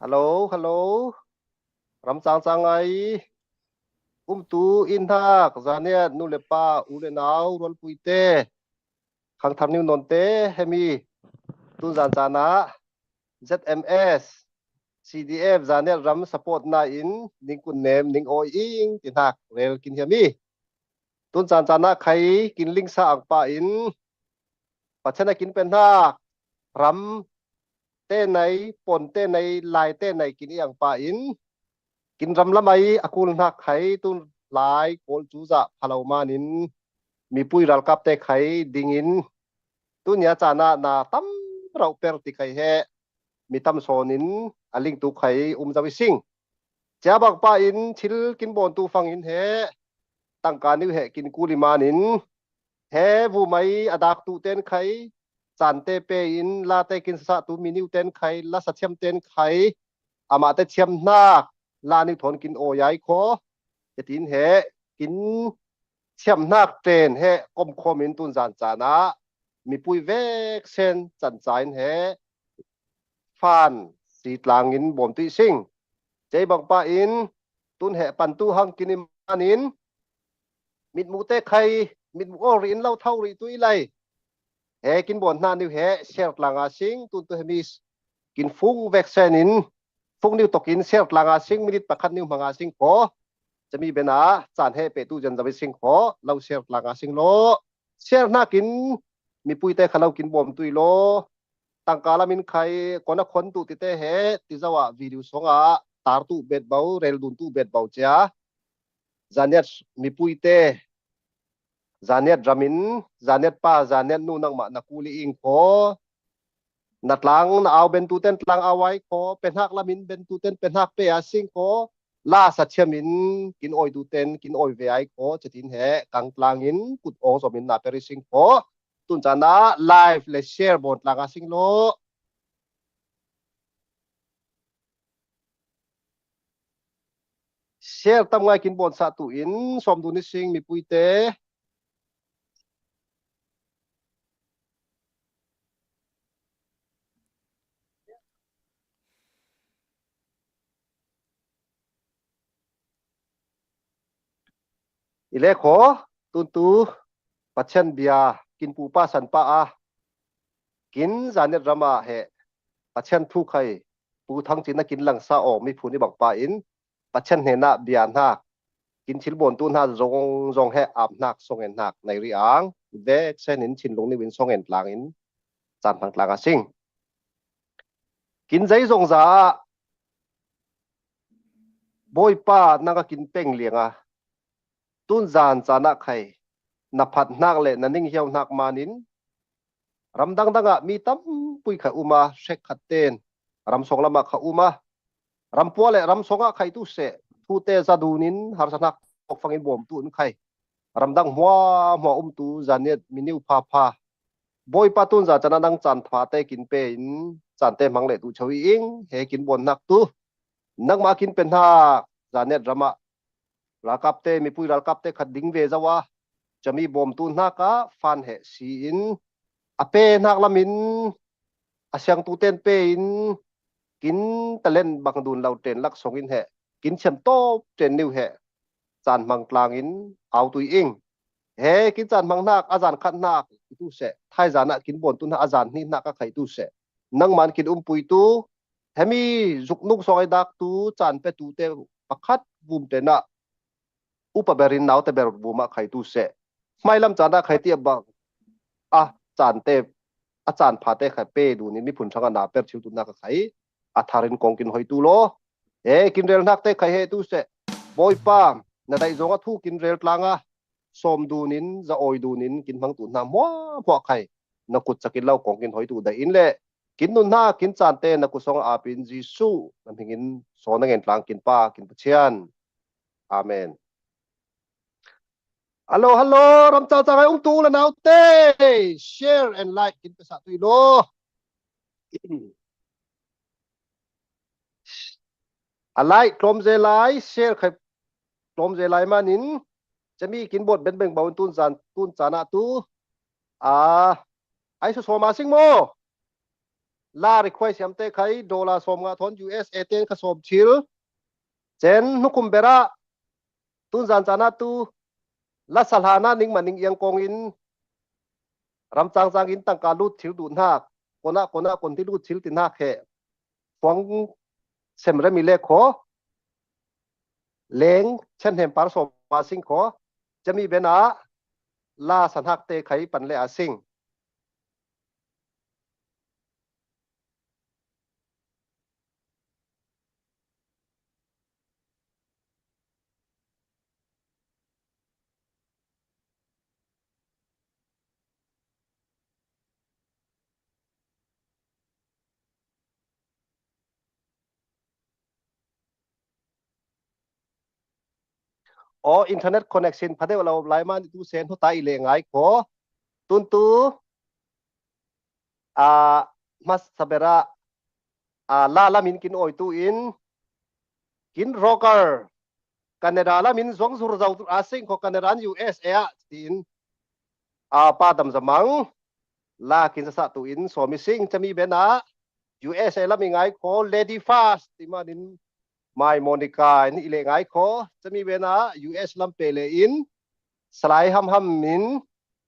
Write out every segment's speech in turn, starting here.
Halo, halo. Ram sang sang ai. Tu in thak zania nu lepa ule nau rol puite. Khang tham niu non te hemi tu zan zana ZMS CDF zania ram support na in ning kun nem ning oi ing tin hak rel kin hemi. Tun zan zana khai kin ling sa ang pa in pachana kin pen hak ram te này pon te này lai te này kin yang pa in kin ram lamai akul na khai tu lai kol chu za phalo manin mi pui ral kap te khai dingin tu nya chana na tam rau per ti khai he mi tam sonin aling tu khai zawi sing cha bak pa in thil kin bon tu fang in he tang ka ni he kin kuli manin he vu mai adak tu ten khai chan te pe in la te kin sa tu mi niu ten khai la sa chem ten khai ama te chem nak la ni thon kin o yai khoจะทินเหกินเชื่อมนักเตนเหก้มคอมินตุนจานจานะมีปุยเวกเซนจันจายเหฟันสีตลางินบ่มตุซิงใจบังปะอินตุนเหปันตุหังกินมานินมิดมูเตไข่มิดมูอรินเล่าเท่าริตุยไลเหกินบ่นนานิวเหเชลตลางอาซิงตุนตุเฮมิสกินฟุ้งเวกเซนินฟุ้งนิวตกินเชลตลางอาซิงมิดประคันนิวมังอาซิงพอจะมีเบนาจานให้เปตูจันจะไปสิงขอเราเชียร์หลังอาสิงโลเชียร์น่ากินมีปุยเตะขเรากินบ่มตุยโลตั้งกาลมินใครคนนักคนตุติเตะเหติจาวะวิดีโอสงะตาร์ตุเบ็ดเบาเรลดุนตุเบ็ดเบาเจ้าจานเน็ตมีปุยเตะจานเน็ตรามินจานเน็ตป้าจานเน็ตนู่นนังมานักกุลีอิงขอนัดหลังเอาเป็นตูเต้นหลังเอาไว้ขอเป็นหักละมินเป็นตูเต้นเป็นหักเปียสิงขอลาสัตเชมินกินอ้อยดูเต็นกินอ้อยเวียไอโคจะทินเหกังกลางอินกุดองสมินนาเปริสิงโคตุนจานะไลฟ์เลเชอร์บนลางาสิงโลเชร์ตั้งไงกินบนสาตุอินสมดุนิสิงมีปุยเตอิเลโคตุนตูปัจเชนเบียกินปูป้าสันป้าอากินจานเนรามาเหปัจเชนทุกใครปูทั้งจีนกินหลังซาออกมีผู้นี้บอกป้าอินปัจเชนเฮน่าเบียนหักกินชิลบนตุนหารงให้อาบนักทรงเงินหักในริอังเด็กเส้นหินชินลงนี่วินทรงเงินหลังอินจานพังหลังอาซิงกินใจทรงซาบอยป้านั่งก็กินเป้งเลียงอ่ะตุนจานจานะใครนับพัดนักเล่นนั่นนิ่งเหี่ยวนักมานินรำดังอ่ะมีตั้มปุยขาอุมาเช็คขัดเต้นรำสองละมาขาอุมารำปัวเล่รำสองอ่ะใครตุเสทูเตซาดูนินหาสนักออกฟังอินบ่มตุนใครรำดังหัวตูจานเนียมินิวพาบอยป้าตุนจาจะนั่งจานผาเตกินเป็นจานเตมังเล่ตูชวีอิงเฮกินบนนักตูนักมากินเป็นท่าจานเนียรำมาลากับเตมีปุยลากับเตขัดดิ้งเวจาวะจะมีบ่มตุนนักะฟันเหสีอินอเปนักละมินอาเซียงตูเต้นเปอินกินตะเล่นบังดุนเราเต้นลักสงอินเหกินเชมโตเต้นนิวเหจานมังกลางอินเอาตุยอิงเฮกินจานมังนักอาจารย์ขัดนักตูเสไทยจานะกินบ่นตุนอาจารย์นี่นักก็ไข่ตูเสนังมันกินปุยตูเฮมีจุกนุกซอยดักตูจานเปตูเตปักขัดบุมเตนะอุปเบรินนาวแต่เบรบุมาไข่ตูเสไม่ลำจานะไข่เตียบังจานเตอาจารย์พาเตไข่เป้ดูนี่มีผลช่างนาเปิดชิวตุนักไข่อาทารินกองกินหอยตูโลกินเรลนักเตไข่เฮตูเสบอยป้านาได้จงอ่ะทุกินเรลกลางอ่ะสมดูนินจะออยดูนินกินพังตุนน้ำว้าพวกไข่นักกุศจะกินเหล้ากองกินหอยตูได้อินเล่กินนุนหน้ากินจานเตนักกุศลอาปินจิสูนั่นพิงินสอนนักเงินกลางกินป้ากินปัจเจียนอาเมนฮัลโหลฮัลโหลรำจ้าจ้าไอ้ตูแล้วนาวเต้ share and like กินภาษาตุยโลอะไรกลมเจไล share ใครกลมเจไลมานินจะมีกินบทเป็นเบ่งเบาตุนจานะตูไอ้สุโสมาสิงโม ลาริควายเสียมเตะใครดอลลาร์สมงาทอน US เอเตนกสมชิลเจนนุคุมเบระตุนจันจานาตูลาสลานานิงมันนิงยังกงอินรำจางจางอินตั้งการลูดชิลดูนหักคนที่ลูดชิลตินหักเหฟงเซมเรมิเลโคเลงเช่นเห็นปาร์สมาสิงโคจะมีเบนาลาสันหักเตะใครปันเลอาสิงอ๋ออินเทอร์เน็ตคอนเนคชันพัดเดียวเราไลน์มันดูเซนทุตายเลงไงโคตุนตูมาสเบระลามินกินโอยตูอินกินโรเกอร์แคนาดาลามินสงสุรเจ้าอาสิงของแคนาดา USA ตีนปาดำสมังลากินสัตตูอินสมิสิงจะมีเบนา USA ลามิงไงโค Lady Fast ที่มาดินไมโมนิกานี่เลงไงโคจะมีเบนา US ลำเปเลอินสไลฮัมมิน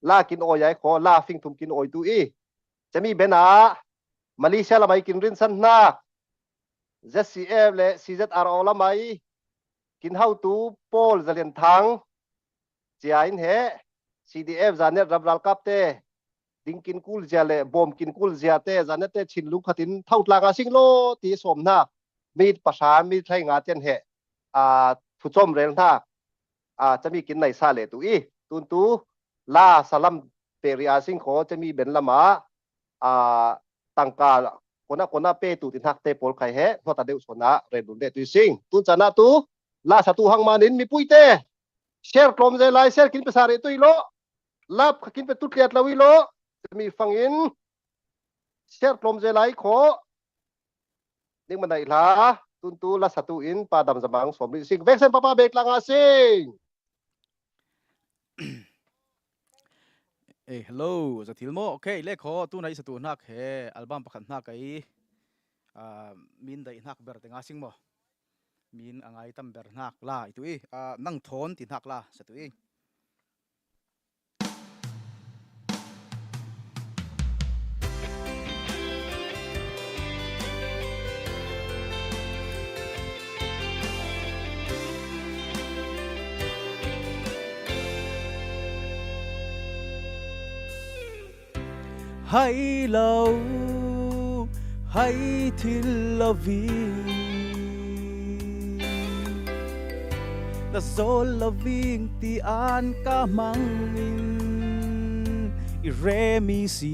ลากินโอยไงโคลาฟิงทุมกินโอยตูอีจะมีเบนามาเลเซียละไม่กินรินสันนัก ZCF และ CZRO ละไม่กินเฮาตูโพลจะเลียนทางเจียอินเห CDF จานเนี่ยรับรัลกับเตดิงกินกุลเจียเลยบอมกินกุลเจียเตจานเนี่ยเตชินลุงขัดินเท่าตลางอาสิงโลตีสมนักมีภาษามีไทยงาเจนเหผู้ชมเรียนท่าจะมีกินในซาเลตุอีตุนตูลาสลัมเปรีอาสิงโคจะมีเบนละมาตังกาคนน่ะเปตุตินหักเตปอลไข่เหพอตาเดอุสนะเรดุนเดตุสิงตุนจานาตูลาสตูหังมานินมีปุยเตเชร์กลมเจไลเชร์กินภาษาเรตุอีโลลาบกินไปตุเลียดลาวิโลจะมีฟังอินเชร์กลมเจไลโคนี่มันไหนล่ะตุนตูลาสตูอินปาดำสมังสมริสิงเวกเซนปาปาเบกลางอาสิงฮัลโหลจากทิลโมโอเคเลขขอตู้ไหนสตูนักเฮอัลบั้มประคันนักไอมินได้นักเบอร์ติงอาสิงบ่มินอ่างไอตั้มเบอร์นักล่าตัวนั่งทอนตินักล่าสตูอีให้เราให้ทิลลาวีแต่โซลาวิงที่อ่านกามังอินอิเรมิซี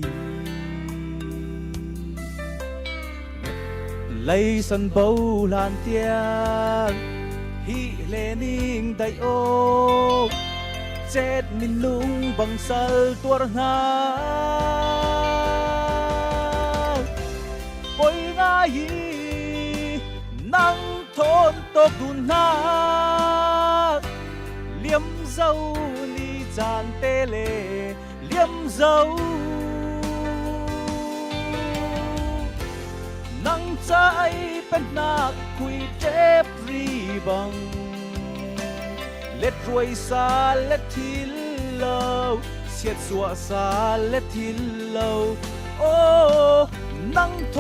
เลยสันเบาลานเตียงฮิเลนิงไดโอเจ็ดมินลุงบังสัลตัวหาปอยง่ายนั่งทนตกดุนนาเลี่ยมเจ้านี่จานเตเลเลี่ยมเจ้านั่งใจเป็นนักคุยเจ็บรีบังเล็ดรวยสาเล็ดทิลเลาเสียดสัวสาเล็ดทิลเลาโอ้นั่งท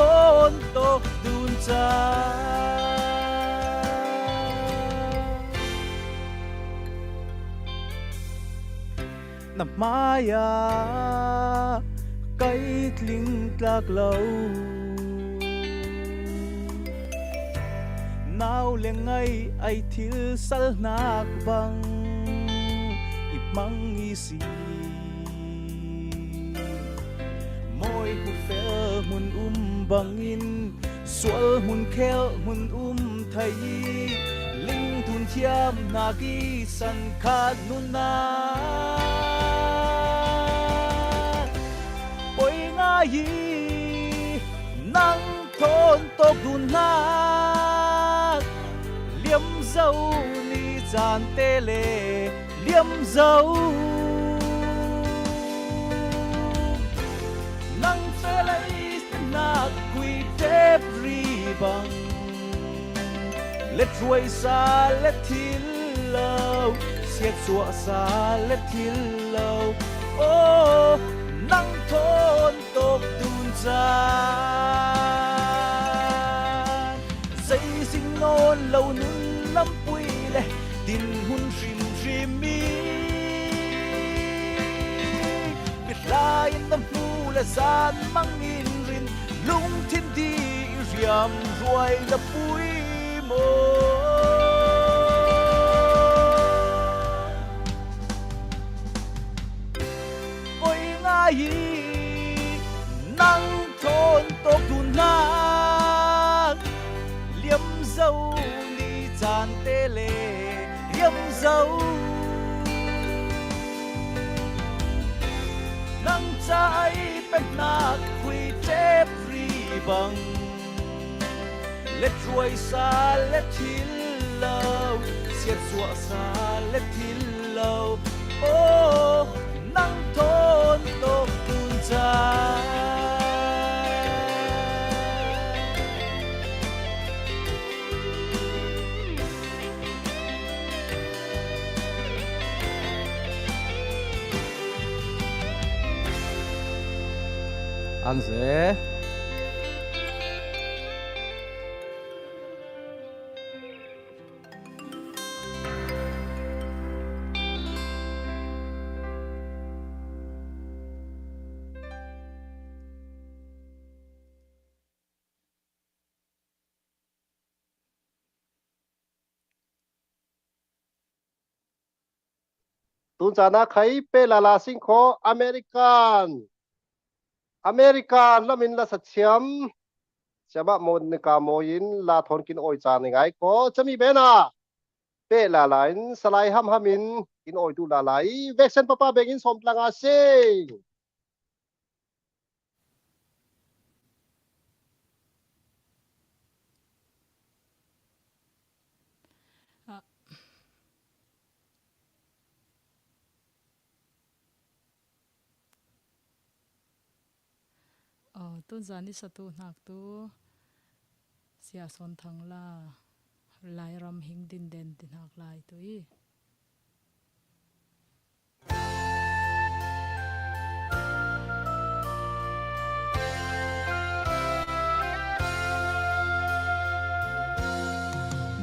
นตกดูนใจน้ำมายาไกลกลิ้งกลากเหลานาวเลียงไงไอทิลสัลนักบังอิบมังอีสีมอยหูเฟลมุนบังอินสวลมุนเคลมุนไทยลิงทุนเทียมนากีสันขาดนุนนาปอยง่ายนั่งทนตกดุนนาเลี่ยมเจ้านี่จานเตเลเลี่ยมเจ้านั่งเฟลไลส์นักคุย bằng lết ruồi xa lết thiên lâu xiết xua xa lết thiên lâu ô nắng thôn tộc tuôn ra dây sinh nôn lâu nun lắm bụi lệ tin hun rim rim mi biết là yên tâm phu là gian mang in rin lung thiên đi riam ruồi là bụi mồ ôi ngài nắng thôn tộc tuôn nang liếm dâu ni tràn tê lệ liếm dâu nắng trái bên nát khuy chép ri bằng lết ruồi xa lết thiên lâu xiết xua xa lết thiên lâu ô nắng thôn tộc tuôn ra anh sẽ tuôn ra na khay pe la la sing kho American la min la sathiam chama mon ka moin la thon kin oi chan ngai ko chami bena pe la lain salai ham hamin kin oi tu la lai vexen papa begin som tlanga sing tuôn ra ni satu nak tu sia son thang la lai ram hing din den tin hak lai tu i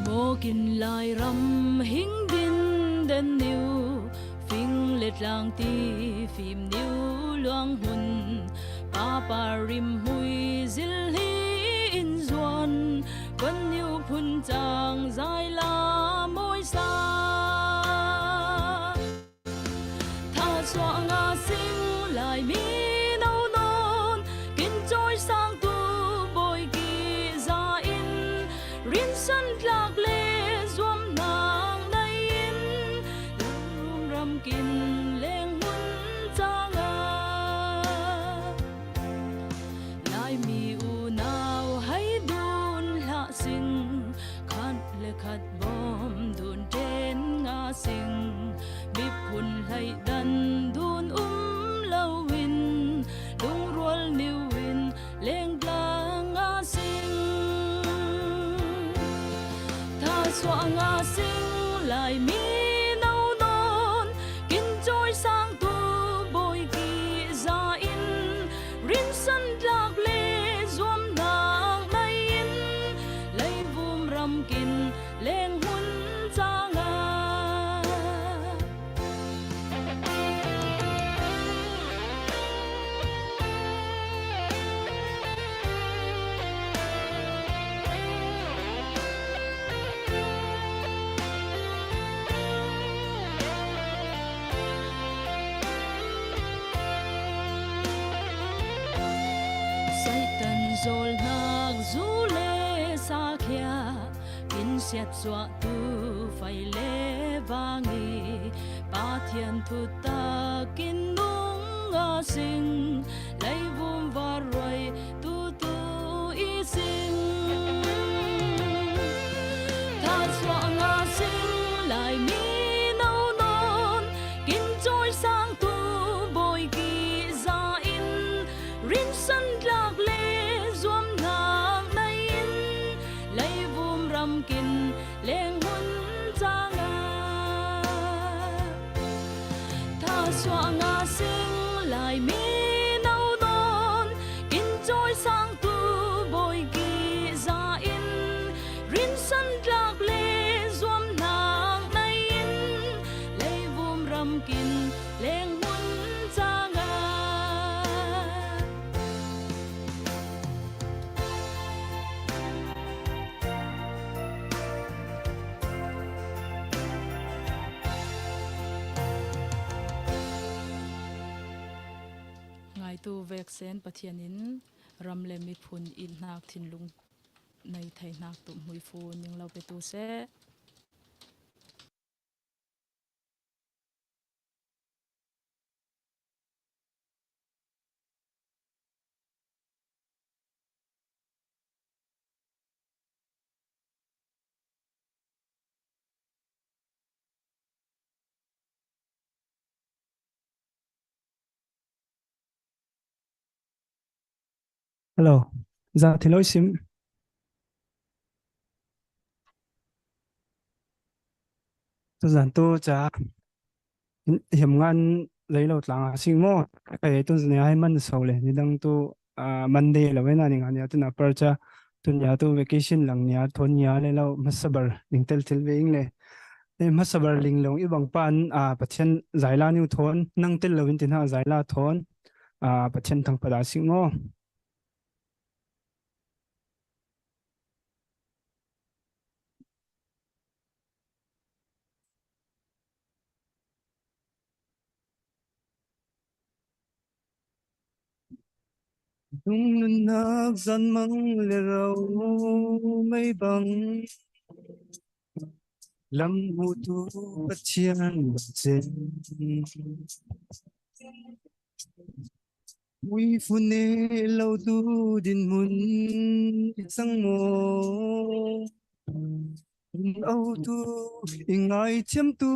mo kin lai ram hing din den niu phing let lang ti phim niu luang hun Papa rim hui zil hi in zuan Quân yêu phun chàng dài la môi xa Tha xoa ngà sinh lại mi nâu non Kinh trôi sang tu bồi kỳ ra in Rin sân lạc lê duom nàng nay in Lung ram kinh lên hun cha ngà mi u nào hay đun hạ sinh khát lệ khát bom đun trên ngã sinh bịp hun hay đan đun lâu win lung ruol niu win leng la ngã sinh tha xoa ngã sinh lại mi nâu non kinh trôi sang tu bồi kỳ ra in rin sân lạc kinh lên hun cha nga say tần rồi nạc du lê xa kia xiết dọa tu phải lê và nghi ba thiên thu ta kinh nung ngã sinh lấy vum và rồi tu tu y sinh tha dọa ngã sinh lại mi nâu non kinh trôi sang tu bồi kỳ ra in rin sân lạc lê duom nàng nay in lại mi nâu non in trôi sang tu bồi kỳ ra in rin sân lạc lê zoom nàng nay in lê vum ram kin leng hun cha nga ngày tu vek sen pathianin ram le mi phun in nak thin lung nei thai nak tu hui fu ning lo pe tu se Hello, dạ thì lỗi sim tôi giản tôi chả hiểm ngăn lấy lột làng sinh mô cái tôi nhà hay mình sau này thì đang tôi Monday là bên này anh nhà tôi nạp percha tôi nhà tôi vacation làng nhà thôn nhà lấy lâu masabar linh tel tel về anh này masabar linh long ibang pan bắt chân giải la new thôn năng tel lâu tin ha giải la thôn bắt chân thằng pada sinh mô Dung nạc dân măng lê rau mây bằng lâm hù tu bất chiên bất trên Mui phu nê lâu tu din mun sang mô Âu tu ingai chiêm tu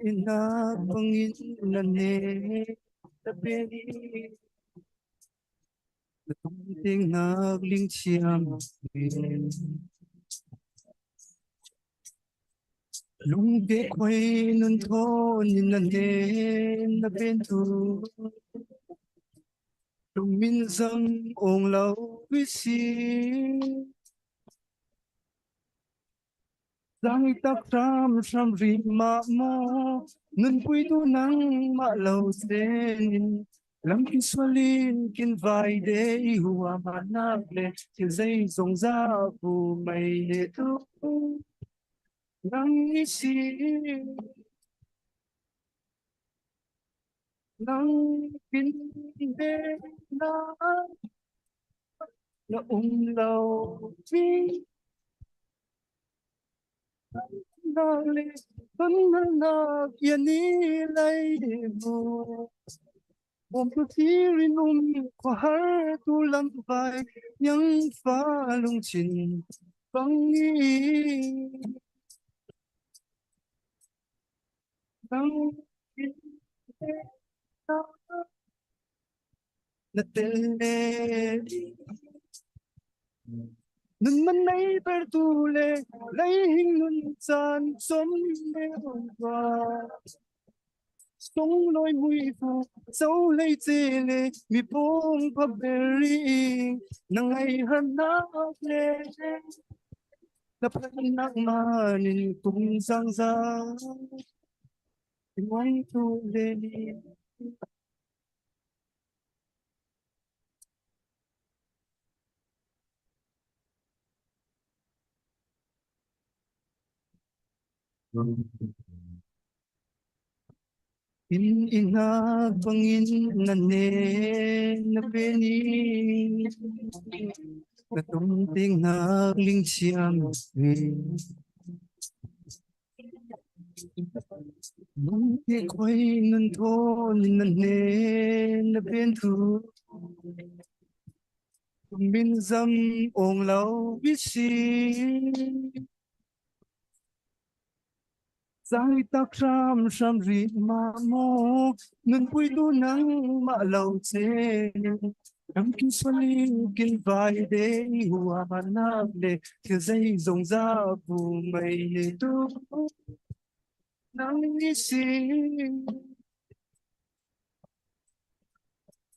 Ina bangin na nê ta bê đi Tiếng ngạc linh chiêm lung ghé quay nun thôn nhìn lần đêm na bên tu lung min dâm ong lâu quý si giang tắc ram ram ri ma mo nun quy tu nang ma lâu sen lam kin swalin kin vai de hua ma na le til dây rong ra bu mây le tu nang ni si nang kin de na lâu vi na le thân na yên ni lai bu Om tu thirin qua har tu lam vai nhang pha lung chin bang ni bang na tele nun man nay per tu le lay hing nun chan som le wa sông lối mùi phù dấu lấy chê lệ mi bông pa berry nang ngày hơn nát lệ lập nang mà nên cùng giang ra ngoan tu lệ ina bangin na ne na beni na tung ting na ling chiam nung ke khoi nun thon na ne na ben thu min dâm ong lâu biết si Giang tắc ram ram ri ma mo Ngân quy tu nắng mạ lâu chê Nắm kinh xuân linh kinh vai đế hùa mà nạp lệ Thiều dây rồng ra phù mây lệ tu nang gising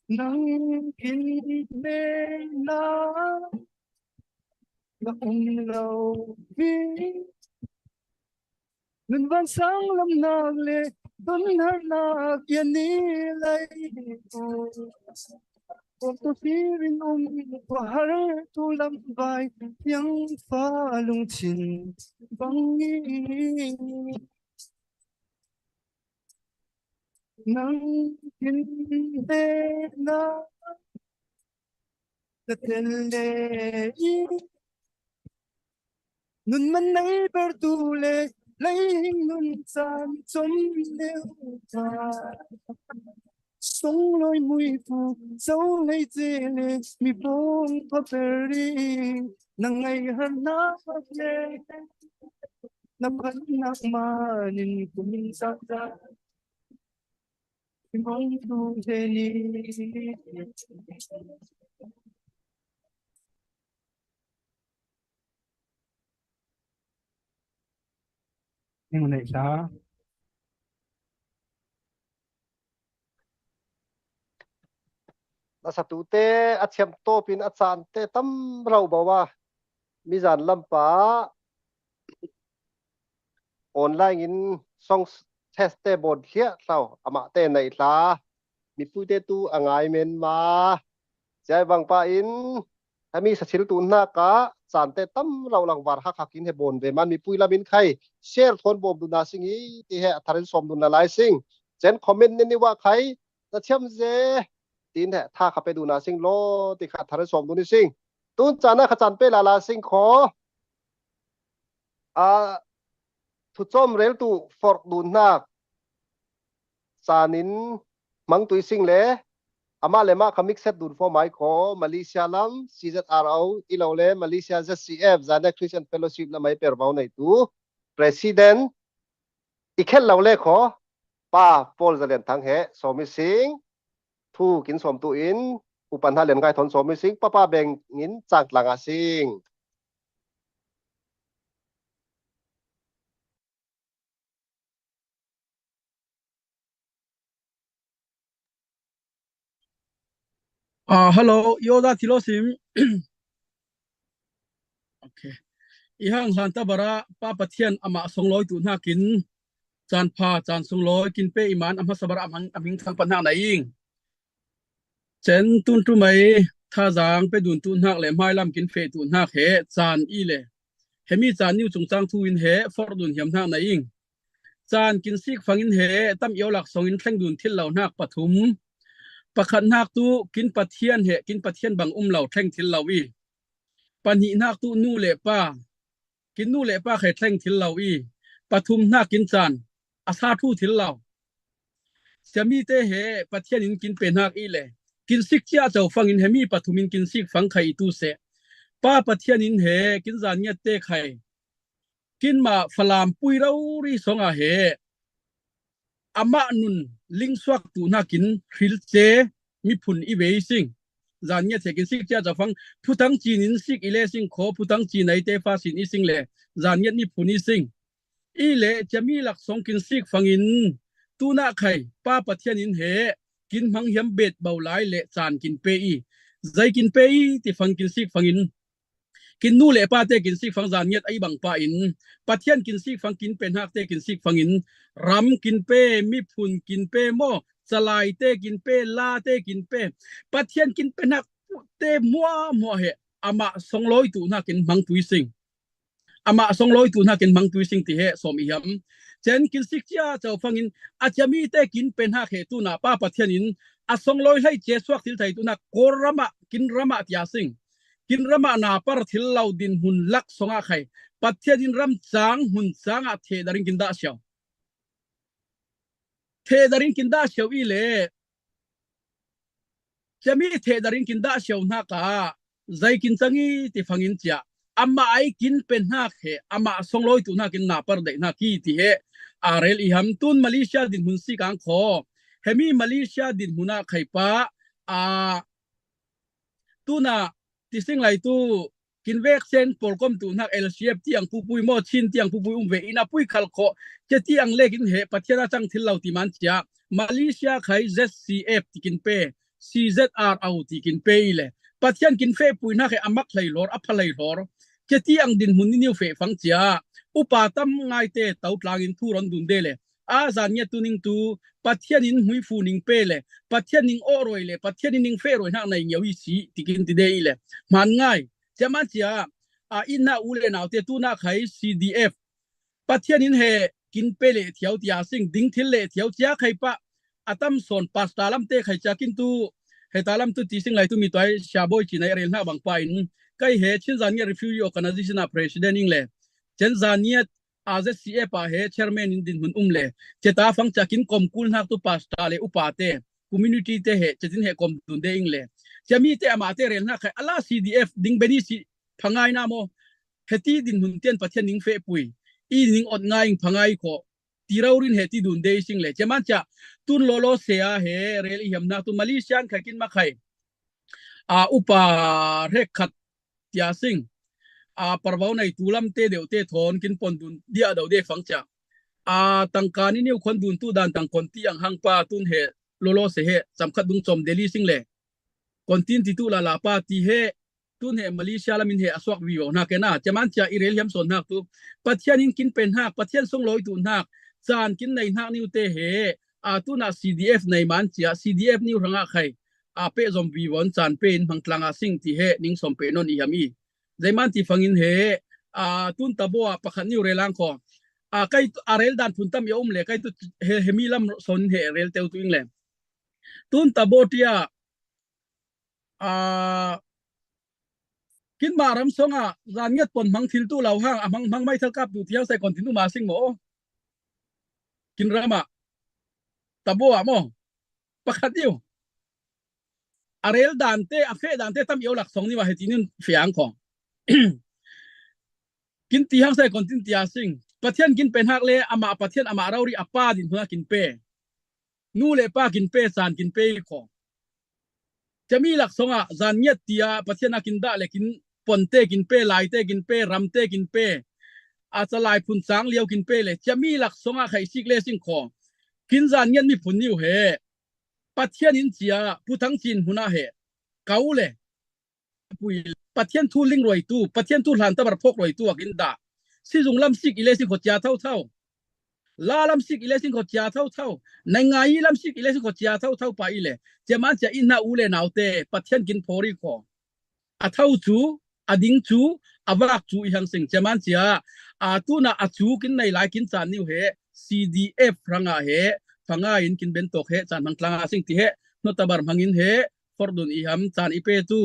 nang kinmena na umlaw ngân vang sáng lâm nạc lệ đón hát nạc yên ní lấy ôm tôi phía bên qua har tu lâm vai yang pha lung chin băng nghi nang kin đê na la tele nun man nay berdule lấy nun san chom leo ta sống lối mùi phù dấu lấy dê lệ mi bông có beri nang ngày hắn nát lệ nằm hắn nát mà nhìn cùng sa ra mong tu thế ni nhưng này sao na satu te achem to pin achan te tam rau bawa mizan lampa online in song test te bod khia tlaw ama te nei tla mi pu te tu angai men ma jai bang pa in ami sachil tu na ka chan te tam rau lang war ha khakin he bon ve man mi pui lamin khai share thon bom du na singi ti he tharin som du na lai sing chen comment ni wa khai ta chem je tin he tha kha pe du na sing lo ti kha tharin som du ni sing tun chana kha chan pe la la sing kho a thu chom rel tu for du na sanin mang tu sing le ama lema khamik set dun for mai kho Malaysia lam CZRO ilole Malaysia ZCF Zana Christian Fellowship la mai per bau nei tu president ikhel laule kho pa Paul Zalen thang he somi sing thu kin som tu in upan ha len gai thon somi sing papa beng ngin chak langa sing Hello, Yoda Tilosim. Okay. Ihang hanta bara papathian ama songloi tu nakin chan pha chan songloi kin pe iman ama sabara aming thang panha na ing. Chen tun tu mai tha jang pe dun tu nak le mai lam kin fe tu nak he chan i le. Hemi chan niu chung chang thu in he for dun hiam nak na ing. Chan kin sik fangin he tam yo lak song in thleng dun thil lo nak pathum. Pakhat nak tu kin pathian he kin pathian bang lo thleng thil lo wi. Pani nak tu nu le pa kin nu le pa khe thleng thil lo i pathum nak kin chan asa thu thil lo chami te he pathian in kin pe nak i le kin sik chia chaw fang in hemi pathum in kin sik fang khai tu se pa pathian in he kin zan nya te khai kin ma falam pui ro ri songa he ama nun ling swak tu nakin hril che mi phun i ve sing zan nya thekin sik chia chaw fang phutang chin in sik ile sing kho phutang chin ai te fa sin i sing le zan nya ni phun i sing i le chami lak song kin sik fangin tu na khai pa pathian in he kin mang hiam bet bau lai le chan kin pe i zai kin pe i ti fang kin sik fangin kin nu le pa te kin sik fang zan nyat ai bang pa in pathian kin sik fang kin pen hak te kin sik fangin ram kin pe mi phun kin pe mo salai te kin pe la te kin pe pathian kin pen hak te mo he ama songloi tu na kin mang tui sing ama songloi tu na kin mang tui sing ti he som i ham chen kin sik chia chaw fangin achami te kin pen hak he tu na pa pathian in a songloi lai che swak thil thai tu na korama kin rama tia sing kin rama na par thil lau din hun lak songa khai pathian in ram chang hun changa the darin kin da shaw the darin kin da shaw i le chami the darin kin da shaw na ka zai kin changi ti fangin chia ama ai kin pen na khe ama songloi tu na kin na par de na ki ti he arel i ham tun Malaysia din hun si kang kho hemi Malaysia din huna khai pa a tu na ti sing lai tu กินเวกเซนปอลคอมตุนักเอลเชียบที่อังผู้ปุยโมชินที่อังผู้ปุยเวอินาปุยขัลโคจะที่อังเล็กินเหปัทยาจังทิลเลาติมันจ้ามาเลเซียใคร ZCF ที่กินเป CZR เอาที่กินเปเลยปัทยันกินเฟปุยนักให้อามักไหลลอร์อัพไหลลอร์จะที่อังดินหุ่นนิวเฟฟังจ้าอุปาตัมไงเตต้าตลากินทุรนดุนเดเลยอาจารย์เนี่ยตุนิงตูปัทยันินหุยฟูนิงเปเลยปัทยันิงโอรอยเลยปัทยันิงเฟรอยนักในเงียวอีสีที่กินติเดย์เลยมันง่ายจะมาจ้าอินนาอูเลนเอาเตตูนาไข CDF ปัทยันินเฮกินเปเลเที่ยวที่อาสิงดิ้งทิลเลเที่ยวจ้าไขปะอาตัมส่วนปัสตาลัมเตไขจ้ากินตูเฮตาลัมตุที่สิงไหลตุมีตัวชาบอยจีนในเรื่องหน้าบางปายน์ใกล้เฮชินซานีย refugee organization นะ president อิงเลเจนซานีย AZCF ปะเฮ chairman อินดินหุ่นเลเจตาฟังจากินคอมคูลนักตุปัสตาเลอุปาเต community เตเฮเจตินเฮคอมดุนเดอิงเลจะมีเตอมาเตเรื่องหน้าไขอัลลา CDF ดิ้งเบนิสิพังไงนาโมเฮตีดินหุ่นเตียนปัทยันนิงเฟปุยอีนิงอดง่ายพังไงโคตีเรารินเฮตีดุนเดซิงเลจะมันจะตุนโลโลเซียเฮเรลิฮัมนาตุมาเลเซียนขกินมาไขอุปาเรขัดยาซิงปราวในตุลัมเตเดวเตทอนกินปนดุนเดียดาวเดฟังจะตังการนี่คนดุนตุดันตังคนที่ยังหังปาตุนเฮโลโลเซเฮสำคัญดุงจอมเดลิซิงเลคนที่ติตุลาลาปาตีเฮตุนเฮมาเลเซียละมินเฮอสวกวิวนักนะจะมันจะอิเรลิฮัมสนนักตุปัทยานินกินเป็นหักปัทยานส่งลอยตุนหักจานกินในหักนิวเตเฮตุนา CDF ในมันจะ CDF นิวรังอาใครเปซอมวีวันจานเป็นพังกลางอาซิงที่เฮนิงสมเปนนอีฮามีใจมันที่ฟังอินเฮตุนตะบัวประคันนิวเรลังคอใกล้อาเรลดันพุนตัมยาอุ้มเลยใกล้ตุเฮมิลัมสนเฮเรลเตวตุอิงเลยตุนตะบัวที่กินบารำสงจานเงียบปนมังทิลตุเหล่าห้างมังไม่เท่ากับดูเที่ยวใส่ก่อนทิลตุมาซิงโมกินรำตะบัวโมประคันนิวอาเรลดันเตอเฟดันเตตั้มเอวหลักสองนี่ว่าเหตุนี้เฟียงของกินตีห้างใส่ก่อนทิลตีอาซิงประเทศกินเป็นหักเล่อามาประเทศอามาเรารีอาป้าดินหัวกินเป้นู่เล่ป้ากินเป้จานกินเป้ของจะมีหลักสองจานเงียบตีอาประเทศนักกินได้เลยกินปนเตกินเป้ลายเตกินเป้รำเตกินเป้อาจจะลายพุนสางเลี้ยวกินเป้เลยจะมีหลักสองไข่ซิกเล่ซิงของกินจานเงียบมีผลนิวเฮปัทยันอินเจียผู้ทั้งจีนหัวหน้าเฮเกาเลยปุยปัทยันทูลิงรวยตู้ปัทยันทูหลานตะบรพกรวยตู้กินด่าซิจุงลำซิกอิเลซิงขดยาเท่าลาลำซิกอิเลซิงขดยาเท่าในไงลำซิกอิเลซิงขดยาเท่าไปอิเลจะมันจะอินนาอูเลนาวเตปัทยันกินพอริโคเท่าจูดิ้งจูวักจูอีหังสิงจะมันจะตุนาจูกินในหลายกินจานนิวเฮ CDF รังอาเฮฟังอินกินเบนโตเฮจานมังกลางสิ่งที่เฮนตบาร์มังอินเฮฟอร์ดุนอีฮัมจานอีเปตู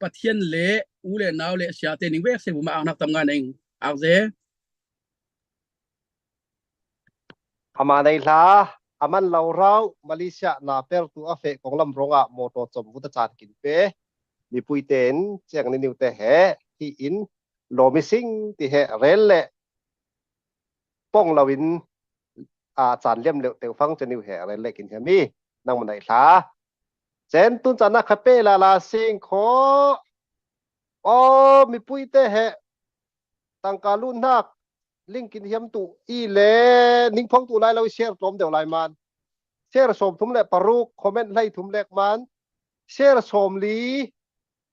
ปัทยันเล่อูเล่นาวเล่เสียเตนิงเวกเซบุมาอังนักทำงานเองอาเซอามาในลาอามันเรามาเลเซียนาเปลตัวเฟของลำรงโมโตจมวุฒจารกินเปมีปุยเตนเจียงนิวเตเฮที่อินโลมิซิงที่เฮเรลเล่ป้องลาวินจานเลี่ยมเตียวฟังจะนิวเฮเรลเล่กินเฮมีนั่งมันในลาเจนตุนจานักเปลาซิงโคมีปุยเตเฮตังการุนนักลิงกินเฮียมตุอีเล่นิ่งพงตุไลเราเชียร์ตอมเดี๋ยวไลมันเชียร์สมทุ่มเล่ปารุกคอมเมนต์ไล่ทุ่มเล็กมันเชียร์สมลี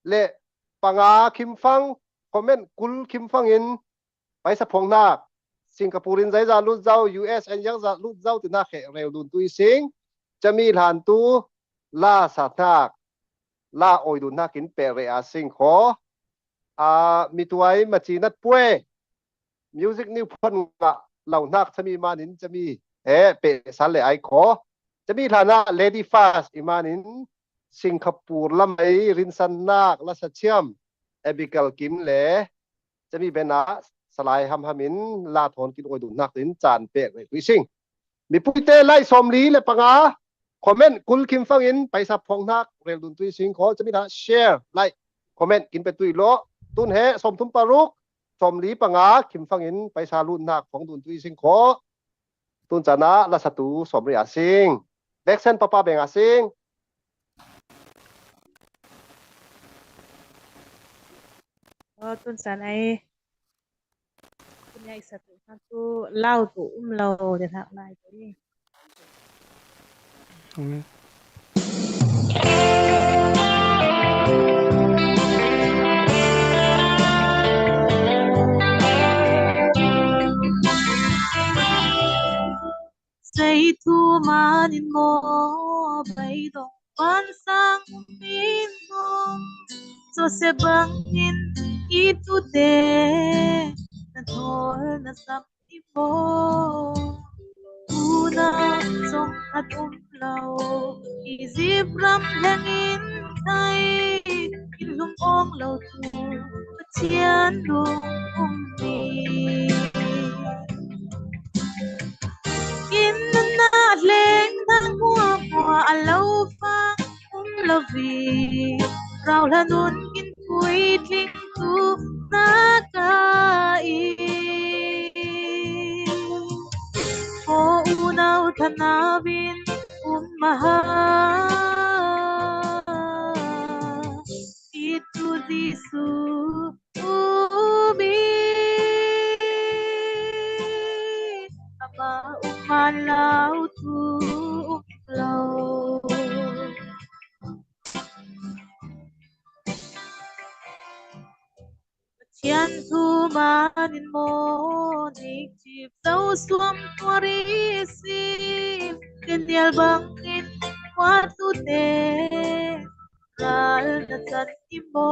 เล่ปังอาคิมฟังคอมเมนต์กุลคิมฟังอินไปสะพงนักสิงคโปร์อินใจจะลุดเจ้า US อันยังจะลุดเจ้าตัวนักเร็วดุนตุยสิงจะมีหลานตูลาสัตนักลาโอยดุนนักกินเปรอาสิงขอมีตัวไอ้มาจีนัดป่วยมิวสิกนิวพันละเหล่านักจะมีมานินจะมีเปสันเลยไอขอจะมีฐานะเลดี้ฟาสอิมานินสิงคโปร์ลำไอรินสันนักและเชียมเอบิเกลกิมเล่จะมีเบนาสลายฮัมมินลาทอนกินโอยดุนักลินจานเปรเลยวิสิงมีผู้เตไล่สมลีเลยปังอาคอมเมนต์กุลคิมฟังอินไปสับพงนักเร็วดุนตุยสิงขอจะมีฐานะแชร์ไล่คอมเมนต์กินไปตุยโลตุนเฮสมทุมปารุกสมลีปังอาคิมฟังอินไปซาลุนนักของดุนตุยสิงขอตุนจานะละสตูสมริอาสิงเบ็กเซนปะปาเบงอาสิง tuần sáng nayคุณยายสตุท่านตู้เล่าตู้เราจะทำอะไรตัวนี้ ตรงนี้ say thu manin mo bay dong pan sang min mo so se bangin itu te na thor na sap mo una song at lao izip ram hangin tay in lung ong lao tu chian lung mi in na leng thang mua mua lâu phang lavi rau la nun in kui tling tu na kai o unau thanavin maha itu disu ubi ama umalau tu lau chian thu manin mo nik chip dau suam tuari sim kenyal bangin watu te ral na chan imo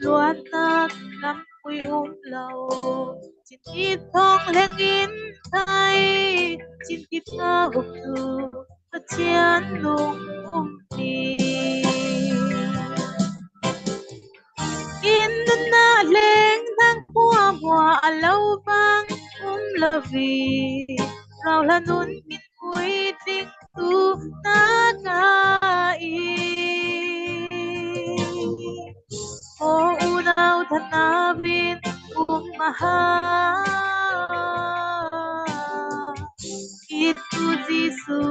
luan nak nam quy lao chin kit thong lengin thai chin kit na huk tu chian lung ti in na leng thang qua hoa lâu vang lavi rau la nun in quy ting tu na kai o unau thanavin maha itu jisu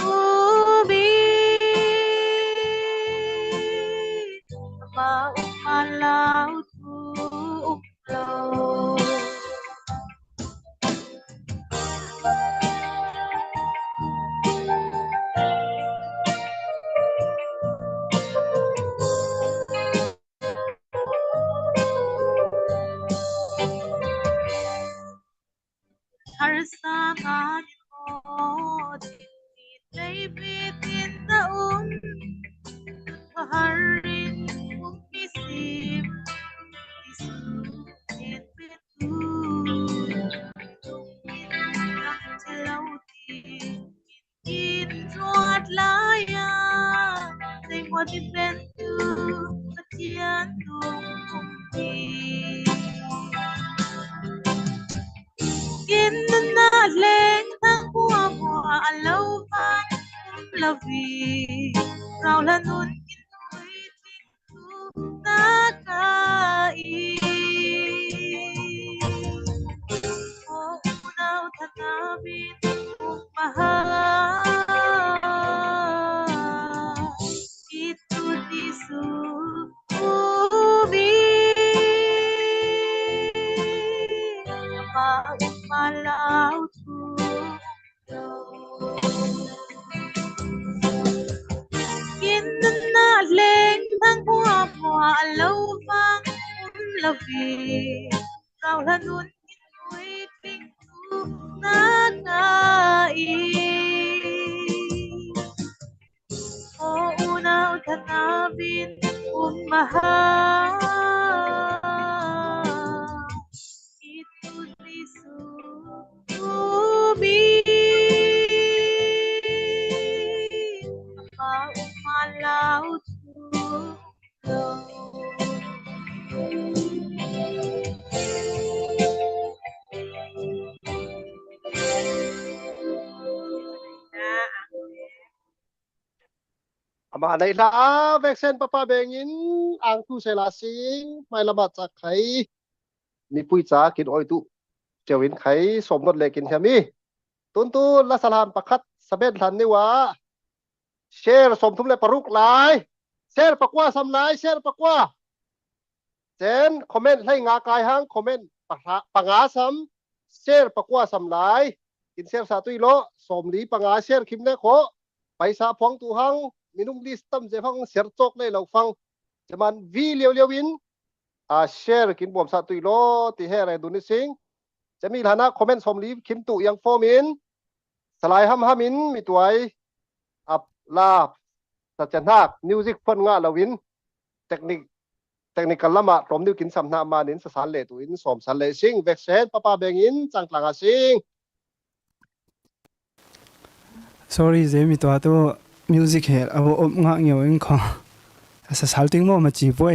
ubi ma umalau tu lau har sangan mo dinay bitin taon harin umisim isunin betu Chelauti in ruat laya say what it been to patian tumpi in na leng thang qua qua lâu van lavi rau la nun in tui ting tu na kai o unau thanavin maha itu disu ubi ma umalau tu in na leng thang qua qua lâu vang lavi rau la nun in tui ting tu na kai o unau thanavin maha itu disu ubi ma umalau tu ama nei la vexen papa bengin ang tu selasing mai lama cha khai mi pui cha kin oi tu chewin khai somnot lekin khami tun tu la salam pakhat sabet hlan ni wa share som thum le paruk lai share pakwa sam lai share pakwa เจนคอมเมนต์ให้งากายหังคอมเมนต์ปังอาซ้ำเชร์ปกว่าซ้ำหลายกินเชร์สาตุยโลสมลีปังอาเชร์คิมเนโคไปสาพองตูหังมินุ่งลิสตัมเจฟังเสียร์จกเลยเราฟังจะมันวีเลียวเลียววินเชร์กินบวมสาตุยโลตีให้อะไรดูนิสิงจะมีฐานะคอมเมนต์สมลีคิมตุยังโฟมินสลายห้ำมินมีตัวไอลาสัจจนักมิวสิกฟันงาลาวินเทคนิคกันละมาพร้อมดิวกินสำนามานินสสารเลตุอินสมสารเลซิงเวกเซนป้าเบงินจังกลางซิง sorry เจมีตัวตัว music เฮเอางะเงียวเองค่ะสสารติ้งโมมาจีบไว้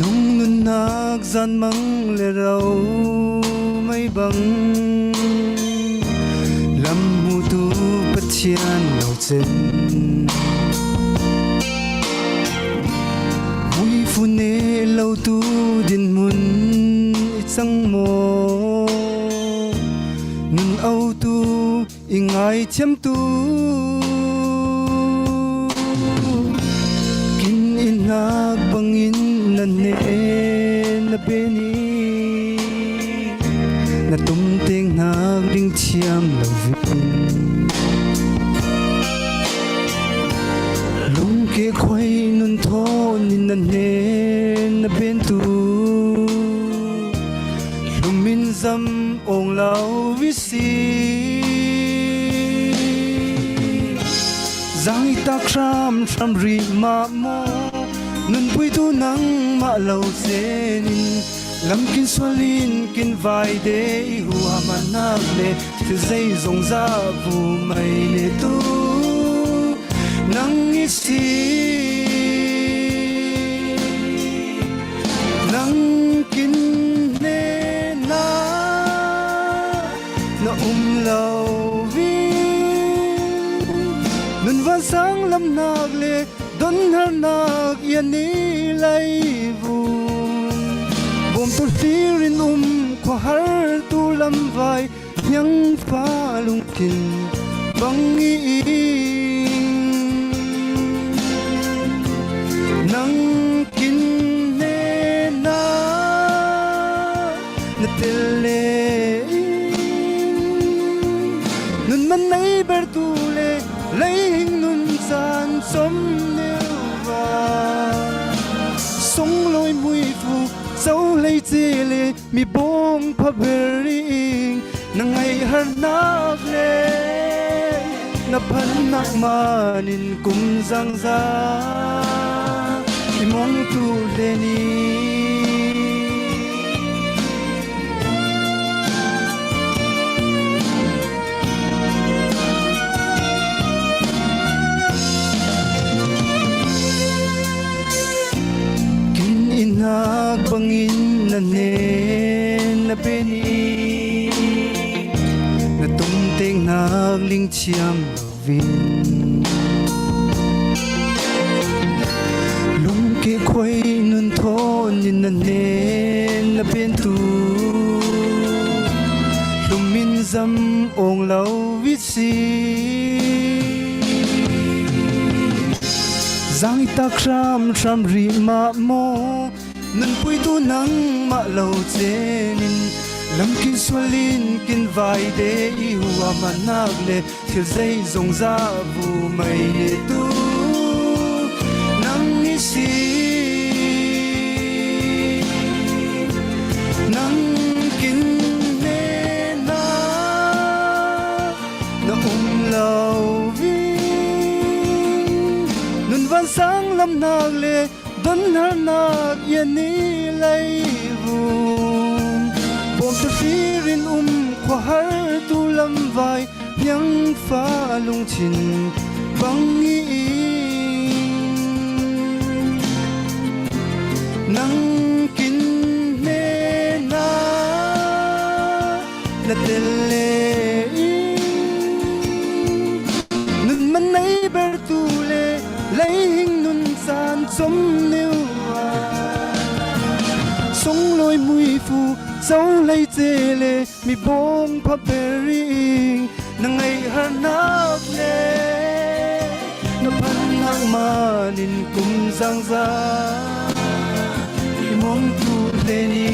นุ่งนุนนักจันมังเลเราไม่บังลำหูตูปัจเจียนเราเจนหุยฟูเนเราตูดินมุนอิจังโมนุนเอาตูอิงไอเทียมตูกินอินนักบังอินนันเนนเบนีna tum ting na ding chiam lo vin lung ke khoi nun tho nin na ne na ben tu lung min zam ong lao vi si zang ta khram ri ma mo nun pui tu nang ma lo zenin lam kin swalin kin vai de hua manak le thil zai zong za vu mai le tu nang isi nang kin ne na lao vi nun van sang lam nak le don har nak yani lai vu bom tu firin ko har tu lam vai yang fa lung kin bang i nang kin ne na na tele nun man nai ber tu le lấy hình nun san som nêu va song loi mui phu dấu lấy chê lê mi bom pa bering na ngày har nak le na phan nak manin kum zang za imong tu le ni inak bangin na ne na beni na tumting nak ling chiam vin lung ke khoi nun thon nin na ne na ben tu lung min zam ong lau vi si giang ta khram ri ma mo nun pui tu nang ma lo chenin lam kin swalin kin vai de I huwa manak le thil zai zong za vu mai le tu nang ni si nang kin ne na na lao vi nun van sang lam nak le don har nak yani lai vu bom tu firin kho har tu lam vai yang fa lung chin bang i nang kin ne na na tele nun man nai ber tu le lấy hình nun san som nêu song loi mui phu dấu lấy chê lê mi bom pa bering na ngày har nak le nang manin kum zang za mong tu leni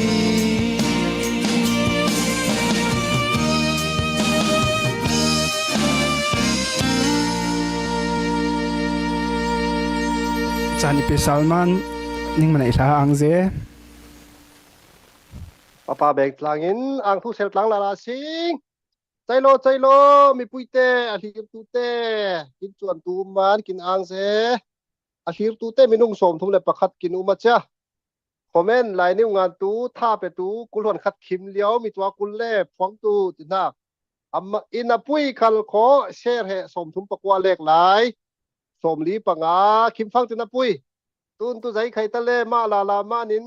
Chani pe Salman ning manai hla ang ze papa beng tlangin ang thu sel tlang la la singใจโลมีปุยเตอาทิตย์ตูเตกินส่วนตูมันกินอ่างเสอาทิตย์ตูเตมีนุ่งสมทุมเลยประคัดกินอุมาจ้าคอมเมนต์ลายนิ้วงานตูท่าไปตูกุลวนคัดขิมเลี้ยวมีตัวกุลเล่ฟองตูจินักอัมอินาปุยคัลโคเชร์เหสมทุมปกว่าเล็กหลายสมลีปังอาคิมฟังจินาปุยตูนตูใจไข่ทะเลมาลามานิน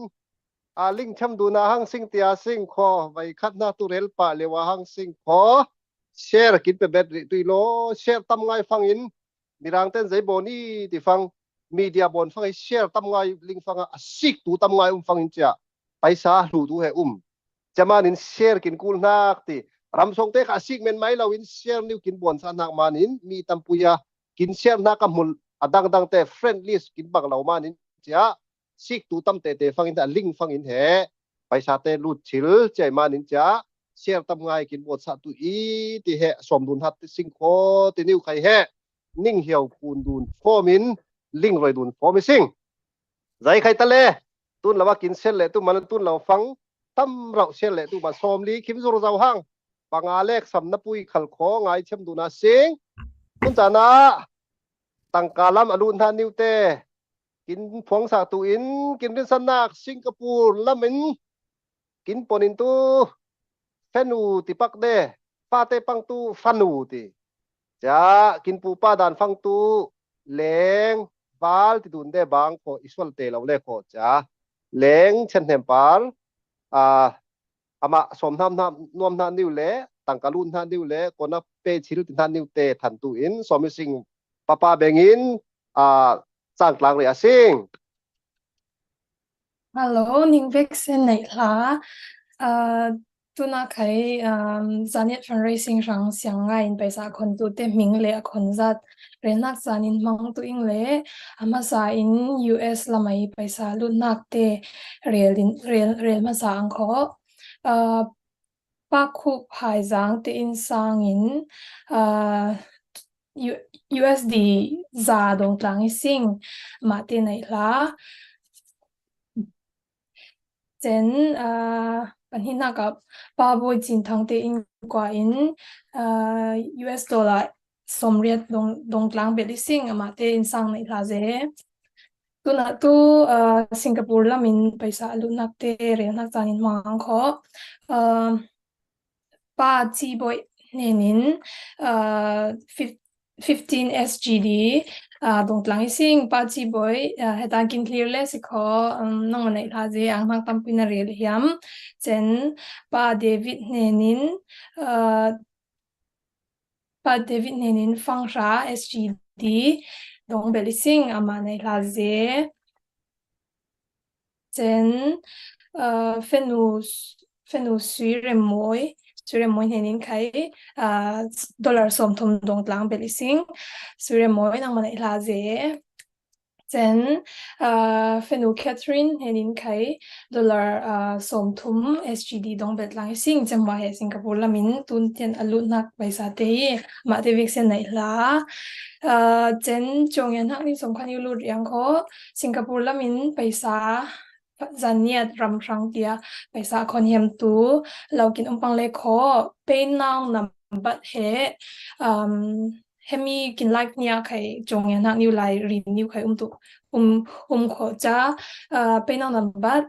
ลิงช่ำดูนาหังซิงเตียซิงคอไว้คัดหน้าตูเรลปะเลวาหังซิงคอเชร์กินไปเบ็ดตุยโลเชร์ตั้มไงฟังอินมีรางเต้นใจโบนี่ที่ฟังมีเดียบนฟังไอเชร์ตั้มไงลิงฟังสิกตูตั้มไงฟังอินเจ้าไปซาลูดูให้จะมานินเชร์กินกูนักตีรำทรงเตะสิกเมนไม่เราอินเชร์นิวกินบนสานักมานินมีตัมปุยากินเชร์นักกำมุลดังเตะเฟรนด์ลิสกินบักเรามานินเจ้าสิกตูตั้มเตะฟังอินแต่ลิงฟังอินเหไปซาเตลูดชิลใจมานินเจ้าเชียร์ทำไงกินบทสัตว์ตุอีที่เหสมดุลทัดสิงโคที่นิ้วไข่เหนิ่งเหี่ยวคูนดุนฟอมินลิงรอยดุนฟอมิสิงใจไข่ทะเลตุนเราว่ากินเส้นเละตุมันตุนเราฟังตั้มเราเส้นเละตุมาสมลีคิมสุรเจ้าห้างปังอาเล็กสำนับปุยขัลโคไงเชื่อมดูนาสิงตุนจานะตั้งกาลัมอรุณทานนิวเตกินพวงสาตุอินกินดินสนักสิงคโปร์ละมินกินปนินตูฟนูติปักเดฟาเตปังตูฟนูติจะกินปูป้าดานฟังตูเลงบาลติดุนเดบางโคอิสวลเตเราเล่โคจะเลงเช่นเทมปาลอามาสมทำนวมทานนิวเล่ตังกาลุนทานนิวเล่คนนับเปชิลตินทานนิวเตทันตูอินสมิสิงป้าเบงินสร้างกลางเลยสิง Hello, Ninh Vec xin nảy lá. Tu na khai zanet fundraising rang siang nga in paisa kon tu te ming le kon zat renak zanin mang tu ing le ama sa in US lamai paisa lu nak te real ma sa ang kho pa khu phai zang te in sang in USD za dong tlang i sing ma te nai la thenปัญหากับป้าบอยจินทั้งเตอินกว่าอินUS ดอลลาร์สมเรียดดงกลางเบลิซิงมาเตอินสังในลาเซตุนัตุสิงคโปร์ละมินไปสาลุนักเตเรียนนักจานินมังขอป้าจีบอยเนนิน15 SGD ดงกลางซิงป้าจีบอยเหตุการณ์กินคลีร์เลสิขอน้องในลาเซอังมังตั้มปินาเรียลฮิมเจนป้าเดวิดเนนินฟังชา SGD ดงเบลิซิงอามาในลาเซเจนเฟนูซีเรมอยเห็นนินใครดอลลาร์สมทบดงกลางเบลิซิงซีเรมอยนั่งมาในลาเซเจนเฟนูแคทรินเห็นนินใครดอลลาร์สมทบ SGD ดงเบลลังซิงจังหวะสิงคโปร์ละมินตุนเทียนอลุนักไปซาเตยมาเตวิกเซนไหนล่ะเจนจงยันทักนี่สำคัญอยู่ลุดยังเขาสิงคโปร์ละมินไปซาจันเนียรำครั้งเดียไปซาคอนเฮมตูเรากินปังเล็กขอเป็นนางนำบัดเฮมีกินไลฟ์เนี่ยใครจงยันทักนิวไลรีนิวใครตุขอจ้าเป็นนางนำบัด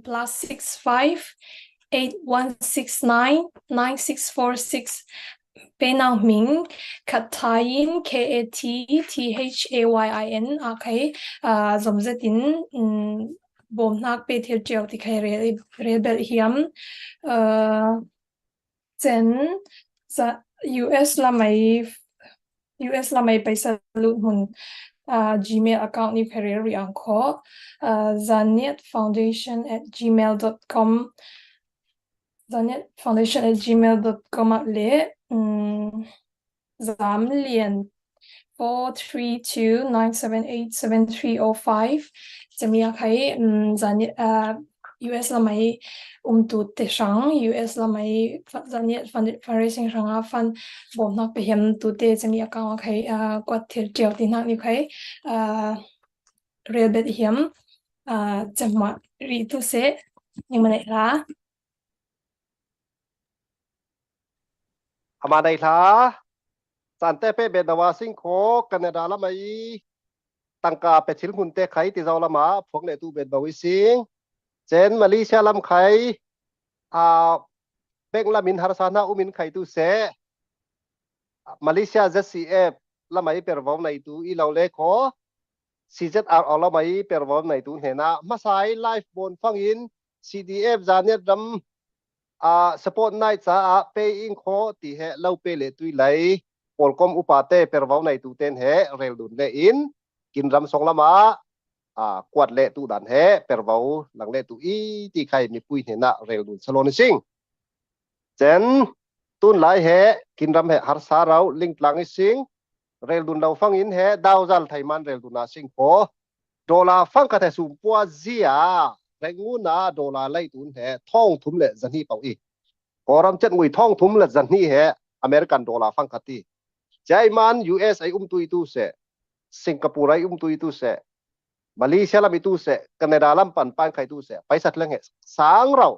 +65 8169 9646เป็นนางมิงคัตไทยน KATTHAYIN ใครสมเด็จบ่มนักไปเที่ยวเจียวที่ใครเรียนเบลเฮียมเจนUS ละไม่ไปสรุปหุ่นGmail account นี่ใครเรียนขอzanetfoundation@gmail.com zanetfoundation@gmail.com เลย3 เหรียญ 432-978-7305จะมีใครจันUS ละไม่ตูเตชัง US ละไม่จันเนี่ยฟันเรซิ่งชังฟันบอมนักไปเห็นตูเตจะมีอาการใครกวาดเทียเจียวที่นักนี่ใครเรียนเบ็ดเห็นจะมารีตุเสยังไม่ได้ละ อามาได้ท้าสันเตเป้เบดนาวาซิงโคแคนาดาละไม่ตั้งกาเป็ดชิลหุ่นเตไข่ติเจ้าละมาพวกเลตูเบ็ดบาวิซิงเจนมาเลเซียลำไข่เบงละมินฮาร์ซานาอุมินไข่ตูเสมาเลเซีย ZCF ละไม่เปิดวงในตูอีเราเล็กขอ CZR เอาละไม่เปิดวงในตูเห็นนะมาใส่ไลฟ์บนฟังอิน CDF จานเนี่ยดำsupport night จ้า paying ขอตีเหเราเปเลตุยไหลปอลคอมอุปาเตเปิดวงในตูเต็นเหเรลดุนเลอินกินรำสองละมากวาดเลตูดันเหเปิดวงหลังเลตูอีที่ใครมีปุยเห็นนะเรลดุนสโลนิซิงเจนตุนไหลเหกินรำเหฮาร์ซาเราลิงก์หลังซิงเรลดุนเราฟังอินเหดาวจัลไทมันเรลดุนอาซิงโคดอลลาร์ฟังกันแต่สูงปัวเซียแรงงูน่าดอลลาร์ไล่ตุนเหท่องทุ่มเละจันนี่เป่าอีกอรำจัดงวยท่องทุ่มเละจันนี่เหอเมริกันดอลลาร์ฟังกันที่ใจมัน US ไอตุยตุเสสิงคโปร์ไอตุยตุเสมาเลเซียลามิตุเสแคนาดาลำปันปันไข่ตุเสไปสัตว์เลี้ยงเหสางเรา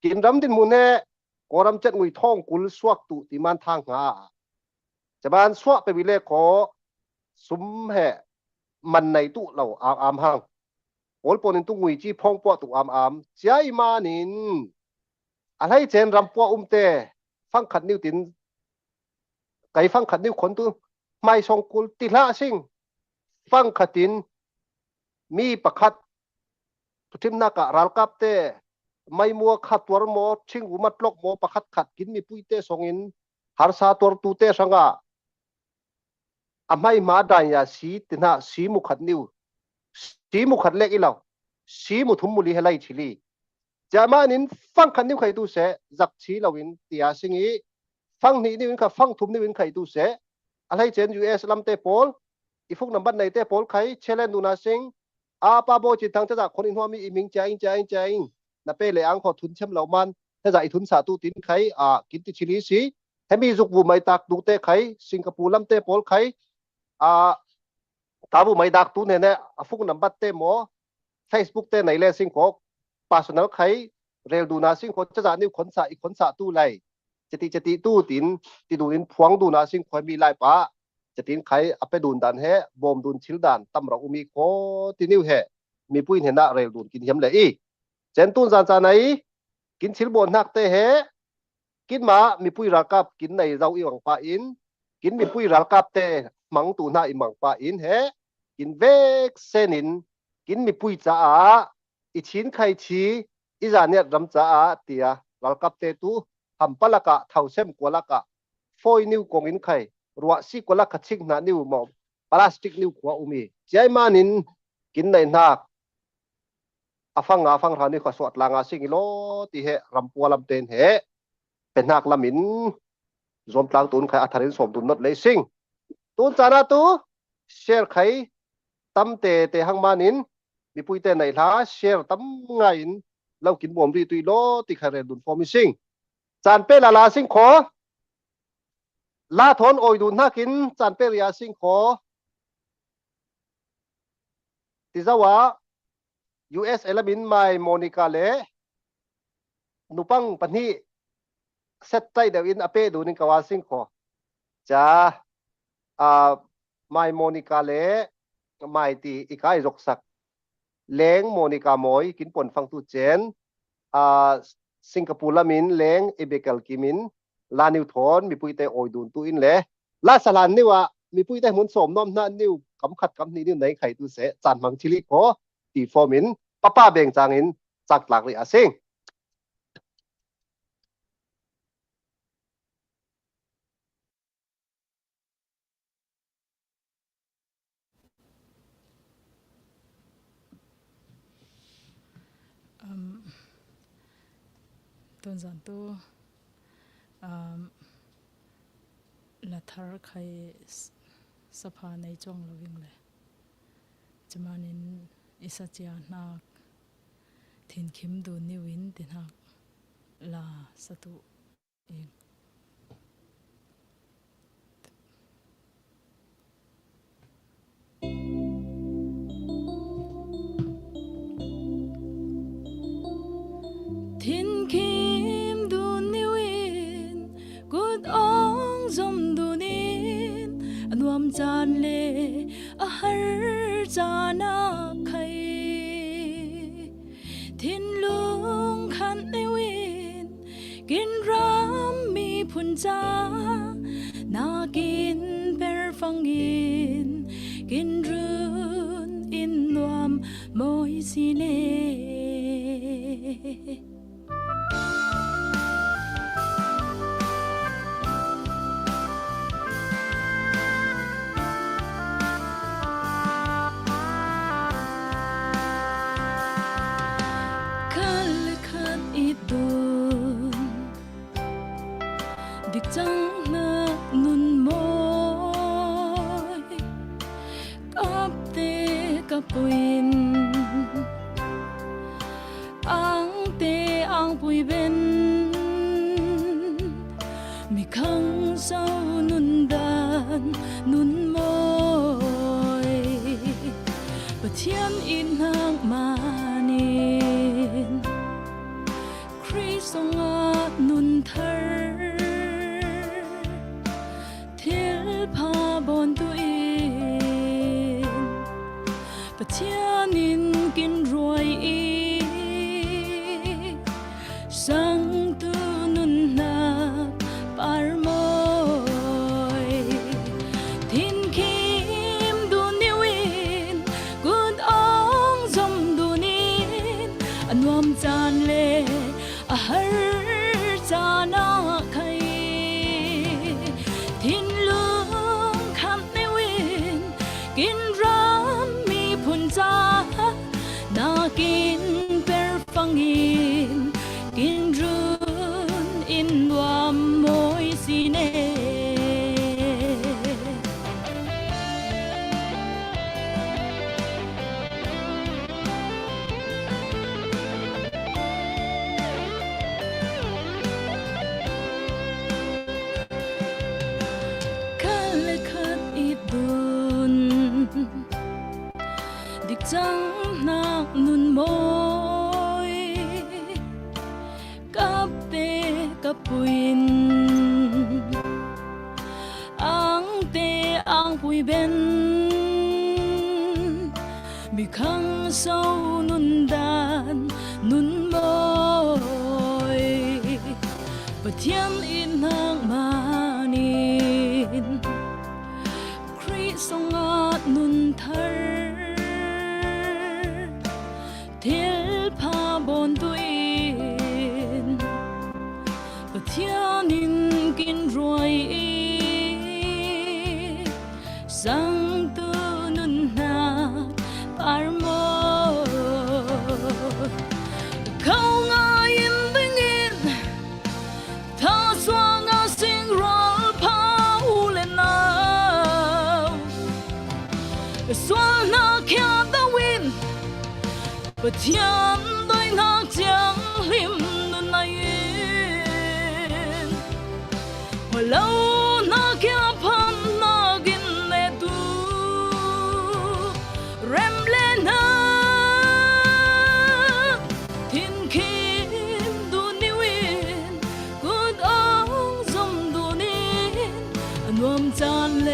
กินรำดินมุนเหกอรำจัดงวยท่องกุลสวกตุติมันทางหาจะบ้านสวกไปวิเลขอสุมเหมันในตุเราอามห้างโอลปนินตุงวยจีพองปวตุอามใจมานินอะไรเจนรำปัวเตฟังขัดนิ้วตินไก่ฟังขัดนิ้วขนตัวไม่ทรงกุลติละซิงฟังขัดตินมีประคัดทุทิมนักรัลกับเตไม่มัวขัดตัวโมชิงอุมัดลกโมประคัดขัดกินมีปุยเตสงอินหาร์ซาตัวตูเตสังอาไม่มาได้ยาสีตินะสีมุขัดนิ้วสีมุขัดเล็กอีเหล่าสีมุทุมมุลีเฮลัยชิลีจะมานินฟังขัดนิ้วใครตูเสจักชีเหล่าวินตียสิงอีฟังนี่นี่วินค่ะฟังทุมนี่วินใครตูเสอะไรเจน US ลำเตปอลอีฟุกนับบันในเตปอลใครเชลเลนดูนาสิงปาโบจิตทางจะจากคนอินหัวมีอีมิงใจนับเปเลอังขอทุนเชื่อมเหล่ามันถ้าจะอีทุนสาตุตินใครกินติชิลีสีให้มีจุกบุไม่ตักดูเตใครสิงคโปร์ลำเตปอลใครตาบุไม่ดักตุนเนี่ยฟุกนับบัตเตหมอ Facebook เตไหนเลยสิงขอปัสนาวใครเร็วดูนาสิงขอจะจากนิ้วขนสาอีกขนสาตู้ไรจะตีตู้ตินตีดูนินพวงดูนาสิงขอมีลายป้าจะตินใครเอาไปดูดันเฮบอมดูนชิลดันตำเราอุมีโคตีนิ้วเฮมีปุ้ยเห็นนะเร็วดูนกินเหี้ยมเลยอีเจนตุนจานไหนกินชิลบนนักเตะเฮกินมามีปุ้ยรักกับกินในเราอีหวังป้าอินกินมีปุ้ยรักกับเตะมังตูน่าอีหวังป้าอินเฮกินเวกเซนินกินมีปุ้ยจ้าอีชินใครชีอีจานเนี่ยรำจ้าเตียรักกับเตตูทำปลักะเท่าเช่มกว่าลักะฟอยนิ้วกงอินใครรัวซีกว่าลักะชิงนานิ้วมอมพลาสติกนิ้วขวาอุมีใจมานินกินในนักฟังรานี่ก็สวดลางาสิงโลตีเหรำปัวลำเตนเหเป็นนักละมินรวมกลางตุนใครอัธรินสมตุนนดเลยสิงตุนจานาตูเชร์ใครตั้มเตหังมานินมีปุยเตไหนล่ะเชร์ตั้มไงอินเรากินบวมรีตุยโลตีใครเรดุนฟอร์มิสิงจานเปลาสิงขอลาทอนโอยดุนนักกินจานเปรียสิงขอติซาวะ US เอลบินไม่โมนิกาเล่นุปังปันนี้เซตใจเดวินอเปดูนิกาวาสิงขอจ้าไม่โมนิกาเล่ไม่ตีอีกไอ้รกสักเล้งโมนิกาโมยกินปนฟังตุเจนสิงคโปร์ละมินเล้งเอเบเกลกิมินลานิวทอนมีปุยเตโอยดุนตุอินเล่ลาสลันนี่ว่ามีปุยเตหมุนสมน้อมนั่นนิวกำขัดกำนี้นิวไหนไข่ตุเสจานมังชิลิโกตีฟอร์มินป้าเบงจางอินจากหลักเลยอาเซงต้นจันตูละทาร์ใคร สภาในจ้องเราวิ่งเลยจะมานินอิสเจียนักทินคิมดูนิวินตินักลาสตุเองทินคิมดูนิวินกุดองจมดูนินอันวมจานเลอาหารจานาไขทินลุงขันในวินกินรำมีพุนจานากินเปรฟังกินกินรุนอินวมโมยสิเนดิกจังนักนุนมอยกับเตกับปุยนอังเตอังปุยเบนมีขังเศร้านุนดานนุนมอยปะเทียนอินหักมานินคริสงอานุนเธอพาบนตัวเองปะเทียนินกินรวยอีสังตุนุนนักปาร์มอยทินคิมดูนิวินกุดองจมดูนินอันวมจานเลอาหารจานาไขทินลุงขันในวินกินรำมีพุนจานากินเปรฟังกินกินรุนอินวามโมยสิเนดิกจังนักนุนมอยกับเตกับปุยนอังเตอังปุยเบนมีขังเศร้านุนดานนุนมอยปะเทียนอินหักมานินคริสงอานุนเธอเทลพาบนตัวเองปะเทียนินกินรวยอีสังตุนุนนักปาร์มอยเขาง่ายอินดึงอินถ้าสว่างอาสิงรอลพาอูเลนาสว่างนาแค่ตะวินปะเทียนโดยนักจังลิมนุนนายว่าเรานักแค่พันนักกินเลตูเรมเลนาทินคิมดูนิวินกุดองจมดูนินอันวมจานเล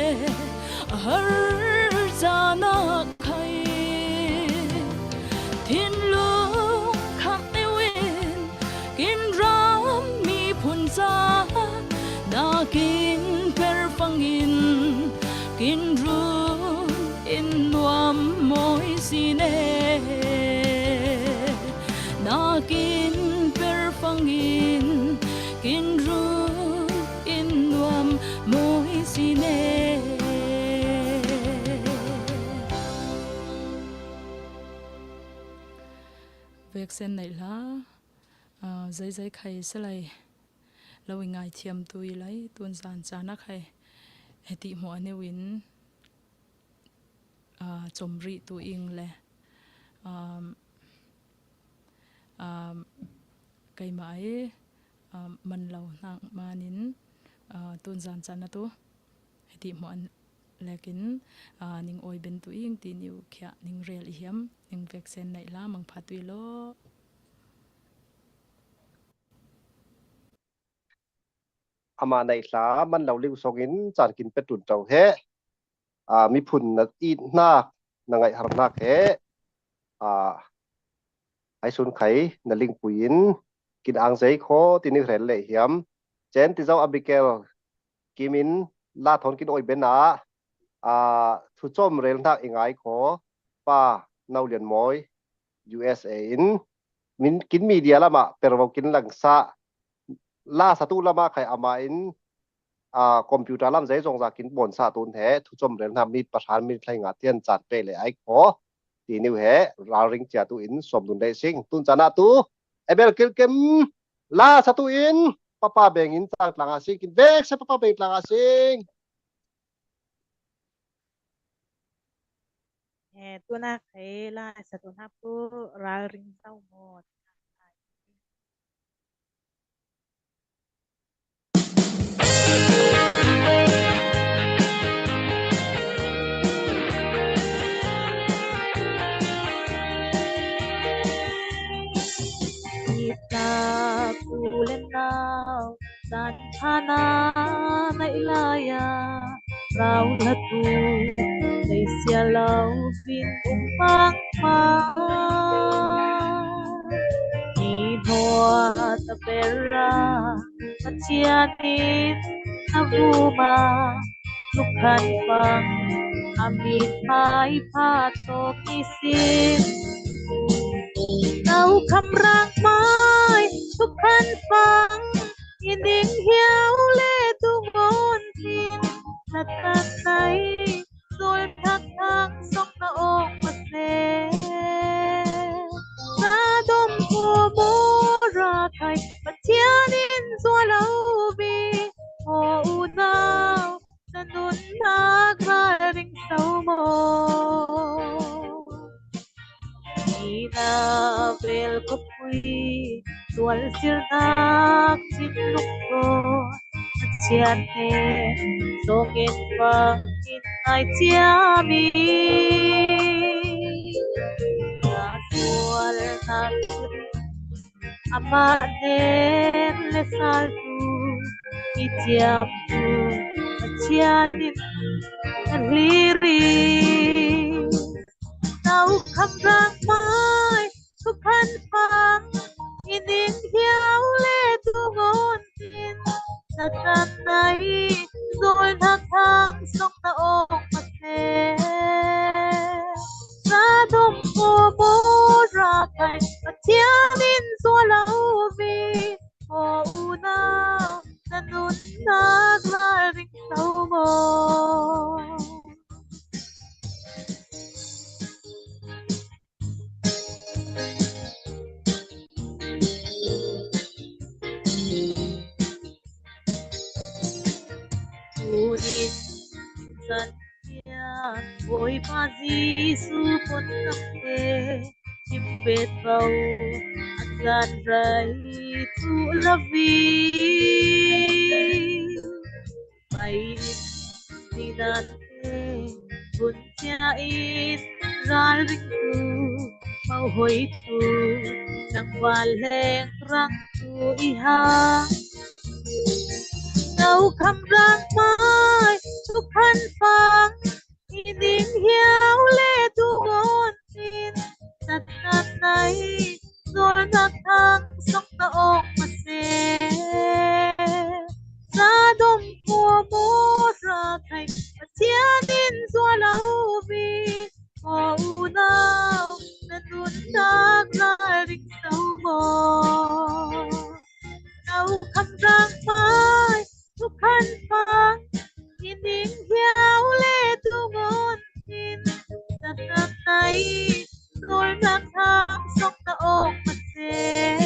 อาหารจานาไขทินลุงขับในวินกินรำมีพุนจานากินเปรฟังกินกินรุนอินวามโมยสิเนนากินเปรฟังกินกินรุนอินวามโมยสิเนเวกเซนไหนล่ะใจใครสลายเราง่ายเทียมตุยไหลตุนสารจานักใครเฮติหัวเนวิน จมรีตัวอิงเลยไกมามันเราหนังมานินตุนจานจันนะตัวให้ที่มันเลกินนิ่งออยเป็นตัวอิงตีนิวแค่นิ่งเรียลเฮียมนิ่งเวกเซนในล่ามังพัดวิโลอามาในสามันเราเลี้ยวส่งอินจานกินเป็ดตุนเจ้าเฮมีพุ่นนัดอีนักนังไงหานักเฮไอซุนไข่นัดลิงปุยินกินอ่างใจโคตีนิวเรลเลยเฮียมเจนที่เจ้าอบิเกลกิมินลาทอนกินโอยเบนทุจมเรลนักเองไอโคป้านาเลียนมอย USA อินมินกินมีเดียละมาเปรวกินหลังซาล่าสตูละมาใครอามาอินคอมพิวเตอร์ลำใจจงจากกินบนซาตุนแห่ทุจมเรียนทำมีประธานมีใครงานเตียนจัดไปเลยไอ้ขอตีนิวแห่เราริงเจ้าตุอินสมดุลได้ซิงตุนจานาตูไอเบลกิลเกมล่าสตูอินป้าเบงอินจากหลังอาซิงกินเบกเซป้าเบงหลังอาซิงตัวนักเฮล่าสตุนับปูราริงเศร้าหมดตาปูเล่นนาวสันพานาในลายาเราละตูในเสียเราบินฟังมามีหัวตะเปราปัจเจียนินอาบูมาทุกขันฟังอามีพายพาโตกิสินเอาคำรากไม้ทุกขันฟังยินดิ่งเหี่ยวเล่ทุกโอนทินนัดตักใจโดยพักทางสองตาอกมาเสนาดมหัวโบราไทยปัจเจียนินสัวเหลาบีโออูนาวนันนุนนากราริงเศร้าโมIna bel kopui tual sirnak sinlukko ciate songin pangin ay tiami tual nakuri amanen lesaltu itiamtu cianin liri Tao khắp rang mai khúc khăn phang in in hiếu lệ tu ngôn tin thật tan này rồi thang thang sông ta ôm mặt thế ra đông hồ bố ra cảnh và chia nên xua lâu vì hồ u nào ta nôn ta ra rinh sâu mồ Unin sanya boy pazi supon kape chimpet bau agan rai tu lavi mai dinante bunyain ral rindu mau hoi tu nang waleng rang tu iha Đâu khăm rang mai chúc khăn phang in in hiếu lệ tu ngôn tin thật thật này rồi ngạc thang sông ta ôm mà xe ra đông của bố ra thành và chia nên doa lâu vì hồ u nào nên luôn ta ra rinh sâu mò đâu khăm rang mai Chúc khăn phang in in hiếu lệ tu ngôn tin thật thật này rồi ngạc thang sông ta ôm mặt xe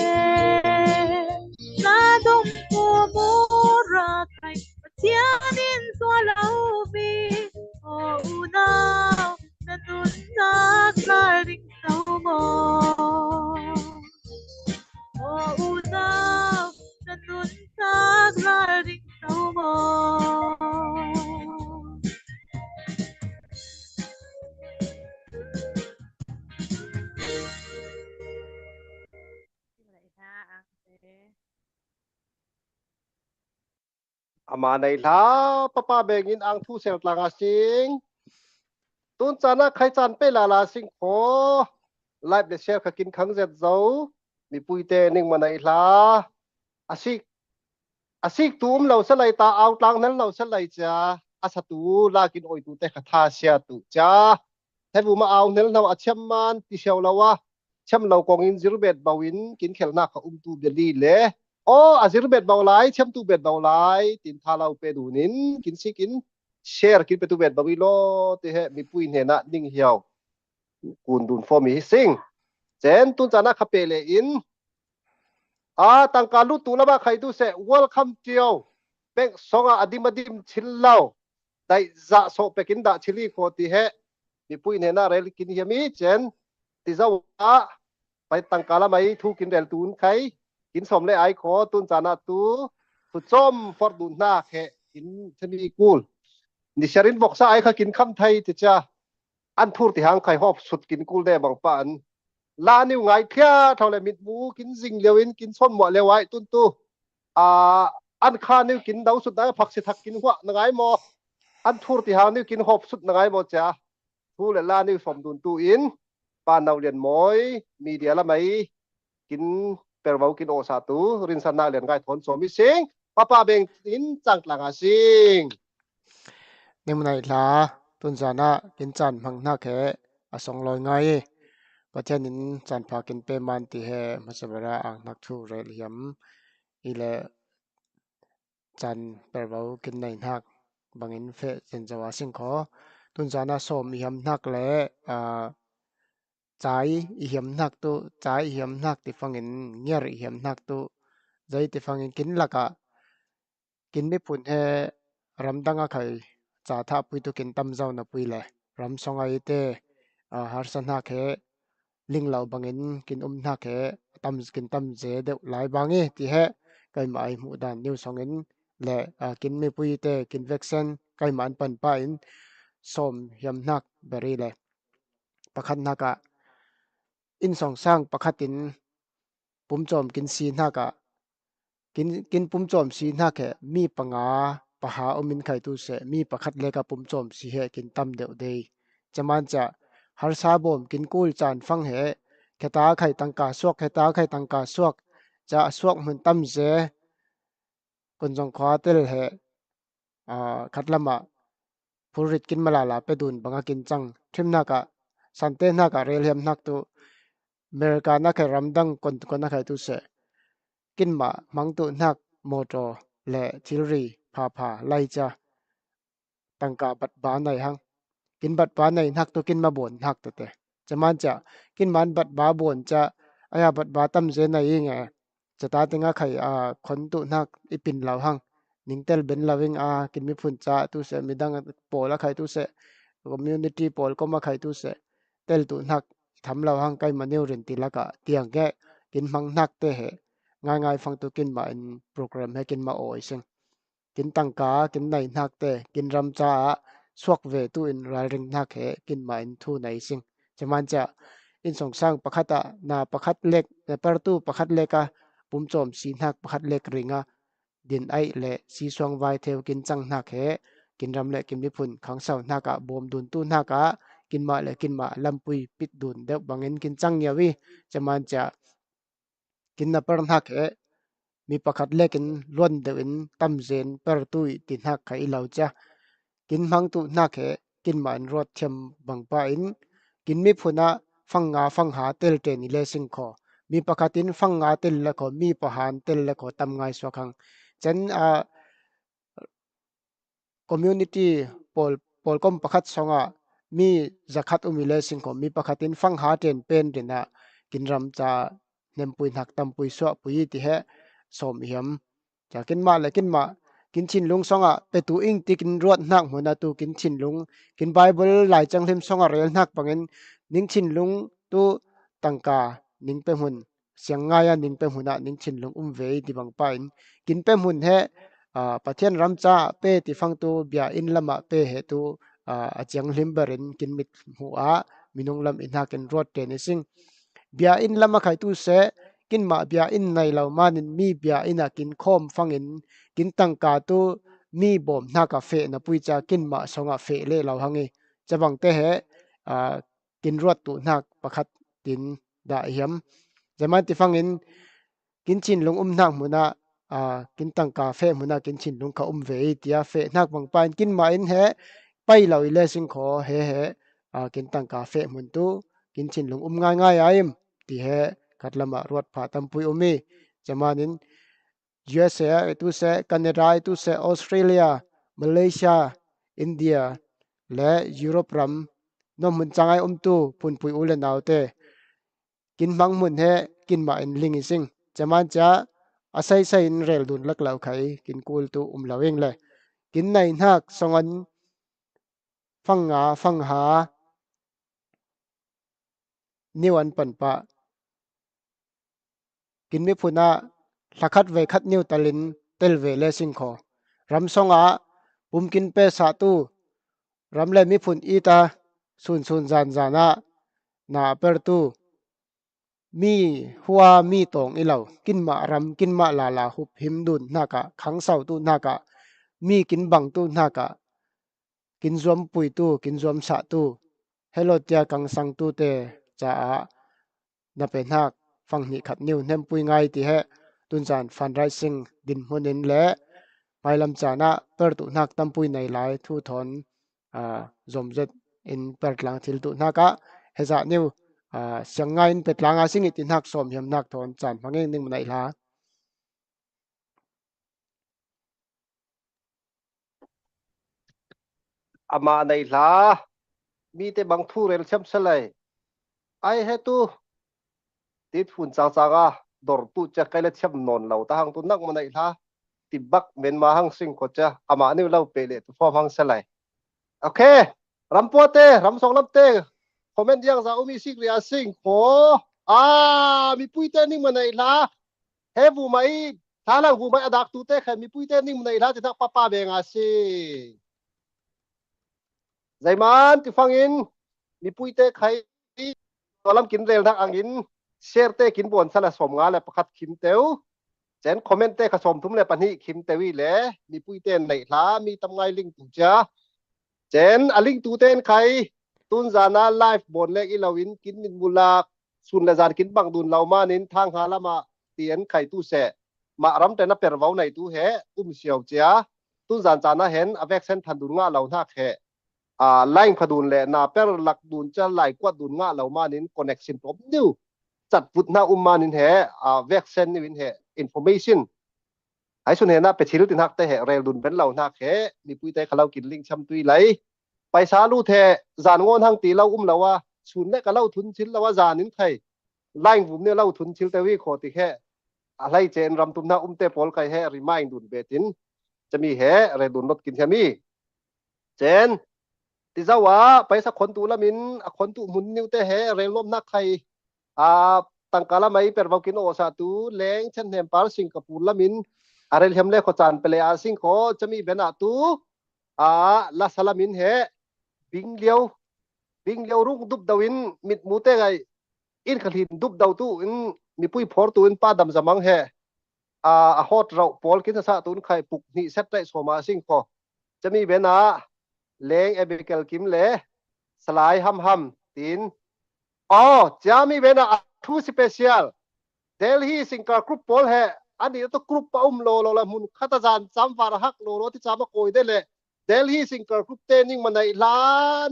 ama nei la papa bengin ang thu sel tlanga sing tun chana khai chan pe la sing kho live le share khakin khang zet zo mi puite ning manai la asik tum lo salai ta out lang nan lo salai cha asatu lakin oi tu te khatha sia tu cha hebu ma aw nel no acham man ti sel lawa cham lo kong in zirbet bawin kin khelna kha tu beli le o azirbet bawlai cham tu bet bawlai tin thalau pe dunin kin sikin share kin pe tu bet bawi lo te he mi puin he na ning hiao kun dun for mi sing chen tun chana khape le in tangka lu tu lama khai tu se welcome tio pek songa adim chillau dai za so pekin da chili ko ti he mi pui ne na rel kin yami chen ti za wa pai tangka la mai thu kin rel tun khai kin som le ai ko tun chana tu chom for dun na khe kin chani kul ni sharin boksa ai kha kin kham thai ti cha an thur ti hang khai hop sut kin kul de bang pa an la niu ngai khia thau le mit mu kin jing lewin kin son mo lewai tun tu an kha niu kin dau sut da phak se thak kin hwa nangai mo an thur ti hang niu kin hop sut nangai mo cha thu le la niu som dun tu in pa nau lian moi media la mai kin perwau kin o sa tu rin san na lian ngai thon so mi sing papa beng in chang tlanga sing nem này là tuần sana kin chan mang na khe asong loi ngai pathian in chan pha kin pe man ti he masabara ang nak thu re liam ile chan perwau kin nei nak bangin fe chen jawa sing kho tun sana som hiam nak le chai hiam nak tu chai hiam nak ti fangin nyer hiam nak tu zai ti fangin kin laka kin mi pun he ramdanga khai cha tha pui tu kin tam zau na pui le ram songa ite har san ha khe ling lau bangin kin na khe kin tam je de lai bangi ti he kai mai mu dan new songin le kin mi pui te kin vaccine kai man pan pa in som hiam nak beri le pakhat naka in song sang pakhatin pum chom kin si naka kin pum chom si na khe mi panga paha omin khai tu se mi pakhat leka pum chom si he kin tam deuh dei chaman cha har sa bom kin kul chan phang he kheta khai tangka suak kheta khai tangka suak cha suak mun tam je kun jong khwa tel he khatlama purit kin malala pe dun banga kin chang thim na ka sante na ka rel hem nak tu america na khe ramdang kon na khai tu se kin ma mang tu nak moto le thilri pha lai cha tangka bat ba nai hang kin bat ba nai nak tu kin ma bon hak tu te chaman cha kin man bat ba bon cha aya bat ba tam je nai nge chata tinga khai khon tu nak ipin lau hang ningtel ben loving kin mi phun cha tu se midang pola khai tu se community pol ko ma khai tu se tel tu nak tham lau hang kai ma neu rin ti la ka tiang ge kin mang nak te he ngai phang tu kin ma in program he kin ma oi sing kin tangka kin nai nak te kin ram cha suak ve tu in ral ring nak he kin ma in thu nai sing chaman cha in song sang pakhata na pakhat lek na par tu pakhat leka pum chom si nak pakhat lek ringa din ai le si swang vai theo kin chang nak he kin ram le kim ni phun khang sau naka bom dun tu naka kin ma le kin ma lampui pit dun de bangin kin chang yawi chaman cha kin na par nak he mi pakhat lekin luan deuhin tam zen per tui tin hak khai lo cha kin mang tu na khe kin man rot them bangpa in kin mi phuna fang ha tel te ni le sing kho mi pakhatin fang nga tel la kho mi pahan tel la kho tam ngai so khang chen community pol kom pakhat songa mi zakhat umi le sing kho mi pakhatin fang ha ten pen rina kin ram cha nem pui hak tam pui so pui ti he som hiam cha kin ma le kin ma kin chin lung songa pe tu ing ti kin ruat nak mona tu kin chin lung kin bible lai chang lim songa rel nak pangin ning chin lung tu tangka ning pe hun siang nga ya ning pe huna ning chin lung ve ti bang pain kin pe hun he pathian ram cha pe ti phang tu bia in lama pe he tu a chang lim barin kin mit hu a minung lam in ha kin rot te ni sing bia in lama khai tu se kin ma bia in nai lo manin mi bia ina kin khom phangin kin tangka tu มีบ่มหน้ากาเฟนะปุยจะกินมาสงอาเฟเล่เราหังงี้จะบังเตะกินรวดตุนักประคัดตินได้เหียมจะมันที่ฟังอินกินชินลงนักมุนะกินตังกาเฟมุนะกินชินลงเขาเวทียเฟนักบางปานกินมาอินเฮไปเราอีเลสิงขอเฮกินตังกาเฟมุนตุกินชินลงง่ายง่ายไอ้มที่เฮกัดละมารวดผ่าตัมปุยมีจะมานิน USA ตุเสแคนาดาตุเสออสเตรเลียมาเลเซียอินเดียและยุโรปรำน้องมุนจังไอตุปุ่นปุยอุเลนเอาเตกินมังมุนเฮกินมาอินลิงซิงจะมันจะอาศัยใส่อินเรลดุนลักเหล่าไขกินกูลตุเหล่าเองเลยกินในนักสงันฟังหานิวันปันปะกินไม่พูน่าสักขัดเวขัดนิวตะลินเตลเวเลสิงขอรำสงปุ่มกินเปสาตูรำเลมิพูนอีตาซุนจานจานะนาเปิดตูมีหัวมีตองอีเหล่ากินมารำกินมาลาหุบหิมดุนนักะขังเสาตูนักะมีกินบังตูนักะกินรวมปุยตูกินรวมสะตูเฮโลเตียกังสังตูเตจะนับเป็นนักฟังหิขัดนิวเนมปุยไงที่เฮตุนจานฟันไรซิงดินมุนินและไม่ลำจานะเปิดตุนักตั้มปุยในหลายทุทอนจอมเจ็ดอินเปิดหลังทิลตุนักะเฮจะนิวเสียงไงอินเปิดหลังอาซิงอิตินักสมยำนักทอนจานฟังเองนึงมันไหนล่ะอามาในลามีแต่บางทูเรลช่ำเสลยไอเฮตุติดฝุ่นจางดอร์ตุจะไกลช่ำนนเราตาหังตุนักมันในลาติบักเมนมาหังสิงก็จะอามานี่เราเปเลตุฟอร์มหังเสลยโอเครำปัวเตรำสองลำเตคอมเมนต์ยังจะมีสิกเรียสิงโหมีปุยเตนี่มันในลาเฮบูไม่ถ้าเราบูไม่อดักตุเตแค่มีปุยเตนี่มันในลาจะทักป้าเบงอาสิใจมันที่ฟังอินมีปุยเตใครตอนลำกินเร็วนักอังอินเชร์เตกินบนสละสมงาและประคัดคิมเตวเจนคอมเมนต์เตขสมทุ่มเลยปันนี้คิมเตวีเล่มีปุยเตนในท้ามีตำไงลิงตูจ้าเจนอลิงตูเตนใครตุนจานาไลฟ์บนเล็กอิลาวินกินมินบุลาสุนละจานกินบังดุนเหล่ามานินทางหาละมาเตียนไข่ตู้เสมารำแต่นับเป็นว่าในตู้เหเสียวเจ้าตุนจานเห็นอเวกเซนทันดุนงาเหล่านักเหไล่พดุนแหละนาเปรหลักดุนจะไล่กวาดดุนงาเหล่ามานินคอนเนคชั่นผมนิวจัดพุทนามานินเหเวกเซนนิวินเหอินโฟเมชันไอ้ส่วนเหนะเป็นชีรุตินักแต่เหเรลดุนเป็นเหล่านักเหมีปุยแต่เขากินลิงช้ำตุยไหลไปสาลูเทจานงอนทางตีเราเราว่าชุนเล็กก็เล่าทุนชิลเราว่าจานินไทยไล่ผมเนี่ยเล่าทุนชิลแต่วิโคติแค่อะไรเจนรำตุมนาเตปอลไคเหริมายดุนเบตินจะมีเหเรดุนรถกินแค่มีเจนที่เจ้าว่าไปสักคนตูละมินคนตูมุนนิวเตเหเรลมนักไทยตั้งกาลไม่เป็นว่ากินโอซาตูเล้งเช่นเฮมปาร์สิงคโปร์ละมินอะไรเฮมเล่ขจานเปเลยอาสิงโคจะมีเบนาตูลาสลามินเหบิงเลียวรุ่งดุบดาวินมิดมูเตไงอินขลินดุบดาวตูอินมีปุยพอร์ตูอินป้าดำจามังเหฮอตเราพอลกินซาตูนไข่ปุกนี่เซตได้สมาสิงโคจะมีเบนาเล้งเอเบเกลกิมเล่สลายฮัมตีนจะมีเบนาทูสเปเชียลเดลฮีสิงคากรุ๊ปพอลเหอันนี้ต้องกรุ๊ปป้าโลละมุนขัตจานจำฟาร์ฮักโลที่จำมาโกยได้เลยเดลฮีสิงคากรุ๊ปเตนิ่งมันในลา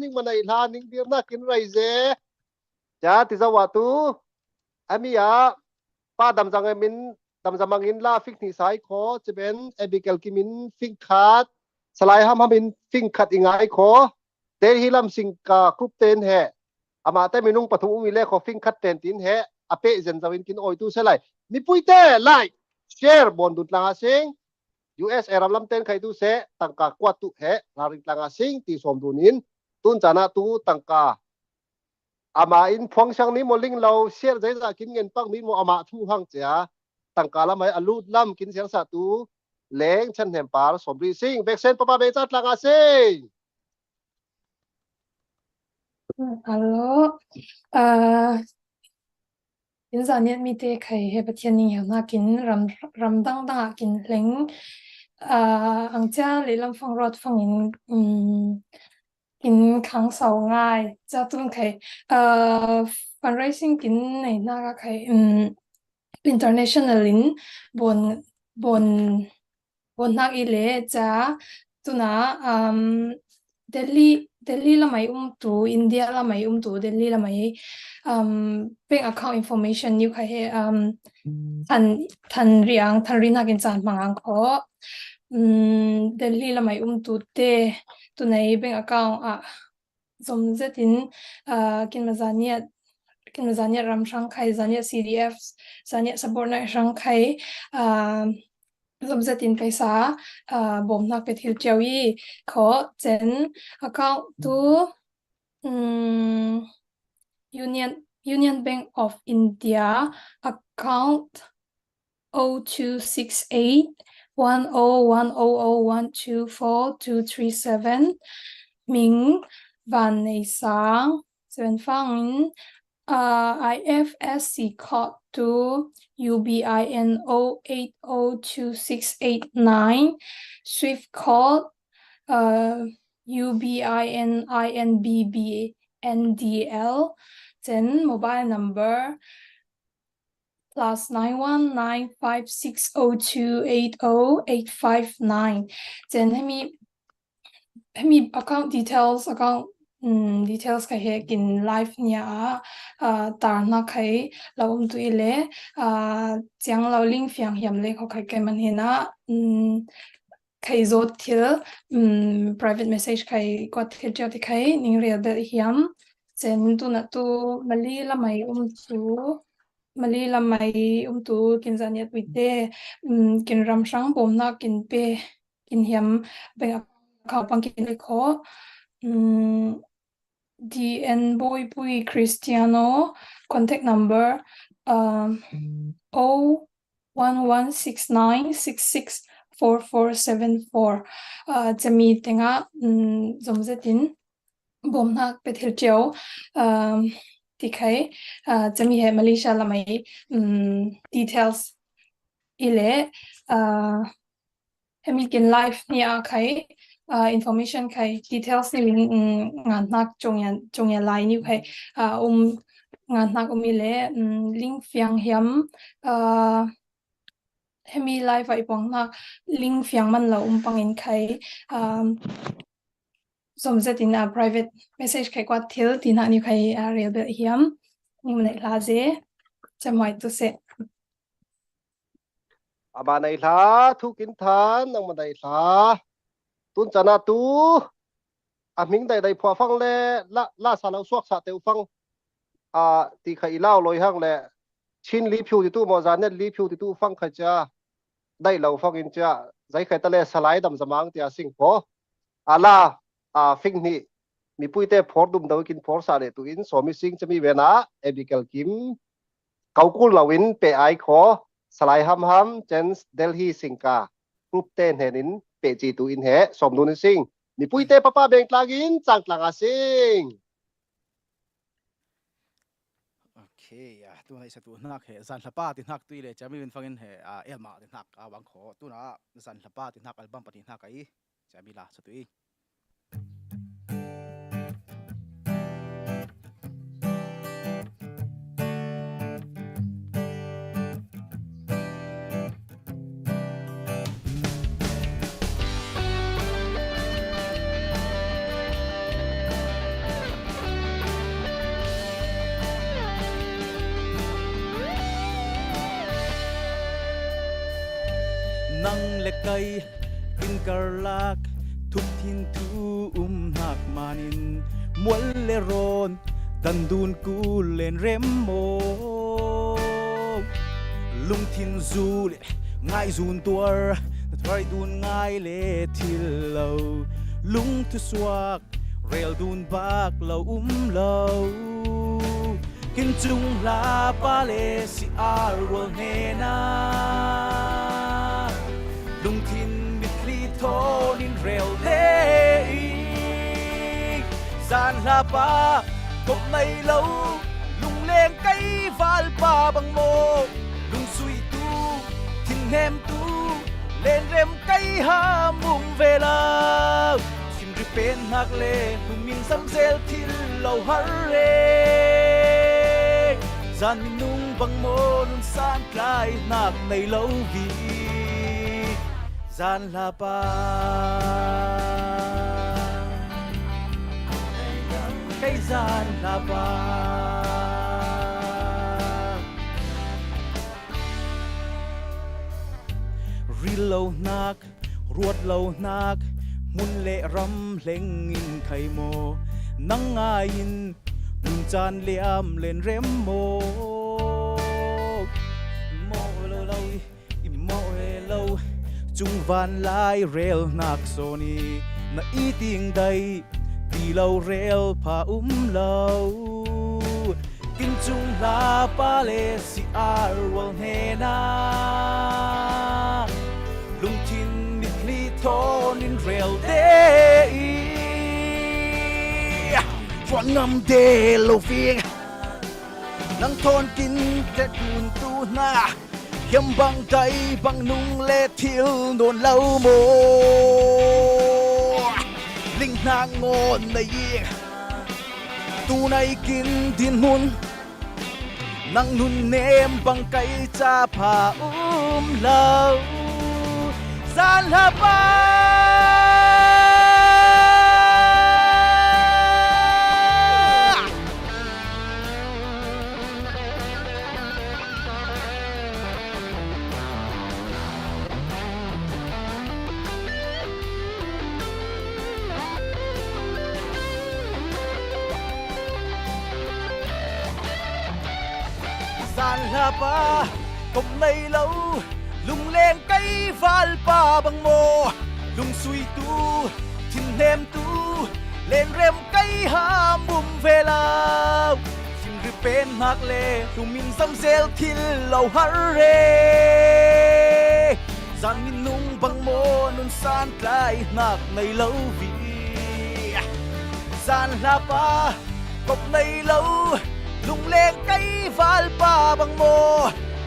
นิ่งเดียร์นักกินไรเจจ้าที่สวัสดูอามีป้าดำจังมินดำจังมังอินลาฟิกนิสัยขอจะเป็นเอเบเกลกิมินฟิกขาดสลายฮัมมินฟิงขัดอีกไงขอเดลฮีลำสิงคากรุ๊ปเตนเหอามาแต่ไม่นุ่งปฐมวิเลขขอฟิงขัดเตนตินเหอเปเจนจะวินกินโอยตู้เสลายมีปุยเต้ไลค์แชร์บนดุจลางอาซิง US เอรับลำเต้นใครตู้เสตั้งกากวาดตุเหลาริลางอาซิงที่สมดุนินตุนจานาตูตั้งกาอามาอินฟงช่างนี้โมลิงเราเชียร์ใจจะกินเงินปังนี้โมอามาทูหังเจ้าตั้งกาละไม่อลูดล่ำกินเสียงสาตูเล้งฉันเห็นปาสมรีซิงเบกเซนปะปะเบจัดลางอาซิงฮัลโหลอินสานเนี่ยมีเตะไข่เฮปเทียนนี่เหรอมากินรำดังกินเล้ง อังจ้าเลยลำฟังรถฟังอินกินขังเสาง่ายจะตุ้นใครfundraising กินในหน้าก็ใครinternational ลินบนบนบนนักอีเล่จ้าตุนะเดลีละไม่ตูอินเดียละไม่ตูเดลีละไม่เป็น account information อยู่ใครทันเรียงทันรินากินจานบางอันขอเดลีละไม่ตูเตตัวไหนเป็น account สมเด็จกินมาจานเนี่ยรำช่างไข่จานเนี่ย CDF จานเนี่ย subordinate ช่างไข่สมเด็จไปษาบ่มนักไปทิวเจียวยี่ขอเจน account ตัวUnion Bank of India account 0268 10100124 Ming Van Nei Sang 7 Fang IFSC code to UBINO 802689 Swift code UBININBBNDL then mobile number +919560280859 thenให้มี account details details ใครให้กิน live เนี่ยตาหน้าใครเราตัวเล่จังเราลิงก์เฟียงเหี่ยมเลยเขาใครแกมันเห็นนะใครโจทย์ที่private message ใครกดที่เจ้าที่ใครนิ่งเรียบเหี่ยมเจนตัวนั้นตัวมาลีละไม่ตัวกินจานยัดวิเดกินรำช่างผมนักกินเปกินเหี่ยมเป็นเขาปังกินเลยขอDN Boy Pui Cristiano contact number 01169664474จะมีแต่งสมเด็จบ่มนักไปเที่ยวเจียวที่ใครจะมีให้มาเลเซียละไม่details อีเล่ให้มีกินไลฟ์เนี่ยใครinformation ใคร details นี่งานนักจงยันไลน์นี่ใครงานนักมีเล่ลิงก์เฟียงเหี่ยมให้มีไลฟ์ไว้ปองนักลิงก์เฟียงมันเราปังเงินใครสมเด็จprivate message ใครกว่าเที่ยวที่นั่นนี่ใครเรียบเหี่ยมนี่มันลาเจจะไม่ตัวเสะอาบานไอลาทุกินทานนังมันไอลาตุนจานาตูมิงได้พอฟังแลล่าสาเราสวกสาเตวฟังตีใครเล่าลอยห้างแลชินรีพิวที่ตู้มอจานเนี่ยรีพิวที่ตู้ฟังใครจะได้เราฟังอินจะใจใครตะเลสไลด์ดำสมางที่สิงพอลาฟิงนี่มีปุ้ยเต้พอร์ดุมดาวกินพอร์สาเลตุอินสอมิสิงจะมีเวนะเอบิเกลกิมเกากุลเราวินเปไอขอสไลด์ฮัมเจนส์เดลฮีสิงกากรุ๊ปเต้นเฮนินเปจีตุอินเฮสมดุลสิงมีปุ้ยเต้ป้าเบงกลากินจังกลางอาสิงโอเคตัวไหนสัตัวนักเหสันสปาตินักตัวเลยจะไม่เป็นฟังเงินเหเอลมาตินักวังขอตัวน่ะสันสปาตินักอัลบั้มปฏินักไอ้จะมีละสัตัวอีนั่งเล็กไกกินกะลักทุกทินทูหักมานินมวลเลโรนดันดูนกูเล่นเรมโมลุงทินซูเลง่ายซูนตัวแต่ทรายดูนง่ายเลทิลเลาลุงทุสวกเรลดูนบักเลาเลากินจุงลาปาเลสิอาร์โรเฮนาลุงทินมิคลีโทนินเรลเดซานลาปากบไม่เล่าลุงเลงไกฟาลปาบังโมลุงสุยตูทินแฮมตู เล่นเร็มไกหามุมเวลาสิ่งที่เป็นหักเล่ผู้มิงซ้ำเซลที่เราฮัรเรจานมินุ่งบังโมนุนสานกลายนักในเล่าวีจานลาปาไกจานลาปารีเหล่านักรวดเหล่านักมุนเละรำเล็งอินไขโมนังอายินนุนจานเลียมเล่นเรมโมโมเลาอิโมเลาจุงวันลายเรลนักโซนีนาอีติงใดตีเลาเรลพาเลากินจุงลาปาเลสิอาร์วลเฮนาลุงทินนิคลีโทนินเรลเดอีชวนนำเดโลฟิงนังทนกินแต่ดูนตูนาเขียมบังใจบังนุงเลทิลโดนเล่าโมลิงนางงอนในยิงตูในกินดินมุนนังนุนเนมบังไกจ่าผาเล่าซาลาปาซาลาปากบในเล่าลุงเลงไกฟาลป่าบังโมลุงสุยตูทินเนมตูเล่นเร็มไกหามุมเวลาสิ่งที่เป็นหักเล่ลุงมินซ้ำเซลทิลเราฮัรเรจานมินนุงบังโมนุนสานกลายนักในเล่าวีจานลาปากบในเล่าลุงเลงไกฟาลป่าบังโม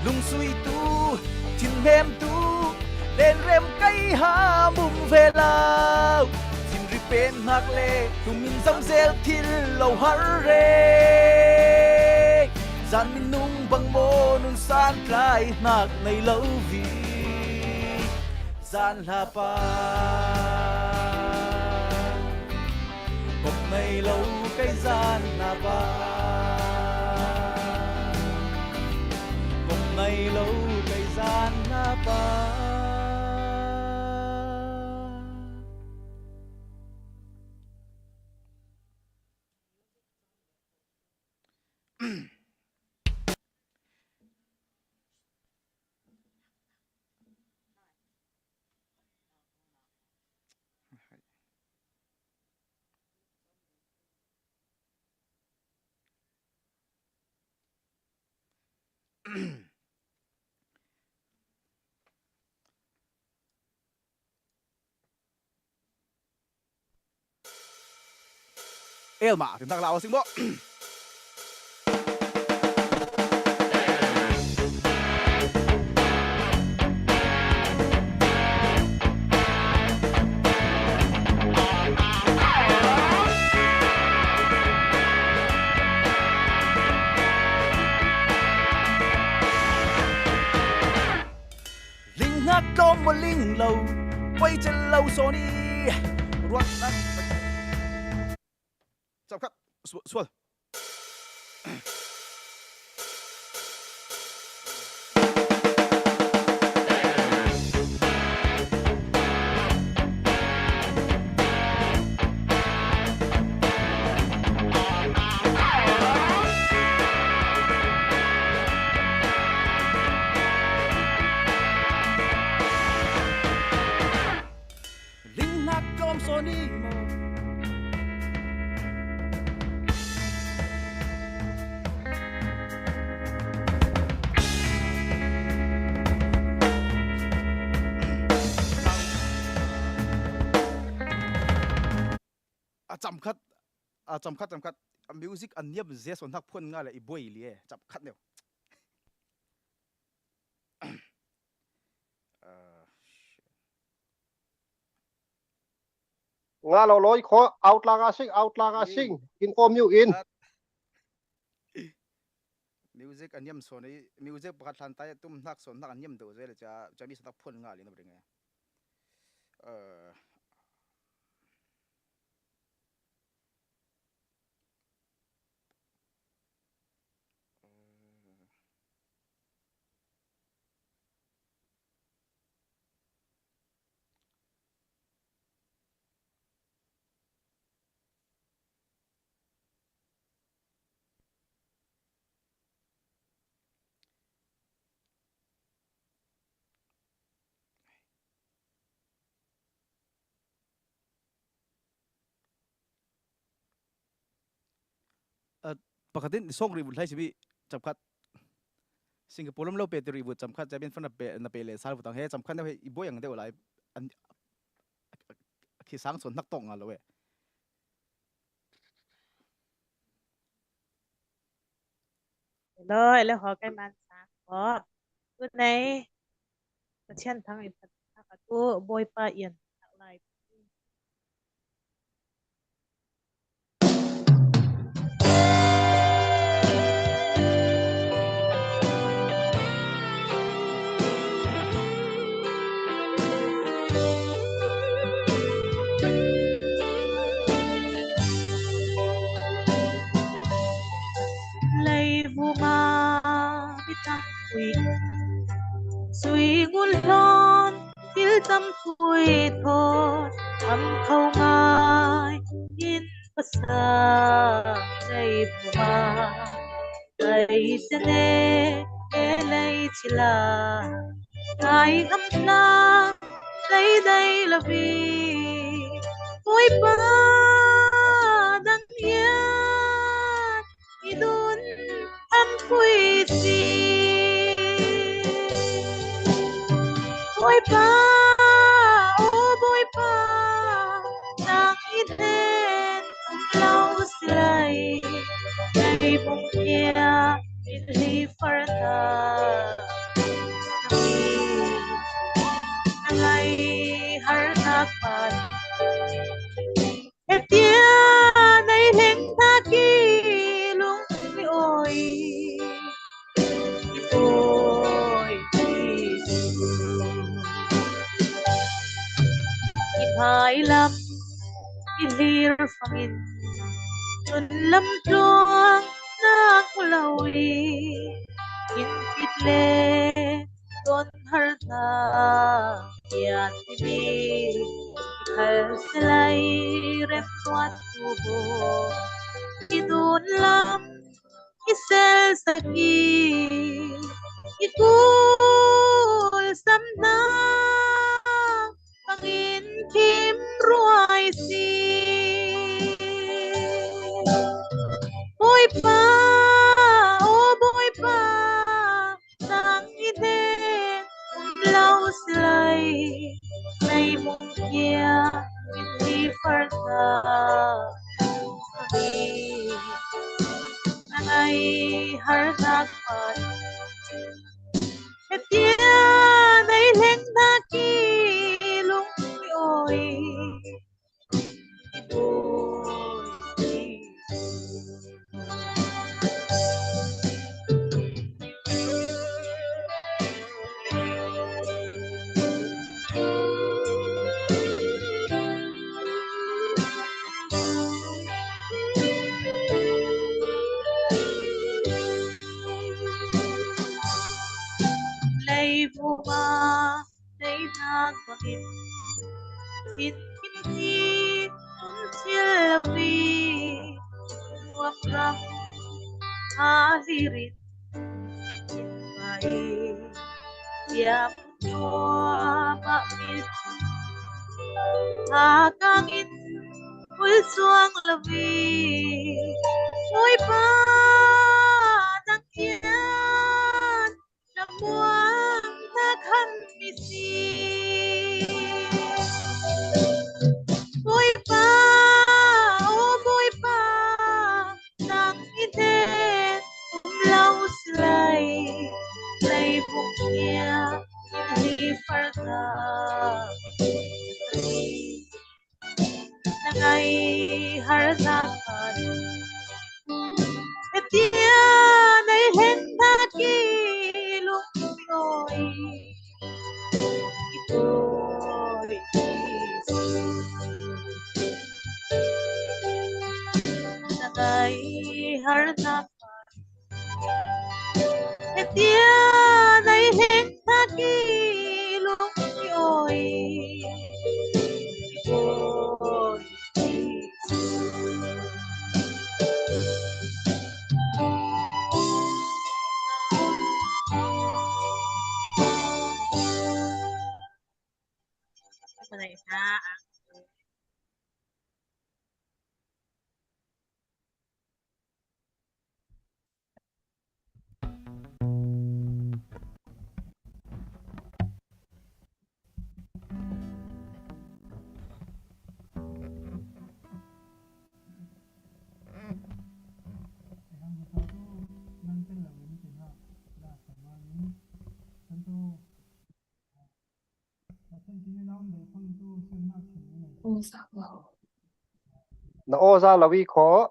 ลุงสุยตูทินเมมตูเล่นเร็มไกหามุมเวลาทินริเป็นหักเล่ตุมินซ้ำเซลทิลเราฮัรเรจานมินุงบังโมนุนสานกลายนักในเล่าวีจานลาปากบในเล่าไกจานลาปากบในเล่าจานลาปาเอลมาถึงทางเราสิงบ่ลิงนักก็มาลิงเราไว้จะเล่าโซนีรวดนักจับครับสวดลิงนักก็มโซนีโมจำคัดมิวสิกอันเนี้ยมันเสียส่วนทักพ่นง่ายเลยอีบอยเลยจำคัดเนี่ย nga lo loi kho out lang asing in kom you in music an yam so nei music pakhat hlan tai tum hnak son hnak an yam do zel cha chami sa tak phun nga li na bringe pakhatin song ri bul thai sibi chamkhat Singapore lo pe ri bu chamkhat jaben fan na pe le sal butang he chamkhat na he iboyang de olai an khi sang son nak tong nga lo we Lo ele ho cái man sang có good này cái chen thằng ấy thật cái tu boy pa yên lại lấy vu ma biết tâm quỷ suy ngôn lon til tâm quỷ thon âm khâu ngai in pasa lấy vu ma lấy tene lấy chila ngai âm na lấy đây là vì ôi ba đăng yên idun âm quỷ gì ôi ba ôi ba đang ít đến lâu say ngày bông kia đi farta ngày har napan etia nay leng tha ki lung oi oi hai lam ilir fangin tun lam tuang na kulawi in pitle don har na ya tibi hal selai rem tuan tubo idun lam isel saki ikul samna pangin kim ruai si boy pa boy pa sang ide lau slai nay mong kia hindi farta nay har nakpan etia nay leng na ki lung oi lấy vô ma lấy na con in in khi chia vì muam ram hadirin mai tiap chua ba mit kang in ul suang lavi oi pa dang kian namuang na kan misi boy pa nang ide lau slay lay bung kia hindi farta har na tia nay hen tha ki lung loi ipoi nay har na tia nay hen tha ki lung loi ipoi này ha Ô sao vào na o za lawi kho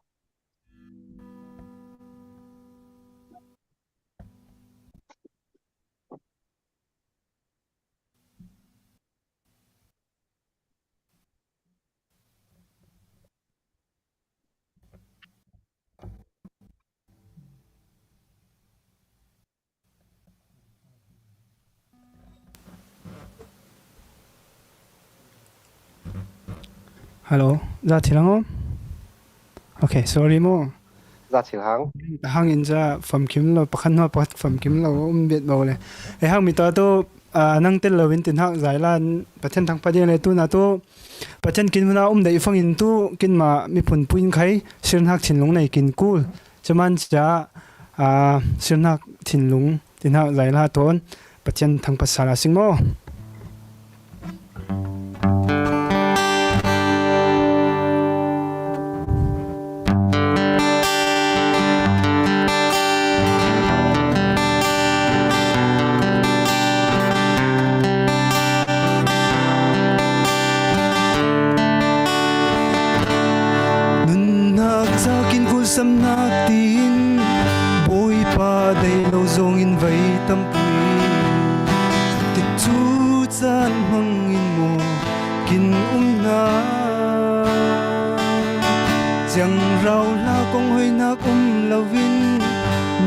Hello, za thilang om. Okay, sorry mo. za chil hang Hang in za from kim lo pakhan no pat from kim lo bet bo le. E hang mi ta to nang tel lo win tin hak zai lan pathen thang padi le tu na to pathen kin na dei fang in tu kin ma mi phun puin khai sirn hak thin lung nei kin kul chaman cha sirn hak thin lung tin hak zai la ton pathen thang pasala sing mo. Sam nak tin bôi pa đầy lâu zong in vây tâm pui tịch chu chan hong in mo kin na chẳng rau la kong hoi nak lovin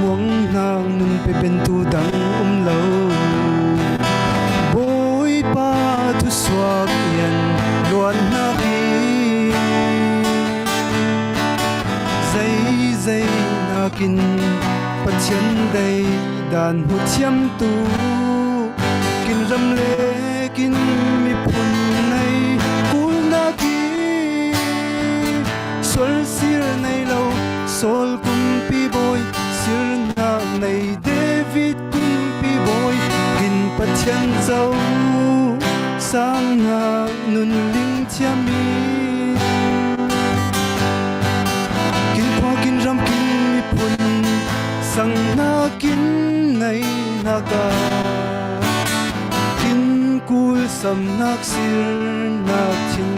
muang nang nun pe pen tu dang lo bôi pa tu swak yan luan na dây nakin pathian dei dan hu chiam tu kin ram le kin mi phun nei kul na ki sol sir nei lo sol kum pi boy sir na nei David kum pi boy kin pathian zau sang na nun ling chiami ram kin mi phun sang na kin nei na ka kin kul sam nak sir nak chin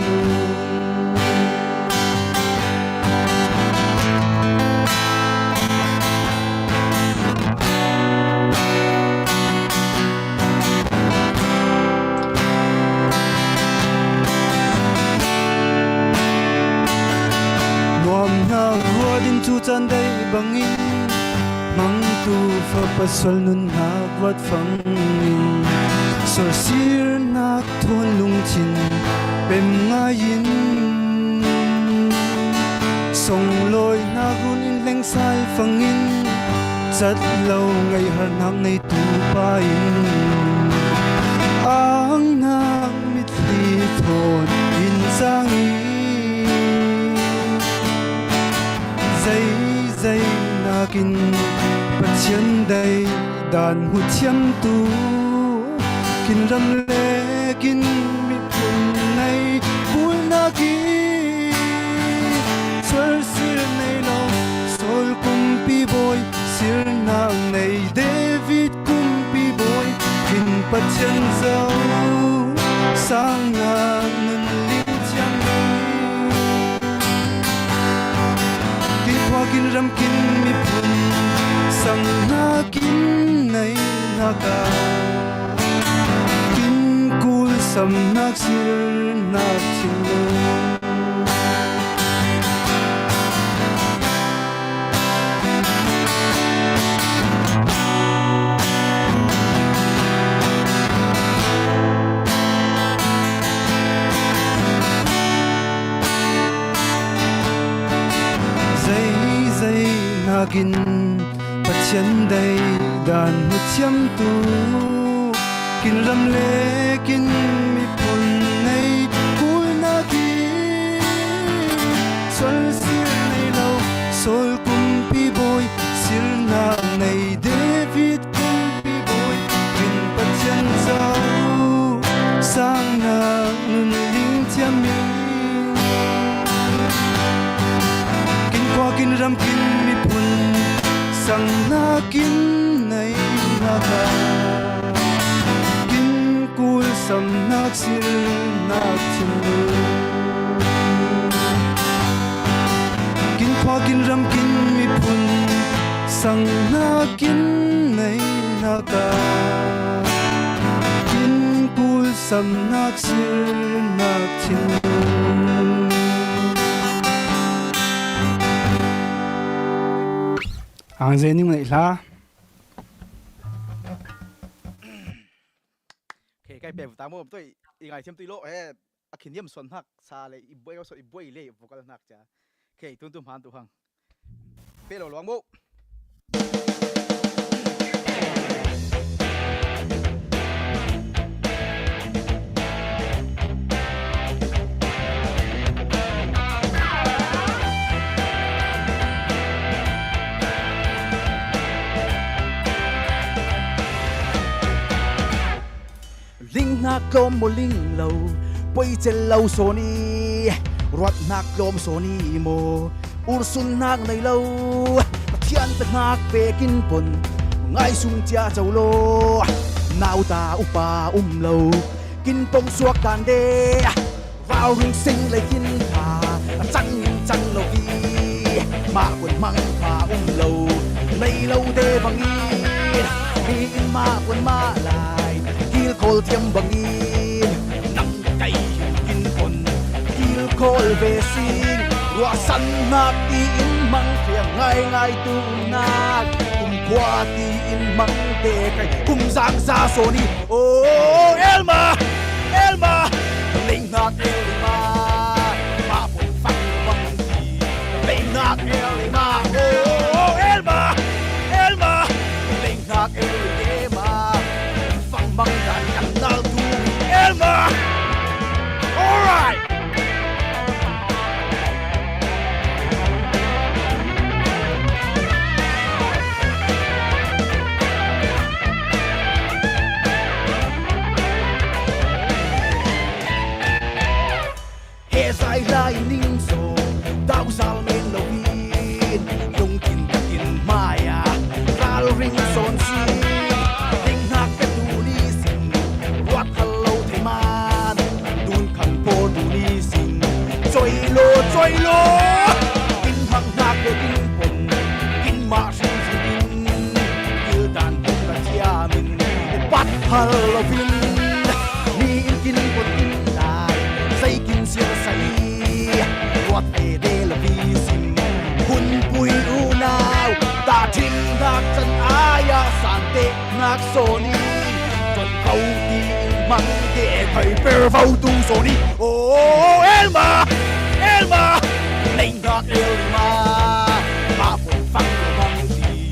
tu chan dei bangin mang tu fa pasal nun hak wat fangin so sir nak thon lung chin pem ngayin song loi na gun in leng sai fangin chat lo ngai har nak nei tu pa in ang nak mit li thon in sangi dây nakin pathian dei dan hu chiam tu kin ram le kin mi phun nei kul na ki sol sir nei lo sol kum pi boy sir na nei David kum pi boy kin pathian zau sang na nun ling chiam râm kín mi phun sang na kín này na ca kín cul sam nak sir nak chin lo gin pathian dai dan hu chiam tu kin ram le kin mi pun nei kul na ki sol sir nei lo sol kum pi boy sir na nei David kum pi boy kin pathian zau sang na nun ling chiam mi kin kwa kin ram kin mi pun sang na kin nei na ka kin kul sam nak sir nak chin lu kin kwa kin ram kin mi pun sang na kin nei na ka kin kul sam nak sir nak chin lu ang zening nei la ke kai pe ta mo toi i ngai chem tui lo he akhin yam son hak sa le i boi so i boi le vocal nak cha ke tun tum han tu hang pe lo lwang mo ling nak lom mo ling lo poi chel lo so ni rot nak lom so ni mo ursun nak nei lo thian ta nak pe kin pon ngai sung chia chau lo nau ta upa lo kin pom suak kan de rao ring sing le kin pa chang lo vi ma quân mang pa lo nei lo de bang i in ma quân ma lai kil kol thiam bangin nang kai kin kon kil kol ve sing wa san nak ti in mang thiam ngai tu nak kum kwa ti in mang te kai kum sang sa so ni oh elma lein nak elma ma pun fang bang ti lein nak elma oh elma lein nak elma bang dan kanal tu Elma. All right. As I lie in so thou shall men lo in yung kin maya kal ring son si ding nak trôi lô kinh mang nạc để kinh pon kinh ma sinh sinh như đàn bông cả chia mình bắt hal lo pin ni kinh pon kinh đại say kinh xiên say quạt về đây là vi sinh hun bùi u nào ta chinh nạc chân ai san tệ nạc soni chân câu tin mang để thầy bèo vào tu soni oh Elma lein nak elma ma pun fang bang ti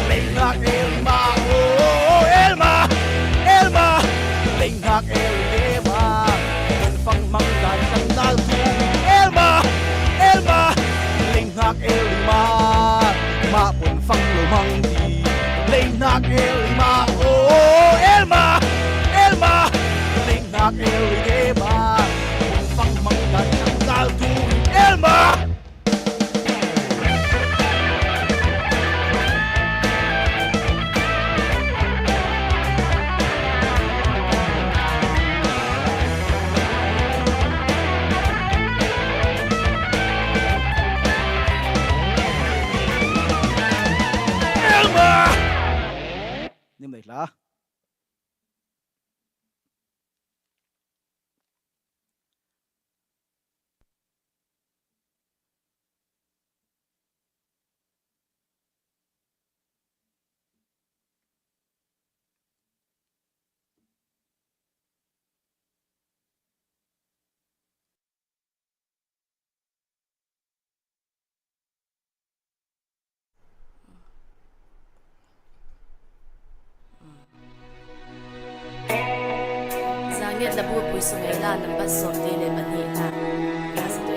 lein nak elma oh Elma lein nak elma pun fang mang dan kanal tu Elma lein nak elma ma pun fang lo mang ti lein nak elma oh Elma lein nak elma pun fang mang dan kanal tu Elma. liat la bu pui sungai la number som de le ban hi la ya sa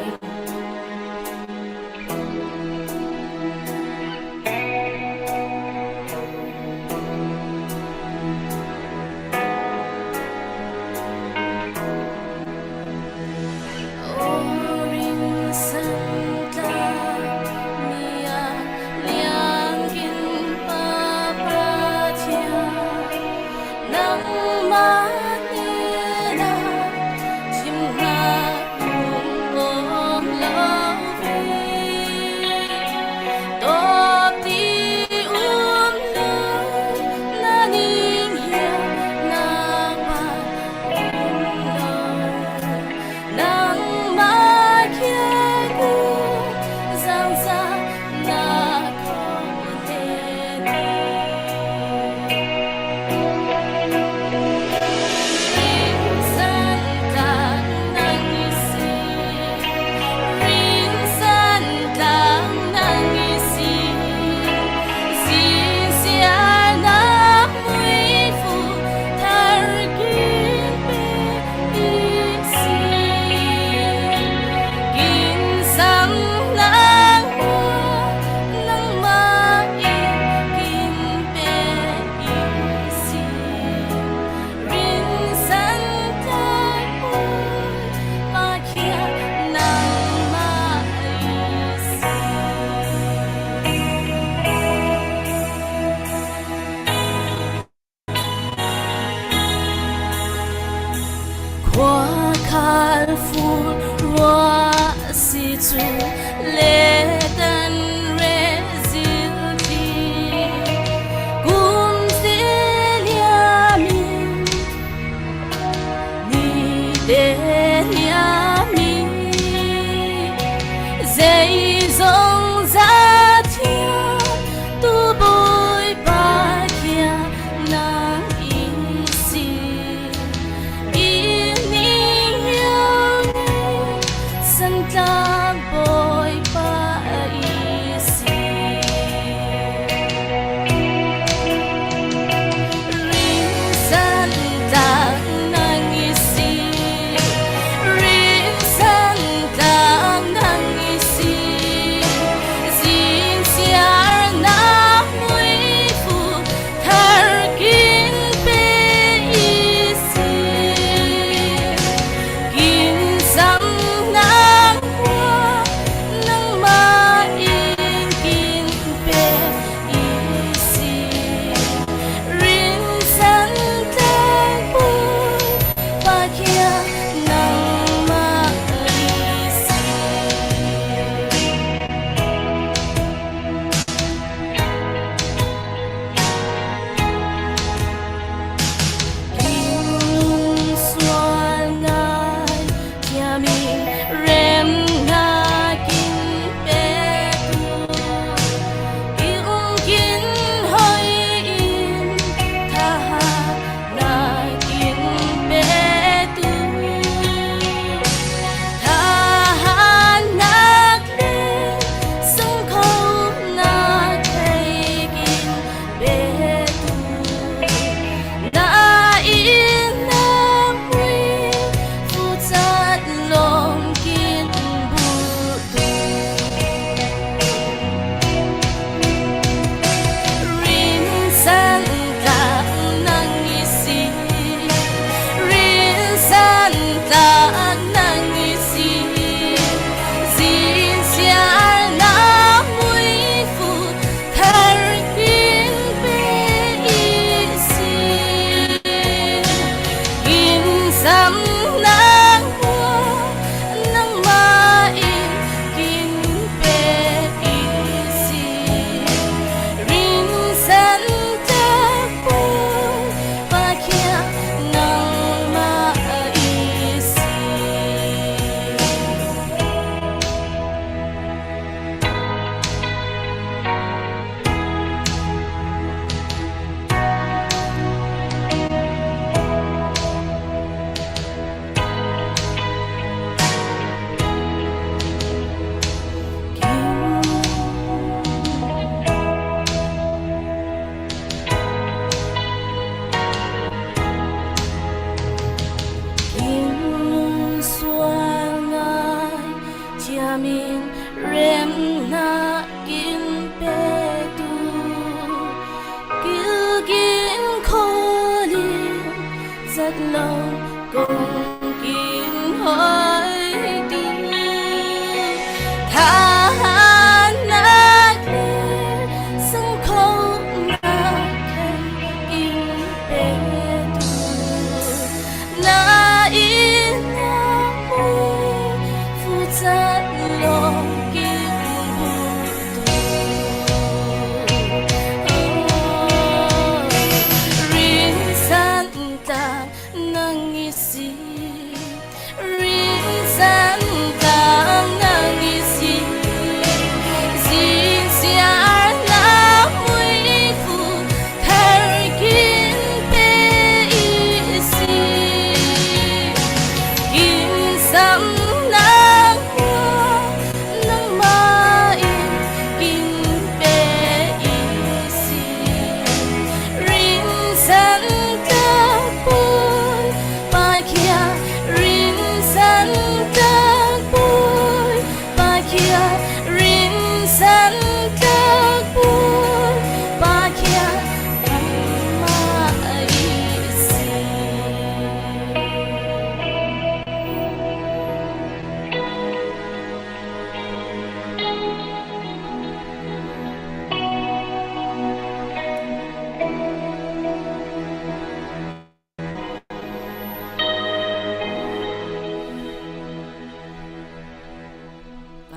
to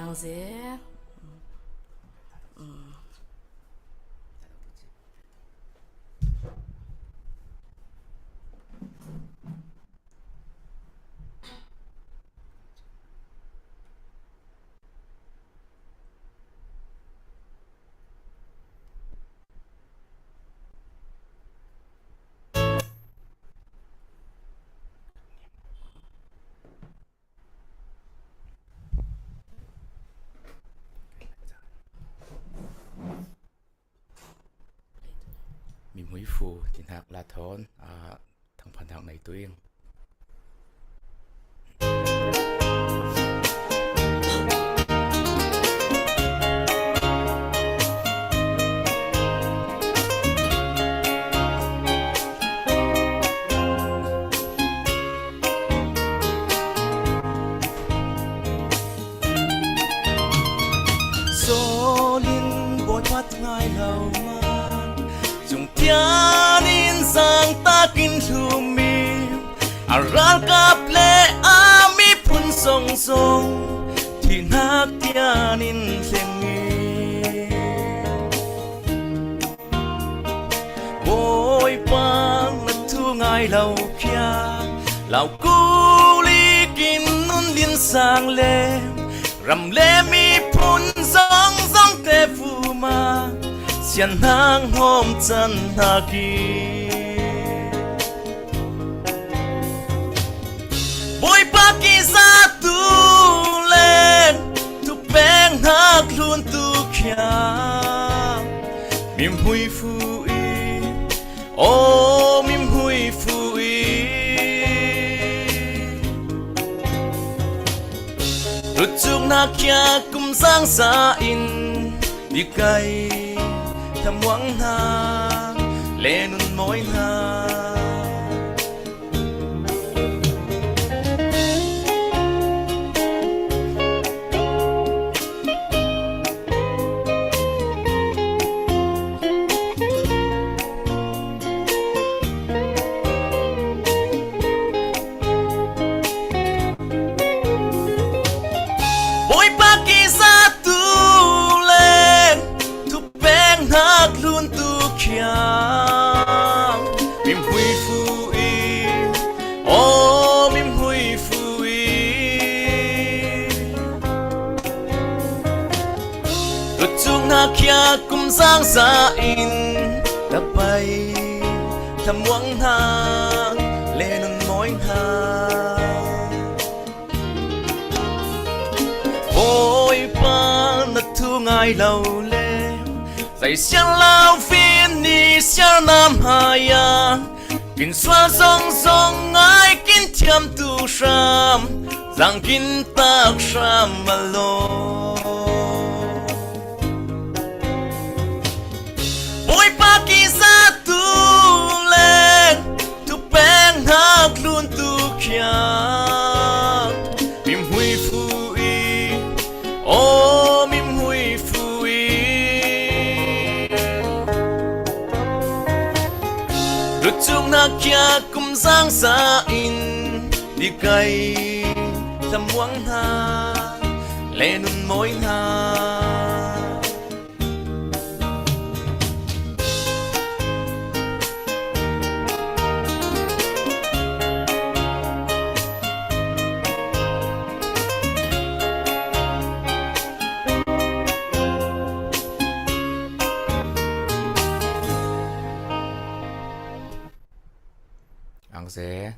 ang zeมีมวยฟูจินหักลาทอนทางพันทางในตัวเอง số liên bội thoát ngay đầu man dùng tia nín sang ta kinh thu mi ral cặp lệ mi phun song song thì nát tia nín sen nghi bội bang là thu ngay đầu kia lão cu li kinh nun liên sang lệ rầm lệ mi phun song song kê phu ma xiên hang hôm chân hà kỳ bôi ba kỳ ra tu lên tu beng hak luôn tu kia mim hui phu y ô mim hui phu y rút chung na kia cũng sang xa in đi cây thầm quăng ha lên môi ha bôi ba kỳ ra tu lên tu beng hak luôn tu kia mim hui phu y ô mim hui phu y rút chung na kia cũng sang xa in đã bay thầm quăng ha lên môi ha bôi ba là thu ngay lâu lê dạy xiang lao phiên ni xiang nam hà ya kinh xoa song song ai kinh thiam tu sham giang kinh tak sham malo bôi ba kỳ ra tu lên tu beng hak luôn tu kia mim hui phu y ô mim hui phu y rút chung na kia cũng giang xa in đi cây thầm quăng ha lên môi ha ang ze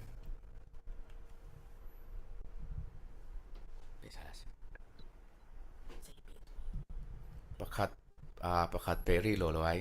ประคัดเปรีโลไว้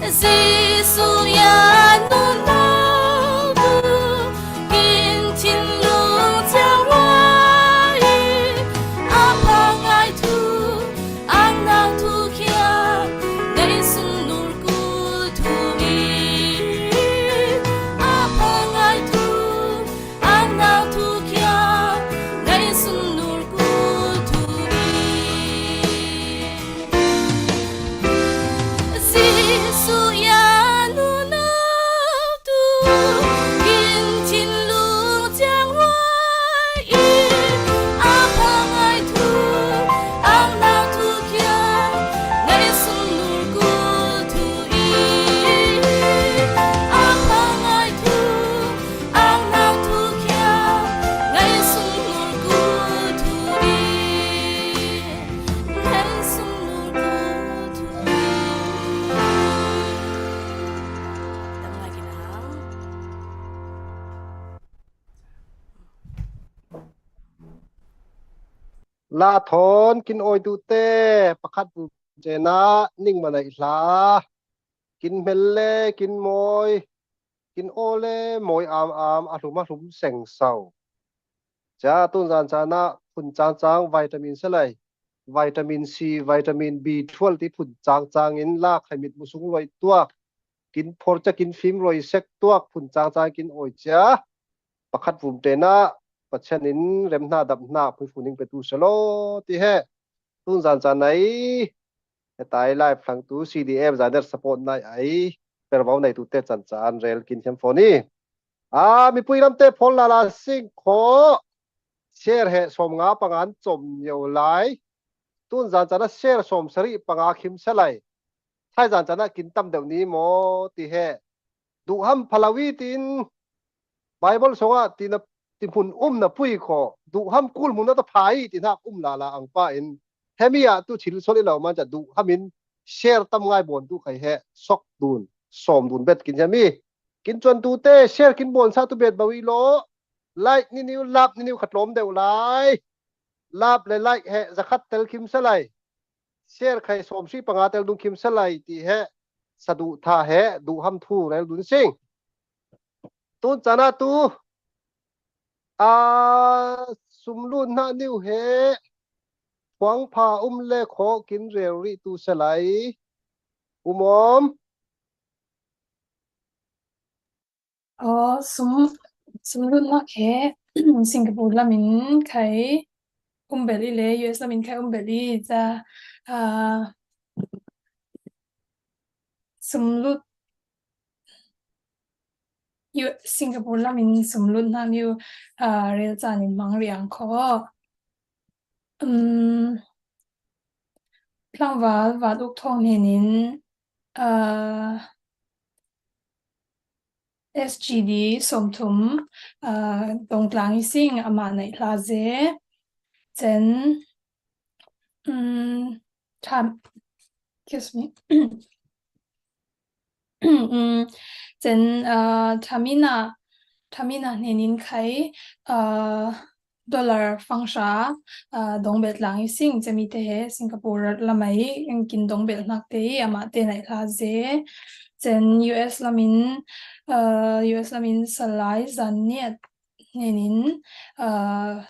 Giêsu ya nu nao tu in thiên lương giang hoa apa ngai thu ang nang thu kia ngày xuân nụ cu thu mi apa ngai thu ang nang thu kia ngày xuân nụ cu thu mi Giêsu ya nu nao tu in thiên lương giang hoa apa ngai thu ang nang thu kia ngày xuân nụ cu thu apa ngai thu ang nang thu kia ngày xuân nụ cu thu ngày xuân nụ cu thu Tama lagi na. La thon kin oi tu te pakhat bu jena ning mana isla kin melle kin moi kin ole moi am aruma rum seng sau cha tun zan chana phun chang vitamin selai vitamin C vitamin B12 ti phun chang in la khamit musung loi tua kin phor cha kin phim loi sek tua phun chang kin oi cha pakhat vum te na pachanin remna dapna phui funing petu salo ti he tun zan chan nai tai live phang tu CDF zader support nai ai perwau nai tu te chan rel kin hem phoni mi puiram te phol la sing kho share he som nga pangan chom yo lai tun zan chana share som sari panga khim salai thai zan chana kin tam deu ni mo ti he du ham phalawi tin Bible songa tina timpun na pui kho du ham kul mun ta phai tin ha la ang pa in hemia tu chil soli lo man cha du hamin share tam ngai bon tu khai he sok dun som dun bet kin jami kin chon tu te share kin bon sa tu bet bawi lo like ni niu lap ni niu khatlom deu lai lap le like he zakhat tel kim salai share khai som si panga tel dung kim salai ti he sadu tha he du ham thu rel dun sing tu chana tu sumlun na niu he Huang pa le kho kin rel ri tu salai umom sum lu na ke Singapore la min khai beli le US la min khai beli za sum lu Singapore la min sum lu na niu rel chan in mang riang kho plang wa duk thong henin SGD som thum dong tlang sing ama nei la ze chen tham excuse me chen thamina nenin khai dollar fangsha dong bet lang sing chemi te he Singapore lamai kin dong bet nak te ama te nai la ze chen US lamin salai zaniat nenin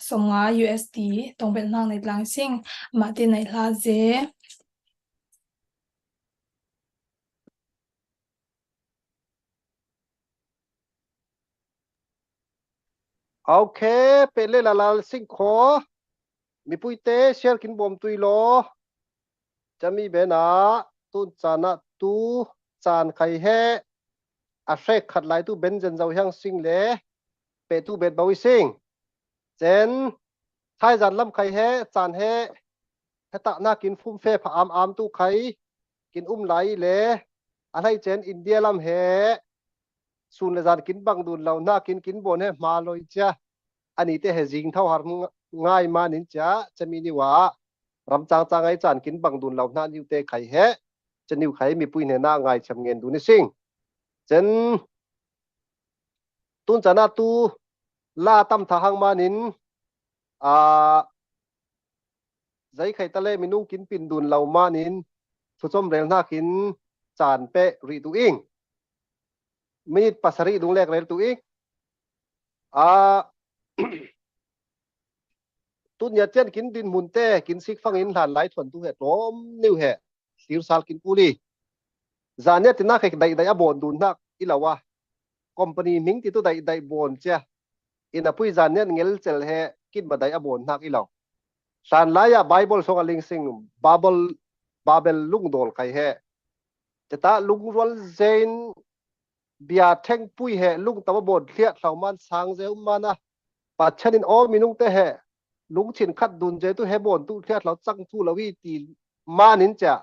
songa USD dong bet nak nei lang sing ama te nai la ze okay pele la sing kho mi pui te share kin bom tui lo chami bena tun chana tu chan khai he a shrek khat lai tu ben jen zau hyang sing le pe tu bet bawi sing chen thai zan lam khai he chan he heta na kin phum fe pha am tu khai kin lai le a lai chen India lam he sun le zan kin bang dun lo na kin bon he ma loi cha ani te he jing thau har ngai ma nin cha chami ni wa ram chang ai chan kin bang dun lo na niu te khai he chaniu khai mi pui ne na ngai cham ngen du ni sing chen tun chana tu la tam tha hang manin zai khai tale minung kin pin dun lo manin thu chom rel na kin จานเปรีตัวเองมีดปัสริดุงแรกเลยตัวเองตุนยาเจนกินดินมุนเต้กินซิกฟังอินหลานไหลทวนตัวเหตุล้มนิ้วเหตุสิวสาลกินกุลีจานเนี่ยติดนักให้ได้บอนดูนักอีหล่าวะคอมพานีมิงที่ตัวได้บอนเจ้าอินาพุยจานเนี่ยเงลเจลเหกินมาได้บอนนักอีหล่าสารลายไบเบิลส่งลิงซิงบาเบลลุงโดลใครเหจะตาลุงรัลเซนเบียเทงปุยเหลุงตะวันบนเลียเหล่ามันสังเซลมานะปัจจัยนอ้อมินุงเตเหลุงชินขัดดุนเจตุเฮบอนตุเลียเหล่าจังทุลวิตีมานินจะ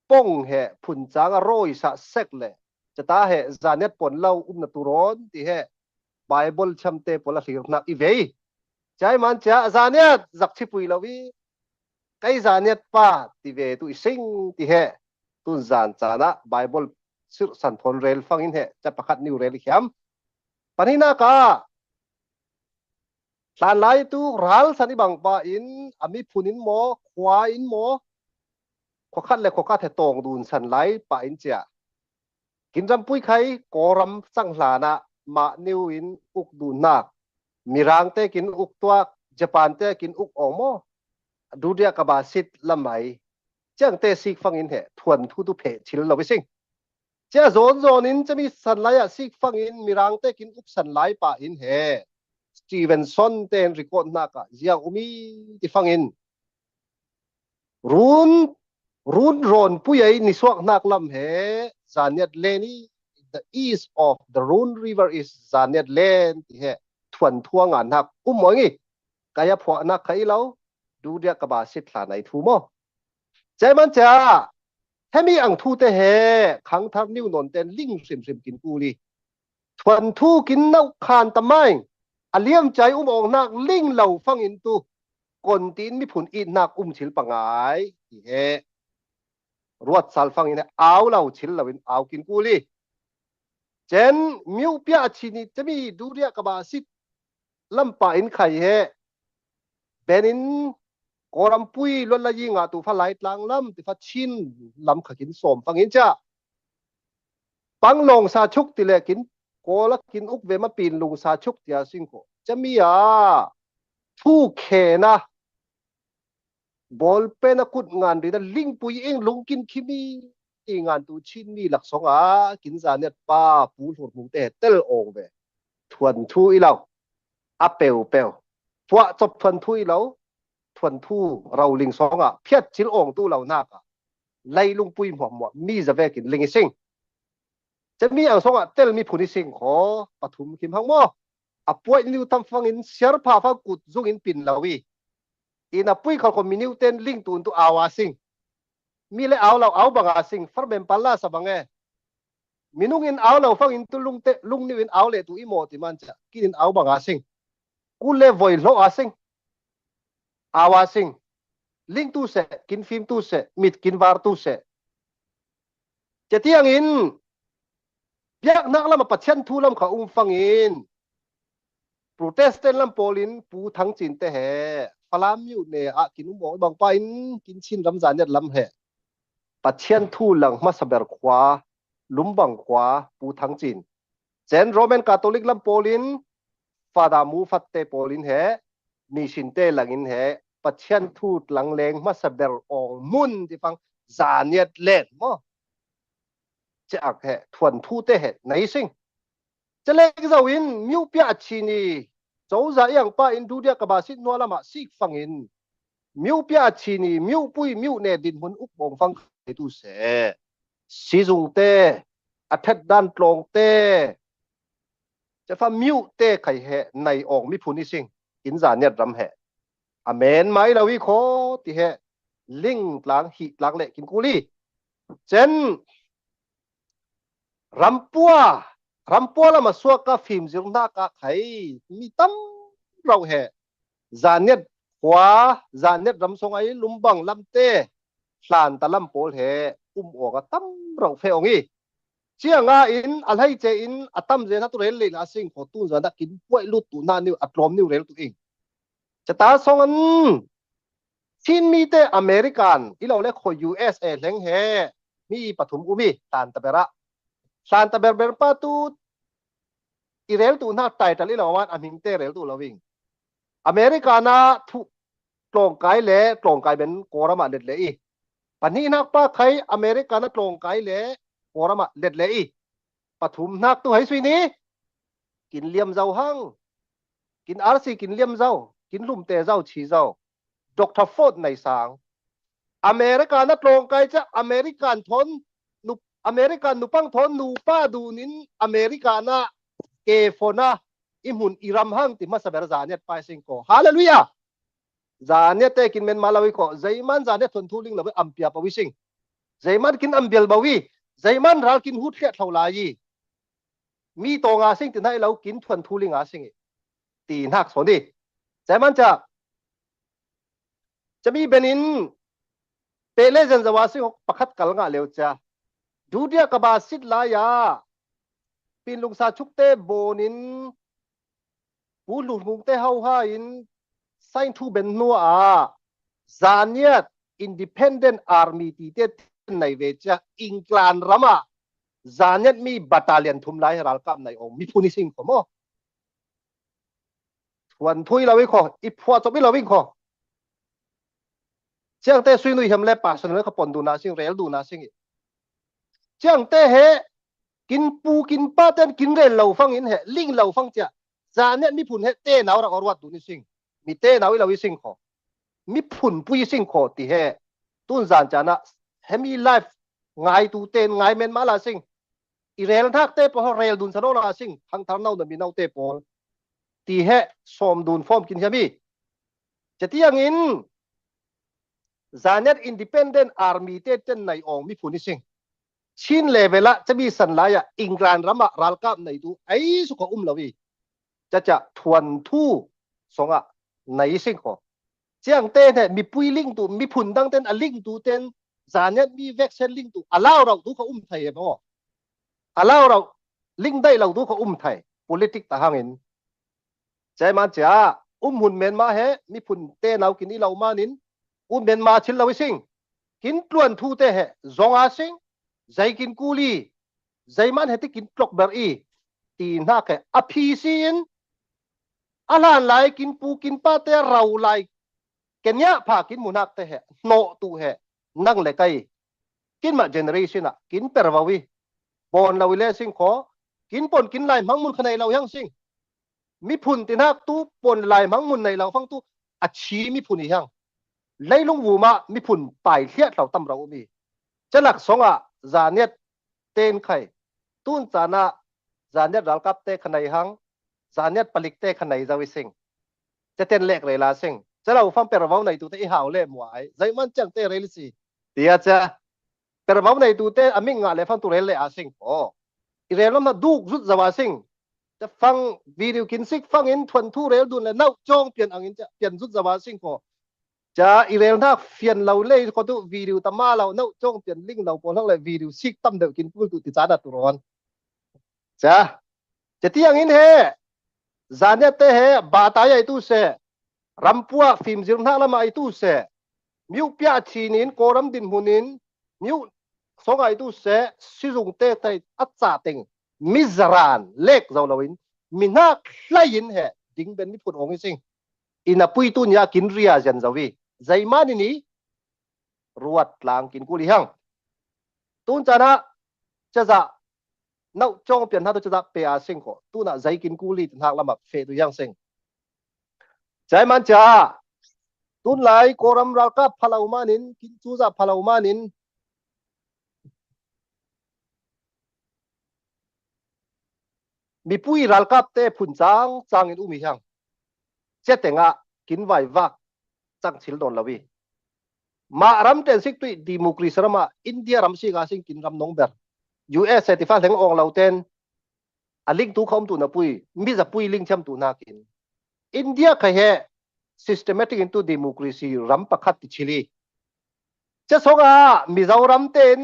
ป้งเหผุนจางอร่อยสะเซกเลยจะตาเหจานเน็ตปนเล่านตุรอนที่เหไบเบิลชัมเตปละสิรนักอีเวใจมันจะจานเน็ตจักชิปุยลวิไกจานเน็ตป้าที่เวตุสิงที่เหตุนจานจานะไบเบิลสุสันทนเรลฟังอินเหจะประคัดนิวเรลเข้มปนินากาสารไลตุรัลสันนิบังปาอินอามิพุนินโมควาอินโมขคัดเลยขคัดเหตองดูนสันไลปาอินเจียกินจำปุยไข่กอรำสังหลานะมานิวอินอุกดูนักมีรางเตกินอุกตัวญี่ปุ่นเตกินอุกอโมดูเดียกบาสิตละไหมเจ้าเตสิกฟังอินเหทวนทุตุเพชิลเราไปสิงเจ้าโซนอินจะมีสันไลสิกฟังอินมีรางเตกินอุกสันไลปาอินเหสตีเวนสันเตนริโกนนักเจียงอุมีที่ฟังอินรุนรอนผู้ใหญ่นิสวกนักลำเหจานเนตเลนี the east of the Rhone River is จานเนตเลนที่เหทวนทั่วงานนักมวยงี้กายพวนักใครเราดูเดียกบาสิทลาในทูโมใจมันจะให้มีอังทูเตเหขังทับนิ้วนนเต้นลิงสิมกินกูลีทวนทูกินนักขานตะไมอเลียมใจองนักลิงเหล่าฟังอินตูกนตีนมีผุนอินนักชิลปังไงที่เหรวดสาลฟังอินเอาเหล่าชิลเหล่าอินเอากินกูลีเจนมิวเปียชินีจะมีดูเดียกบาสิทลำปาอินไข่เหเบนินกอรัมปุยล้วนละยิงตูฟ้าไหลตลางลำที่ฟ้าชินลำขกินสมฟังอินจ้าปังลงซาชุกติเลกินโกลักกินอุกเวมาปีนลงซาชุกที่อาสิงโกจะมีทูเขนะบอลเป็นกุดงานดีแต่ลิงปุยเองลงกินคิมีงานตูชินมีหลักสองกินจานเน็ตป้าปูหดมุงเตะเตลโองเวทวนทูอีเราเปลพวกจบทวนทูอีเราทวนทูเราลิงสองเพียดชิลองตู้เราหน้าไล่ลุงปุยหัวมีจะเวกินลิงซิงจะมีอังสองเตลมีผุนิซิงขอปฐุมคิมพังโมป่วยนิวทำฟังอินเสียร์พาฟังกุดจุงอินปินลาวีอินปุยเขาคนมีนิวเต้นลิงตูนตัวอาวาซิงมีเลยเอาบางอาซิงฟาร์เบมปัลลาสบังมินุงอินเอาเราฟังอินตุลุงนิวอินเอาเลยตัวอีโมติมันจะกินเอาบางอาซิงกูเลยโวยโลอาซิงอาวาซิงลิงตูเสกินฟิล์มตูเสมิดกินวาร์ตูเสจะที่ยังอินเบียกนักละมาปัจเจนทูลำเขาฟังอินโปรเตสเตนลำโพลินปูทั้งจีนเตะฟลามิวเนี่ยกินบางไปกินชินรำจานเนี่ยลำเหปัจเจนทูลังมาสเบร์ขวาลุมบังขวาปูทั้งจีนเจนโรแมนคาทอลิกลำโพลินฟาดามูฟัตเตโพลินเหมีชินเตลังอินเหปัจเจนทูลังเลงมาสเบร์องมุนที่ฟังจานเนี่ยเล่นมั้งจะอักเหทวนทูเตเหไหนสิงจะเล็กจะวินมิวเปียชินีโจจะยังป้าอินดูเดียกบาสินัวละมาสิฟังอินมิวเปียชินีมิวปุยมิวเนดินมุนอุกบงฟังให้ดูเสสีจุงเตอัฐดันตรงเตจะฟังมิวเตไข่เหในออกมิพุนิสิงอินจานเนี่ยรำเหอเมนไหมลาวิโคที่เหลิงหลังหิหลังเล็กินกุลีเจนรำปัวละมาสวกกับฟิล์มจิงนักไข่มีตั้มเราเหจานเน็ตขวาจานเน็ตรำทรงไอ้ลุมบังลำเตสานตะลำโพลเหออกตั้มเราเฟองอีเชียงอินอะไรเจอินตั้มเจนัตุเรลเลยนะสิ่งขอตู้จะนักกินป่วยลุตุนานิวอัตรอมนิวเรลตัวเองจะตาทรงอันชินมีแต่อเมริกันที่เราเรียกขอ USA แหลงเห มีปฐุมอุมีซานตะเบระซานตะเบระปะตูอิเรลตูนักไต่ตะลิลาวันอมิงเตเรลตูลาวิงอเมริกานาทุกลงไกเล่กลงไกเป็นโกรามาเล็ดเลยปันนี้นักป้าใครอเมริกานาตรงไกเล่โกรามาเล็ดเลยปฐุมนักตัวให้สวยนี้กินเลี้ยมเจ้าหังกินอาร์ซีกินเลี้ยมเจ้ากินลุ่มเตะเจ้าชีเจ้าดอกทฟอดในสางอเมริกานักลงไกจะอเมริกันทนนุอเมริกันนุปังทนนุป้าดูนินอเมริกานาเกฟนาอิมุนอิรัมหังติมาสเบรจานียไปสิงโกฮาเลลูยาจานียเตกินเมนมาลาวิโกใจมันจานียทนทุลิงเลวอัมพิยาปวิสิงใจมันกินอัมเบลบาวีใจมันรัลกินหุดเขียดเท่าไหร่มีตรงอาสิงตินให้เรากินทนทุลิงอาสิงตีนักสนดีใจมันจะมีเบนินเปเลเซนจาวาสิงประคัดกัลงาเลวจ้าดูเดียกบาสิตลายาปินลุงซาชุกเตโบนินปูลุงมุงเตเฮาฮาอินไซน์ทูเบนนัวจานียตอินดิเพนเดนต์อาร์มีตีเตในเวจ้าอิงกลานรามาจานียตมีบัตตาเลียนทุมไลรัลกับในองมีพูนิสิงขโมวันทุยเราวิ่งขออีพวดจบเราวิ่งขอเจ้าเตสุยนุยทำเล็บปากเสนอขปนดูนาสิงเรลดูนาสิงเจ้าเตเฮกินปูกินป้าเต้นกินเรลเหล่าฟังอินเหลิงเหล่าฟังเจ้าจานเนี่ยมีผุนเหเต้หนาวรักอรวัดดูนี่สิงมีเต้หนาวเราวิสิงขอมีผุนปุยสิงขอตีเหตุนจานจานะเฮมีไลฟ์ไงตูเต้นไงเมนมาลาสิงอีเรลทักเต้พอเรลดุนสโนลาสิงทั้งทางนาวมีนาวเต้ปอลตีเหสมดุนฟอมกินใช่ไหมจะที่ยังอินจานเนี่ยอินดิเพนเดนต์อาร์มีเต้นในองมีผุนสิงชินเลเวลจะมีสัญลักษณ์อิงกรานรามารัลกับในดูไอ้สุขลาวีจะทวนทู่สงในสิ่งของเจียงเต้เนี่ยมีปุยลิงตูมีผุนดังเต้นอลิงตูเต้นจานเนี่ยมีเวกเซนลิงตูเล่าเราดูเขาไทยบ่เล่าเราลิงได้เราดูเขาไทย politics ตาหางอินใจมันจะหุ่นเมียนมาเฮมีผุนเต้นเรากินนี่เรามานินเมียนมาชิลเราวิสิงกินตวนทูเต้เฮจงอาสิงใจกินกูลีใจมันเฮติกินปลอกเบอร์อีตีนักอภิสินอาลานไลกินปูกินป้าเตะเราไลเกณฑ์เนี้ยพากินมุนักเตะโนตูเฮนั่งเล็กไอกินมาเจเนอเรชันอ่ะกินเปรวาวีบอลเราวิเลสิงขอกินปนกินไลมังมุนขณะเรายังสิงมีพุนตีนักตู้ปนไลมังมุนในเราฟังตู้อัชีมีพุนอีกยังไลลงวูมามีพุนไปเทียเราตำเรามีจะหลักสองจานเนี่ยเต้นไข่ตุ้นจานะจานเนี่ยรัลกับเตะขณะหังจานเนี่ยผลิตเตะขณะจะวิสิงจะเต้นเล็กเลยละสิงจะเราฟังเปรวาในตัวเตะหาวเล่หมวยใจมันจังเตะเรลิสีเดียจะเปรวาในตัวเตะอามิงอะไรฟังตัวเรลเลยอาสิงโอ้เรลมาดูรุดจะว่าสิงจะฟังวิดีโอกินซิกฟังอินทวนทูเรลดูเลยน่าจ้องเปลี่ยนอังอินจะเปลี่ยนรุดจะว่าสิงโอจะอีเรลถ้าเฟียนเราเล่ก็ดูวิดีโอตามาเราเน่าจ้องเปลี่ยนลิงเราพอทั้งเลยวิดีโอซิกตั้มเดียวกินพูดตุติจาดัตุรอนจะที่อย่างนี้เฮจานเนี่ยเตะเฮบาตายไอตู้เสรำพัวฟิล์มจิมท่าละมาไอตู้เสมิวพิอาชีนินโกรัมดินหุนินมิวสองไอตู้เสซิจุงเตะไตอัจฉริยะมิจรานเล็กเราเราอินมินักไล่ยินเฮดิ้งเป็นมิพูดองค์สิงอินาปุยตุนยากินเรียจันจาวีใจมันนี่รวดหลังกินกุลีหังตุนจานะจะน่าจ้องเปลี่ยนท่าตัวจะเปียสิงโกตุน่ะใจกินกุลีถึงหักละมาเฟตุยังสิงใจมันจะตุนไหลโกรัมรัลกับพลาวมานินกินจูจ่าพลาวมานินมีปุยรัลกับเตะผุนจางอินอุมิหังเจ็ดแต่งกินไววักจังชิลโดนลาวีมารำเต็นสิกตุยดิโมครีสรามาอินเดียรำสิกาสิงกินรำนองเบอร์ US เซติฟ้าแหงองเราเต็นอลิงตุเขาตุนปุยมีจะปุยลิงช้ำตุนักินอินเดียเคย systematic into democracy รำประคัดติชิลีจะส่งมิจารำเต็น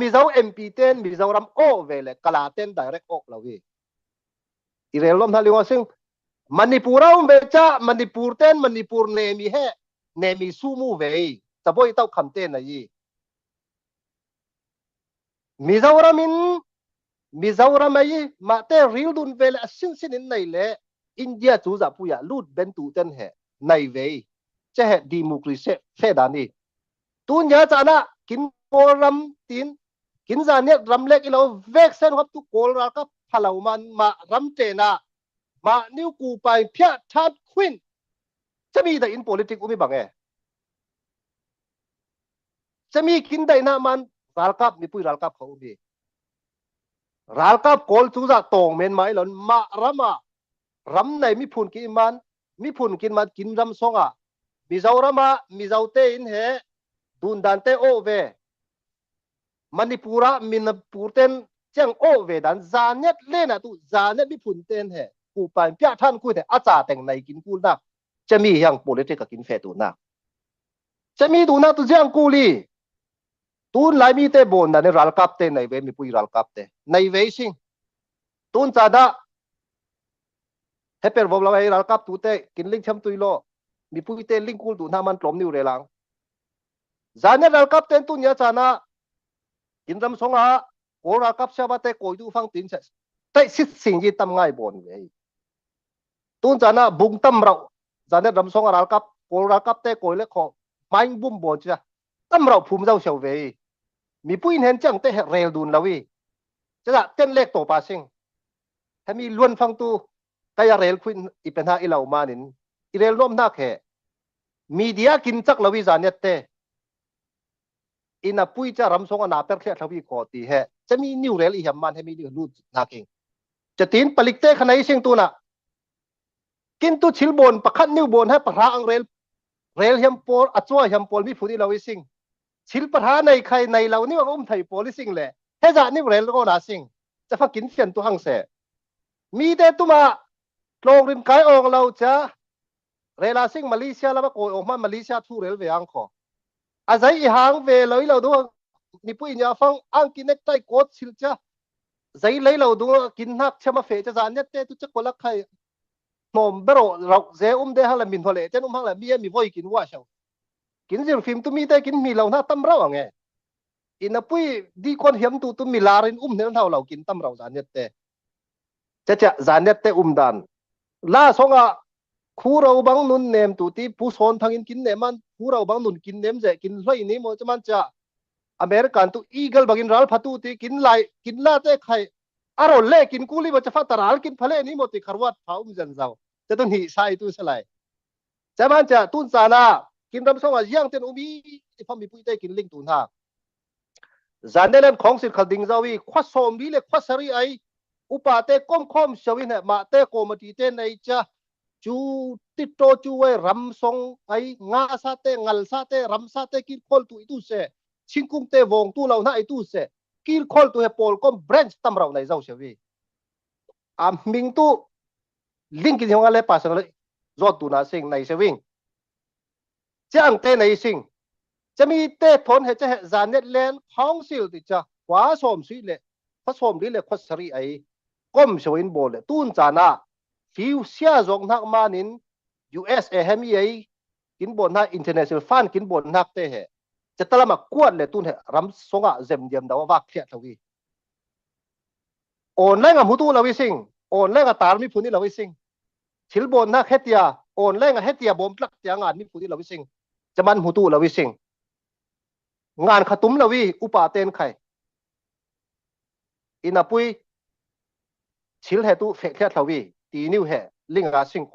มิจาร MP เต็นมิจารำโอเวลกลาเต็น direct ออกลาวีอีเรลลอมทาลิวาสิงมณีปุราเบจ้ามณีปุรเต้นมณีปุรเนมีเฮเนมีซูมูเวย์จะบ่อยเต้าคำเต้นนะยี่ มิโซรามินมิโซรามัยมาเตริลดุนเวลสินสินในเละอินเดียจูจับปุยาลูดเบนตูเตนเหในเวจะเหดิโมครีซีเฟดานีตุนยาจานะกินโกรัมตินกินจานเนี่ยรำเล็กอีเราเวกเซนครับตุโกลรากับพลาวมันมารำเจนามานิ้วกูไปเพียทัดควินจะมีแต่อิน politics อุ้มบังเอจะมีกินได้นะมันรัลกับมีปุยรัลกับเขาอุ้มรัลกับโกลจูจะตรงเมนไม้หล่นมารำในมีพูนกินมันมีพูนกินมันกินรำสงอ่ะมีเจ้ารำมีเจ้าเตอินเหดุนดันเตโอเวมันนิปุระมินปูเตนจังโอเวดันจานเน็ตเล่นะตุจานเน็ตมีพูนเตนเหกูไปเพียท่านคุยแต่อาจารย์แต่งในกินกูนักจะมีอย่าง politics กินเฟตุนักจะมีดูนักตุจังกูลีตูนไลมีเตบอนนะเนี่ยรัลกับเตในเวมีปุยรัลกับเตในเวสิงตูนจ่าดาเฮเปิลวอลเราไอ้รัลกับตูเตกินลิงช้ำตุยโลมีปุยเตลิงกูดูน้ามันปลอมนิวเรลังจานเนี่ยรัลกับเตตูนยาจานะกินรำสงอาโอรัลกับชาวบ้านเตโกยดูฟังตินเสเตสิสิ่งยี่ตั้มง่ายบอนเวตูนจานะบุงตั้มเราจานเนี่ยรำสงอารัลกับโอรัลกับเตโกยเล็กของไม่บุ้มบอนจ้ะตั้มเราภูมิเจ้าเฉาเวมีปุ้ยเห็นจังเตะเรลดูนลาวีจะเต้นเล็กโตปาซิงถ้ามีล้วนฟังตูกายเรลคุนอีเป็นหาอีเหล่ามานินอีเรลล้มนักเหมีเดียกินจักลาวีจานเนตเตอินาปุ้ยจะรำสงอนาเปรเคลียลาวีกอตีเหจะมีนิวเรลอีหมันให้มีนิวลูดนักเองจะตีนผลิตเตขณะซิงตูน่ะกินตูชิลบนประคันนิวบนให้ประหางเรลเฮมโปลอัจวะเฮมโปลมีผู้ที่ลาวีซิงชิลประธานในใครในเรานี่ว่าอุ้มไทยโพลิสิงแหละเฮจ่านี่เรลก็น่าสิงจะฟักกินเฟียนตัวหังเสมีแต่ตัวมาโรงริมกายองเราจะเรลาสิงมาเลเซียแล้วมาโกยออกมาเลเซียทูเรลเวียงขออาศัยอีหางเวเลยเราดูนี่ผู้อินยาฟังอังกินเน็กไตโคตชิลจ้าใจเลยเราดูกินนักเชื่อมาเฟจะจานเนี่ยเตตุจะคนละใครหนุ่มเบรอเราเจ้อุ้มเดฮัลมินทะเลเจ้าอุ้มฮัลมีมีว่อยกินว่าเชียวกินจิลฟิล์มตุมีแต่กินมีเราหน้าตั้มเราไงอินปุยดีคนเห็นตุมีลารินอุ้มเนี่ยเท่าเรากินตั้มเราจานเนตเตจะจานเนตเตอุ้มดันล่าสงะคู่เราบังนุนเนมตุที่ผู้สอนทางอินกินเนมันคู่เราบังนุนกินเนมจะกินไรนี้มันจะมันจะอเมริกันตุอีเกิลบังอินรัลพัตุที่กินไลกินลาเตใครอารมณ์เล่กินกูลีมันจะฟัดตรัลกินเพลนี้มันติขรวัดฟ้าอุ้มจันเจ้าจะต้องหิใส่ตุสลายจะมันจะตุนซานากินรำสงอายังเต็นอุมีที่พ่อมีผู้ใดกินลิงตุนหาจานเดลันของสิทธิ์ขดิงเจ้าวีควัดสมดีเลยควัดสรีไออุปาเตก้มคอมชวินเนี่ยมาเตโกมาตีเตในจ้าจูติดโตจูไอรำสงไองาซาเตงัลซาเตรำซาเตกินคอลตุอิตุเสชิงกุงเตวงตุเราหน้าอิตุเสกินคอลตุเฮปอลก้มเบรนช์ตั้มเราในเจ้าเชวีมิงตุลิงกินของอะไรภาษาเลยรอดตุนาสิงในเชวิงจ้างเตในสิ่งจะมีเตผลเหตุจะจานเน็ตเลนของสิลติจ้าขวาสมสีเละขวาสมดีเละขวาสรีไอก้มชวินโบเละตูนจานาฟิวเซียจงนักมานิน USA เฮมีไอกินบนนัก international fan กินบนนักเตะจะตละมากวดเละตูนเหรำสงะเจมเดียมดาววักเทียทวีโอนแรงกับหูตูเราวิสิงโอนแรงกับตามีผู้นี้เราวิสิงชิลบนนักเฮติยาโอนแรงกับเฮติยาบอมปลักเตียงานมีผู้นี้เราวิสิงจะมันหูตูเราวิสิงงานขตุ้มเราวิอุปาเตนไข่อินาปุยชิลเหตุเฟกเทียเราวิตีนิวเหลิงอาสิงโค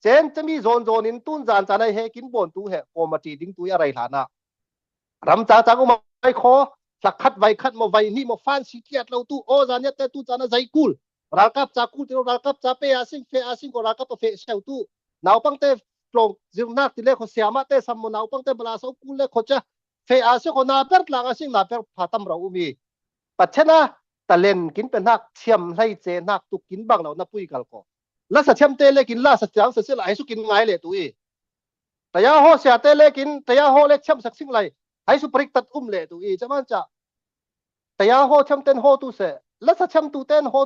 เจนจะมีโซนอินตุนจานจานเหกินบนตูเหโอมาตีดิ้งตุยอะไรฐานะรำจ้าจ้าก็มาไอโคหลักคัดไว้คัดมาไว้นี่มาฟันสิเทียเราตูโอจานเนี่ยแต่ตูจานใจกูลรักกับจากกูลที่รักกับจากเปอาสิงเฟอาสิงก็รักกับเฟเซลตูนาวปังเตปลงจิวนักที่เล็กเขาเสียมาเตสัมมนาวปังเตบลาสกุลเล็กเขาจะเฟอาสิงเขานาเปิดหลังอาสิงนาเปิดพาตั้มเราอุมีปัจเจนะตะเลนกินเป็นนักเทียมไล่เจนักตุกินบังเรานับปุยกันก็แล้วสัตย์เทียมเตเล็กินล่าสัตย์จังสัตย์เสียไหลสุกินไงเลยตุยแต่ยาโฮเสียเตเล็กินแต่ยาโฮเล็กเทียมสักสิ่งไรให้สุปริกตัดเลยตุยจะมันจะแต่ยาโฮเทียมเต้นโฮตุเสแล้วสัตย์เทียมตุเต้นโฮ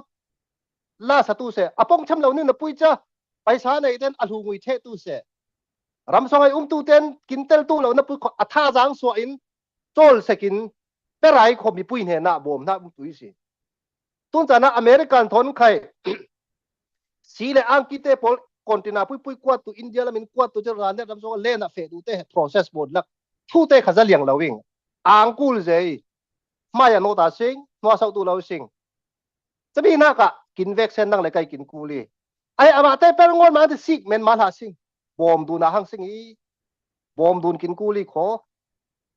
ล่าสัตย์ตุเสอปงเทียมเรานี่นับปุยจะไปช้าในเต้นอลูงุยเทตุเสรำสงไอตุเต้นกินเตลตุเรานับปุยอัฐาจังสวอินโจลเสกิน เป็นไรขมีปุ้ยเนี่ยนะบ่มนะมุตุยสิตุนจานะอเมริกันทนใครสีเลอังกิเตปอลคอนตินาปุ้ยกวาดตัวอินเดียละมินกวาดตัวเจริญเนี่ยรำสงเล่นอะเฟดูเตะ process บดลักทุเตะขจัลยังเราวิ่งอังกูลเจมาอย่าโนตาสิงนัวสาวตัวเราสิงจะมีนักอะกินเวกเซนนั่งเลยใครกินกูลีไอ้อามาเตะเป็นงอนมาที่สิกเมนมาหาสิงบอมดูนะหังสิงอีบอมดูกินกูลีขอ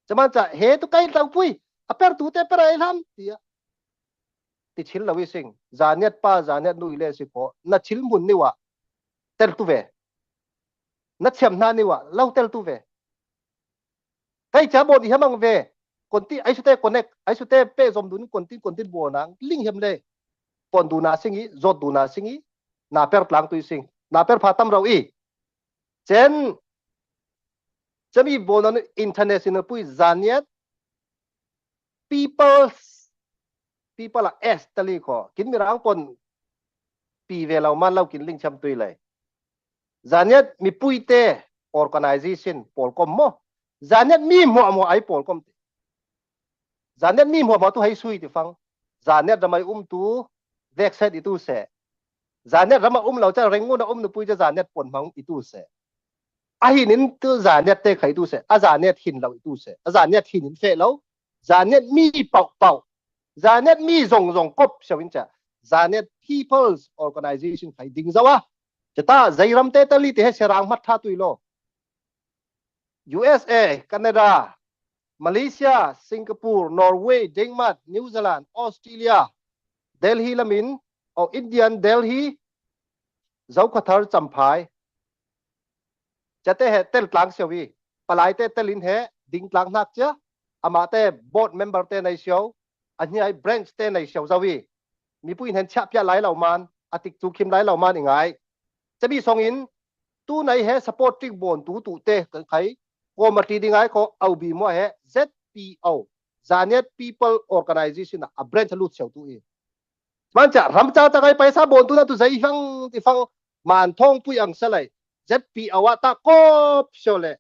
จะมันจะเฮตุใครเราปุ้ยอะเปิดตัวเตะเปิดไอ้ลำเตียติชิลเราวิสิงจานเน็ตป้าจานเน็ตนุ่ยเลยสิขอนัดชิลมุนนี่วะเตลตุเวนัดเชื่อมนานี่วะเล่าเตลตุเวใครจะบอกที่มังเวคนที่ไอ้สุดเตะคนเน็กไอ้สุดเตะเป้สมดุลคนที่บัวนังลิงเห็นเลยปนดูนาสิงอีจดดูนาสิงอีนาเปิดกลางตุยสิงนาเปิดพาตั้มเราอีเช่นจะมีบนนั้น international ปุ้ยจานเน็ต people ละ S ตะลีขอกินมีร่างปนปีเวลามันเรากินลิงชำตุยเลยจานเน็ตมีปุ้ยเต organization ปอลคอมโมจานเน็ตมีหัวไอปอลคอมจานเน็ตมีหัวตัวให้ซุยที่ฟังจานเน็ตทำไมตัวเวกเซตอีตัวเสจานเน็ตทำไมเราจะเร่งงูนะนุปุ้ยจะจานเน็ตปนมังอีตัวเสไอ้หินตัวจานเน็ตเตะใครตัวเสอาจานเน็ตหินเราอีตัวเสอาจานเน็ตหินเฟะเราจานเน็ตมีเป่าจานเน็ตมีส่งกบเชวินจ้ะจานเน็ต People's Organization ใครดิ้งซะวะจะตาใจรำเตะตะลีเตะเสรางมัดท่าตุยโล USA แคนาดามาเลเซียสิงคโปร์นอร์เวย์เดนมาร์กนิวซีแลนด์ออสเตรเลียเดลฮีละมินเอาอินเดียนเดลฮีเจ้าขัดทาร์จำพายจะเตะเตลกลางเสียวีปลายเตะเตลินเหดิ้งกลางนักเจ้าอามาเตะบอร์ดเมมเบอร์เตะในเชียวอันนี้ไอ้แบรนช์เตะในเชียวเจ้าวีมีผู้เห็นชับยาไหลเหล่ามันอติกจูคิมไหลเหล่ามันยังไงจะมีสองอินตู้ในเหสปอร์ติ้งบอลตู้เตะกันใครก็มาตีดิ้งไอ้เขาเอาบีมัวเห ZPO Zanet People Organization อ่ะแบรนช์ลุดเชียวตู้เองมันจะรำจ้าตะไคร้ไปซาบนตู้นั้นตู้ใจฟังที่ฟังมันท่องปุยอังเสลย ZPO ว่าตะกบเชียวเลย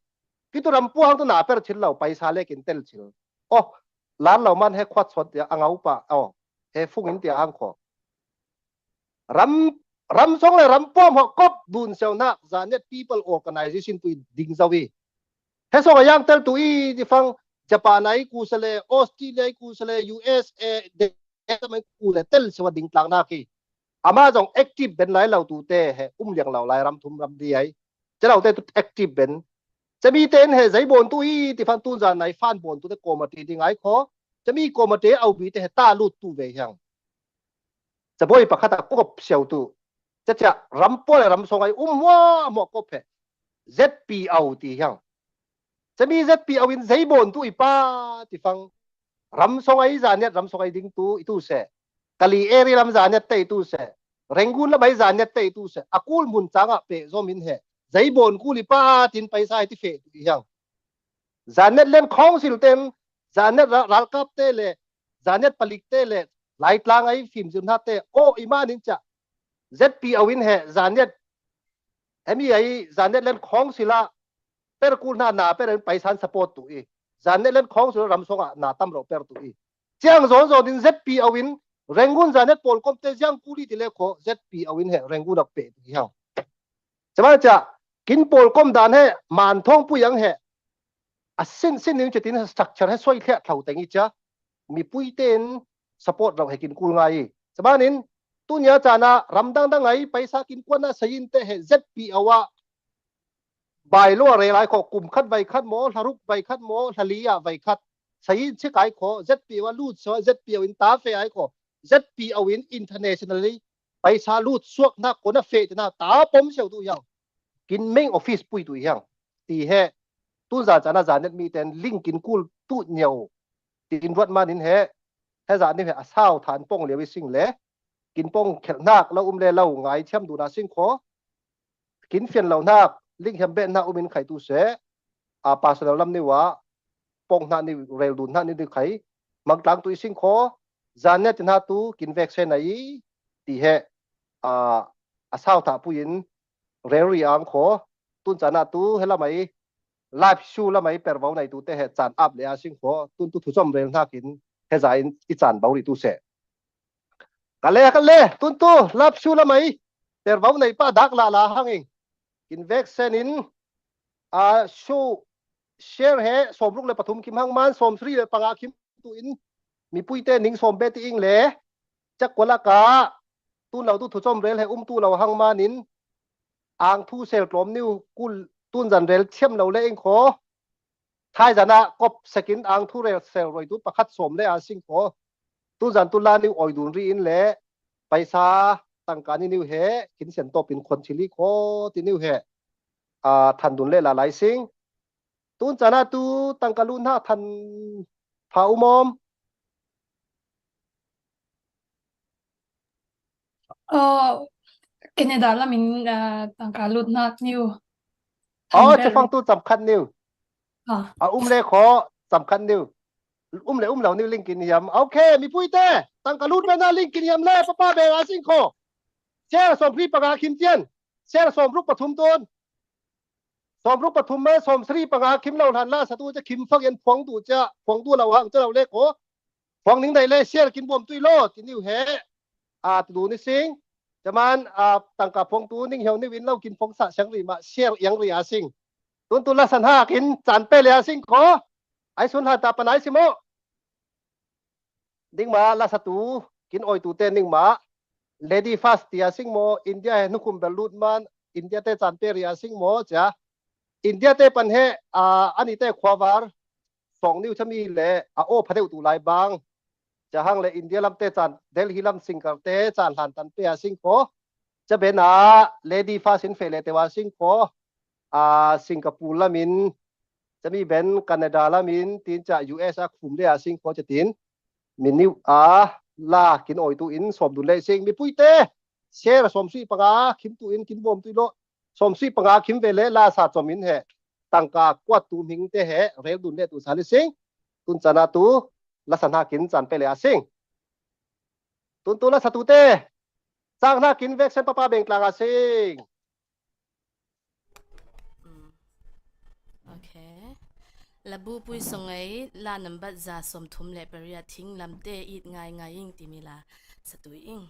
คิดตัวรำปูหังตัวหนาเปิดชิลเราไปซาเล็กินเตลชิลโอ้ร้านเรามันให้ควัดสดเดียอังเอาปะเอาให้ฟุ้งอินเดียอังขอรำสองเลยรำป้อมหอกบบุญเชียวนัก Zanet People Organization ตุยดิ้งซาวีเฮ้ส่งยังเตลตุยที่ฟังญี่ปุ่นไอ้กูเสลออสเตรเลียกูเสล USA เดนมันกูเลยเตลสวัสดิ่งกลางนาคีอามาจงแอคทีฟเป็นไรเราตูเตะเฮเลี้ยงเราไล่รำทุ่มรำดีไอจะเราเตะตุแอคทีฟเป็นจะมีเต้นเฮใจบนตุยที่ฟังตุนจานในฟันบนตุเตะโกมาตีดิ้งไอ้ขอจะมีโกมาเตะเอาบีเตะตาลุดตูเวียงจะบ่อยปะขัดกบเชียวตูจะรำป้อนรำส่งไอ้ว่าหมอกบเฮ ZPO ตีเฮียงจะมี ZPO วินใจบนตุยป้าที่ฟังรำส่งไอ้จานเนี่ยรำส่งไอ้ดิ้งตูอีตูเสกะลีเอรีรำจานเนี่ยเตะตูเสเร่งกุลละใบจานเนี่ยเตะตูเสอากูลมุนจังอ่ะเปะโซมินเฮใจบนกูลิป้าตินไปใส่ที่เฟตุอีหยังจานเนี่ยเล่นของสิลเต็มจานเนี่ยรัลกับเตะเลยจานเนี่ยผลิตเตะเลยไล่กลางไอ้ฟิล์มจุนทัดเตะโอ้อีมานินจ้ะ ZPO วินเฮจานเนี่ยมีไอ้จานเนี่ยเล่นของสิละเปิดกูหน้าเปิดไปสันสปอร์ตตัวเองจานเนี่ยเล่นของสุดรำส่งอ่ะหน้าตั้มเราเปิดตัวเองเจ้าโซนดิน ZPO วินเร่งกุนจานเนี่ยปอลคอมเตจังกูลีที่เล็กขอ ZPO วินเหเร่งกุนดักเปิดตัวเองจะมาจะกินปอลคอมดานเหมันท่องปุยังเหอ่ะสิ่งนึงจะตินสตรัคเจอร์ให้สวยแค่เท่าแต่งี้จ้ะมีปุยเต้นสปอร์ตเราให้กินกูไงจะมานินตุนยาจานะรำดังไงไปสักกินกวนน่ะสยินเตเห ZPO ว่าใบล้อเรไรขอกลุ่มคัดใบคัดหมอทารุกใบคัดหมอทะลียาใบคัดใช้เช็คไอขอ ZPO ว่าลูดซอย ZPO อินตาเฟไอขอ ZPO อิน internationally ไปซาลูดสวกนักคนน่ะเฟตนะตาปมเชียวตัวอย่างกินเม้งออฟฟิศปุยตัวอย่างตีแห่ตุนจานะจานเนี่ยมีแต่ลิงกินกูตุเหนียวตีนวัดมานินแห่ให้จานนี่แห่อาเศร้าฐานป้องเหลียวสิ่งเละกินป้องเข็ดนักแล้วเล่าไงเชื่อมดูนาสิ่งขอกินเฟียนเหล่านักลิงเฮมเบนนาอุมินไข่ตูเสอาปาสนาลำนี่วะปงนานี่เรลดุนนานี่ดึกไข่มังกลางตุยสิงขอจานเนี่ยจะนาตูกินแวกเซนไหนตีเหอาเศร้าถาผู้หญิงเรลรีอังขอตุนจานาตูเฮละไหมไลฟ์ชูละไหมเปิดวาวในตูเตะจานอัพเลยอาสิงขอตุนตุถุจอมเรลนากิน เฮซาอิจานเบาริตุเสกันเลยตุนตูรับชูละไหมแต่เบาในป้าดักลาหังเองกินเวกเซนินชูเชร์เฮสมรุกเลยปฐุมคิมหังมันสมสรีเลยปังอาคิมตุอินมีปุยเตนิงสมเบติอิงเลยจักกวลากาตุนเราตุถุจอมเรลให้ตุเราหังมานินอ่างทูเซลกลมนิวกุลตุนจันเรลเชื่อมเราเลยเองขอท้ายจันนะกบสกินอ่างทูเรลเซลรอยตุประคัดสมเลยอาสิงขอตุนจันตุลานิวออยดุนรีอินเลยไปซาตั้งการนิวเฮกินเสียนโตเป็นคนชิลีโคตินิวเฮทันดุนเล่หลายสิ่งตุนจันนะตูตั้งการลุนฮะทันพาอุมอมแคนาดาละมินต่างการลุดนักนิว จะฟังตูสำคัญนิวเล่ขอสำคัญนิวเล่เหล่านิวลิงกินยำโอเคมีปุ้ยเต้ตั้งการลุนไปน่าลิงกินยำเล่ป้าเบลอาสิงโคเชื่อสมพรีปะกาคิมเตียนเชื่อสมรุกปฐุมตนสมรุกปฐุมแม่สมสรีปะกาคิมเราทันล่าสตูจะคิมฟักยันพวงตูจะพวงตัวเราหังเจ้าเราเล่ขอพวงนิ่งใดเล่เชื่อกินบวมตุยโลกินนิวเฮดูนี่สิงจะมันตั้งกับพงตูนิ่งเหี่ยวนี่วินเล่ากินพงสะเชียงรีมาเชี่ยวยังรีอาสิงตุนละสันห้ากินจานเปรียสิงขอไอสุนหาตาปนายสิโมนิ่งมาละสตูกินออยตูเตนิ่งมาเลดี้ฟาสเตียสิงโมอินเดียนุคุมเบลูดมันอินเดียเตจานเปรียสิงโมจ้ะอินเดียเตปันเฮอันนี้เตควาวาร์2 นิ้วชมีเล่โอพระเดวตูลายบางจะหังเลยอินเดียลำเตจันเดลฮีลำสิงคโปร์เตจันหันตันเปียสิงคโปร์จะเป็นเลดี้ฟาสินเฟลเตวาสิงคโปร์สิงคโปร์ละมินจะมีเป็นแคนาดาละมินตีนจะ US คุมเดียสิงคโปร์จะตีนมินนิวลากินออยตูอินสมดุลเลยสิงมีปุยเตเชร์สมซีปังคิมตูอินกินบอมตุโลสมซีปังคิมเวเลลาสาจอมินเฮตั้งกากวดตูมิงเตเฮเรลดุลเลตุสาลิสิงตุนจานาตูลักษณะกินจันเปเลยสิงตุนละสตูเตสร้างหน้ากินเวกเซนป้าเบงกลางอาสิงโอเคแล้วบูปุยส่งไอ้ลานัมบัดจะสมทุมเละปริยทิ้งลำเตอีดง่ายยิ่งติมิลาสตูอิง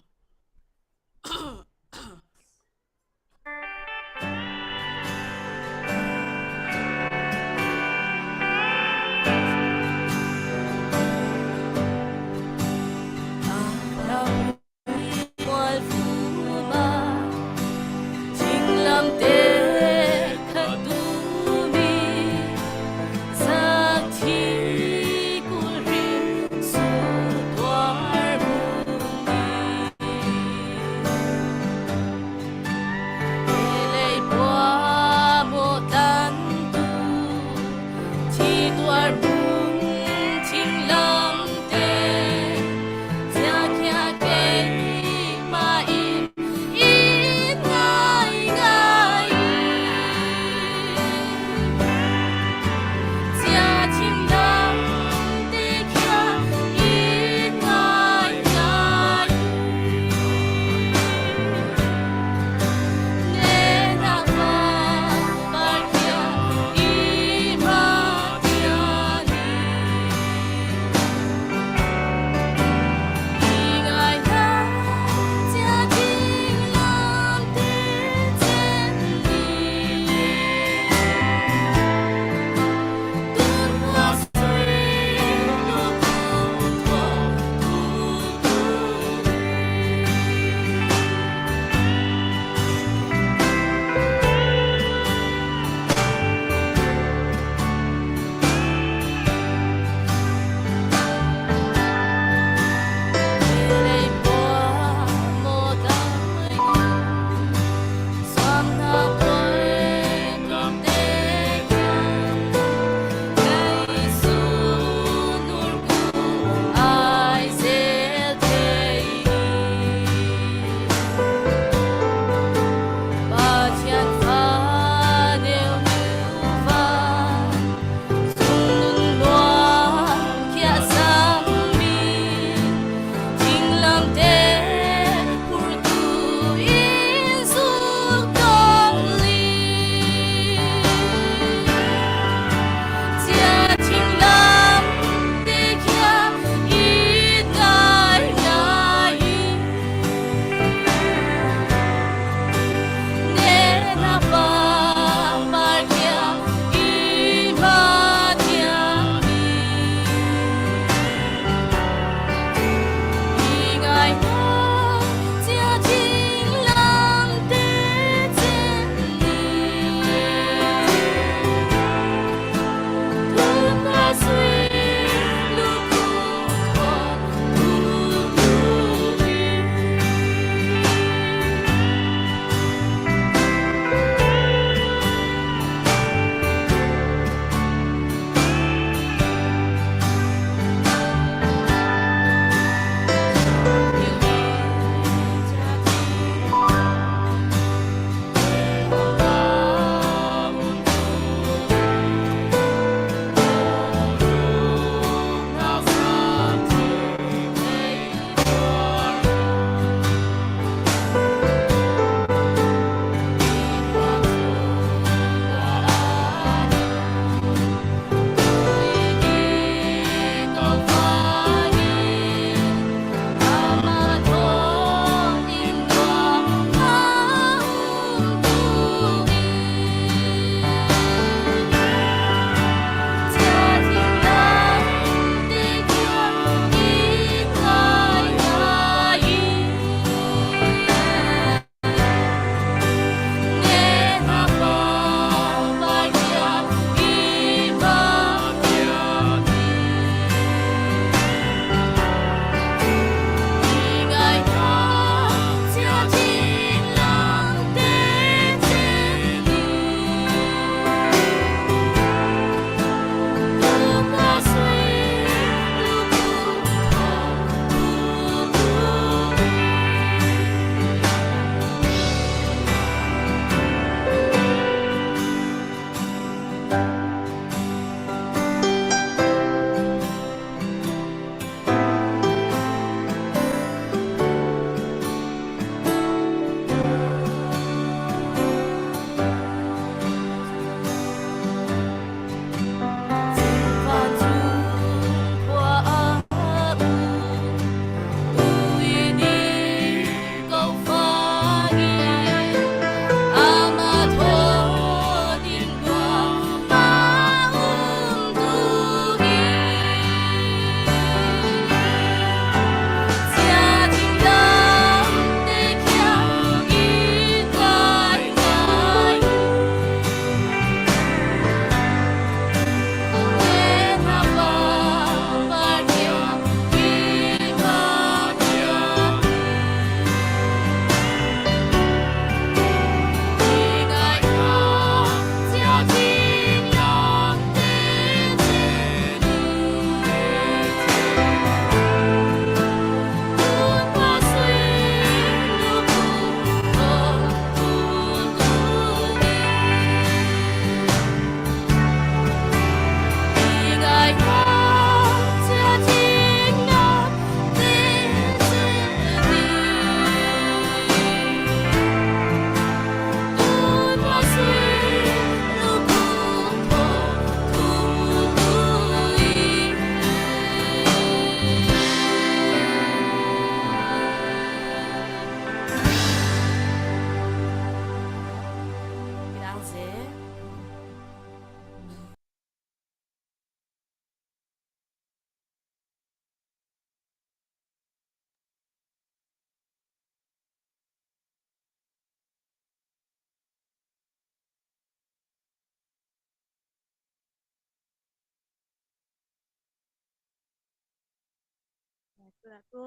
tu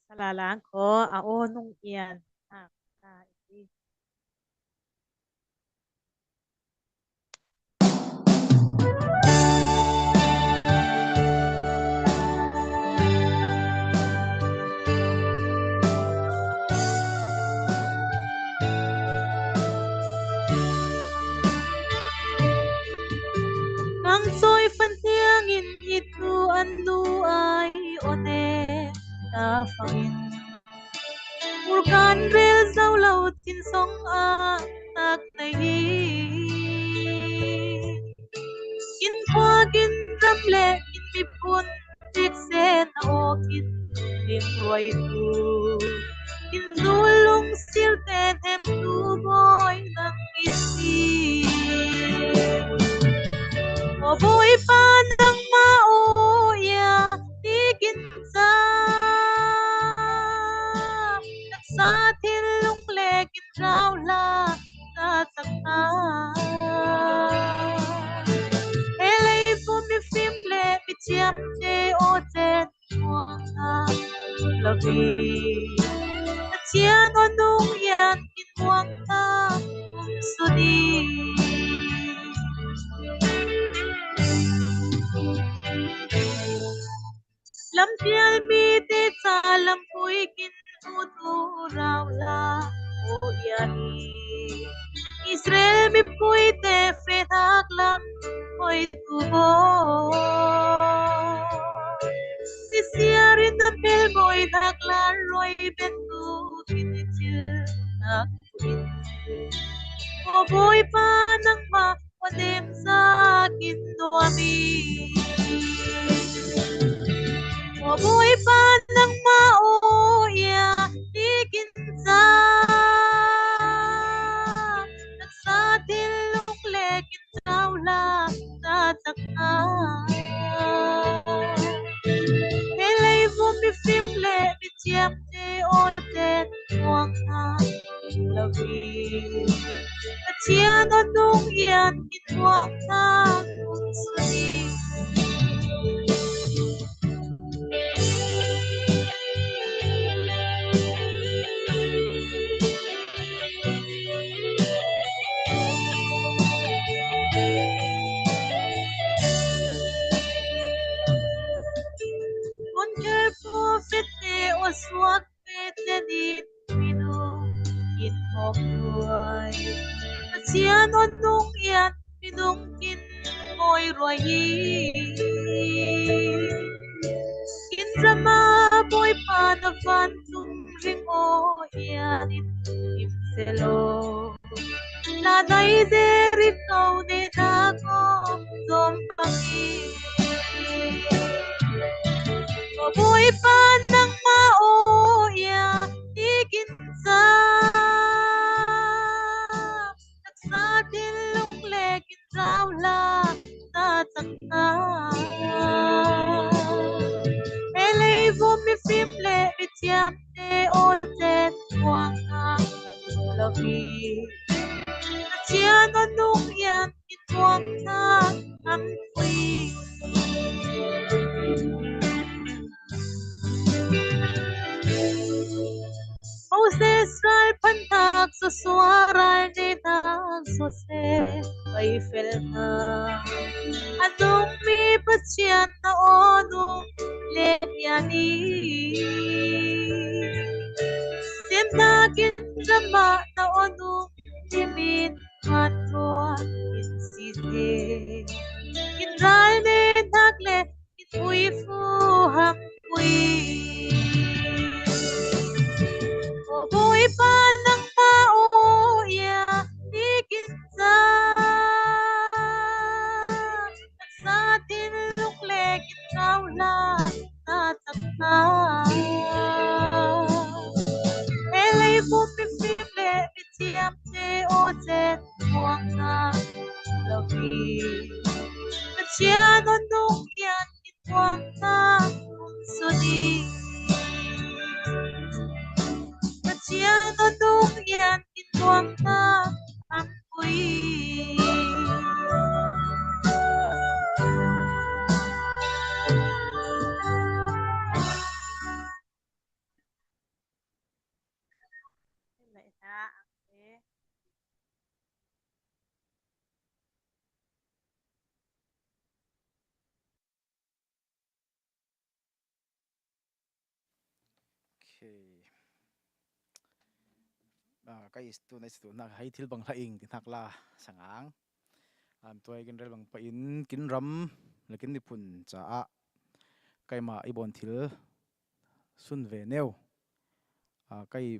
salalang ko ao nung iyan Nang soy phân thiêng in itu an lu ai one ta phangin Murkan rel zau lau tin song a tak nai in khoa kin ram le in mi pun tik sen o kin in roi tu in zulung sil ten em tu boy nang isi o boy pa nang ma o ya tikin sa sa thiên lung lệ kin rao la ta tak ta elei fu mi phim lệ mi chiam te o ten hoa la vi chian on nung yan kin muang ta su đi lam pial mi te cha lam pui kin tu rao la o yani Israel mi pui te fe thak lam oi tu bo Sisiarin na pel boy thak la roi ben tu kin chil nak kin o boy pa nang ma wadem sa kin doami o boy pa nang ma o ya tikin sa sa til luk le kin trao la ta tak na elei vo mi phim le mi chiam te o ten muang na la vi chian on nung yan kin muang na su ni on her prophet te o swak pe te di minu in hok ruai chian on nung yan minung kin ngoi roi in drama boy pa na van tum ring o yan in selo la dai de ri kau de na ko dom pangi o boy pa nang ma o ya tikin sa sa din lung le kin rao la ta tak na elei vo mi phim le mi chiam te o ten muang na la vi chian on nung yan kin muang na am pui Moses rai pantak sa suarai ni nang so se ay fel na anong mi pachian na onong lenyani Simnakin drama na onong timin matwa insiste Kinral ni tagle itui fu ham pui Boy pa nang mao ya tikin sa sa tin luk le kin trao la ta tak na elei fu mi phim le mi chiam te o chen muang na la vi chian on nung yan kin muang na su di chiang on nung yan kin muang na am pui này ha Okay. Cái tu này tu nak hay thil bang laing tin hak la sangang tôi kin rel bang pa in kin ram lekin ni phun cha a cái mà ibon thil sun ve neu cái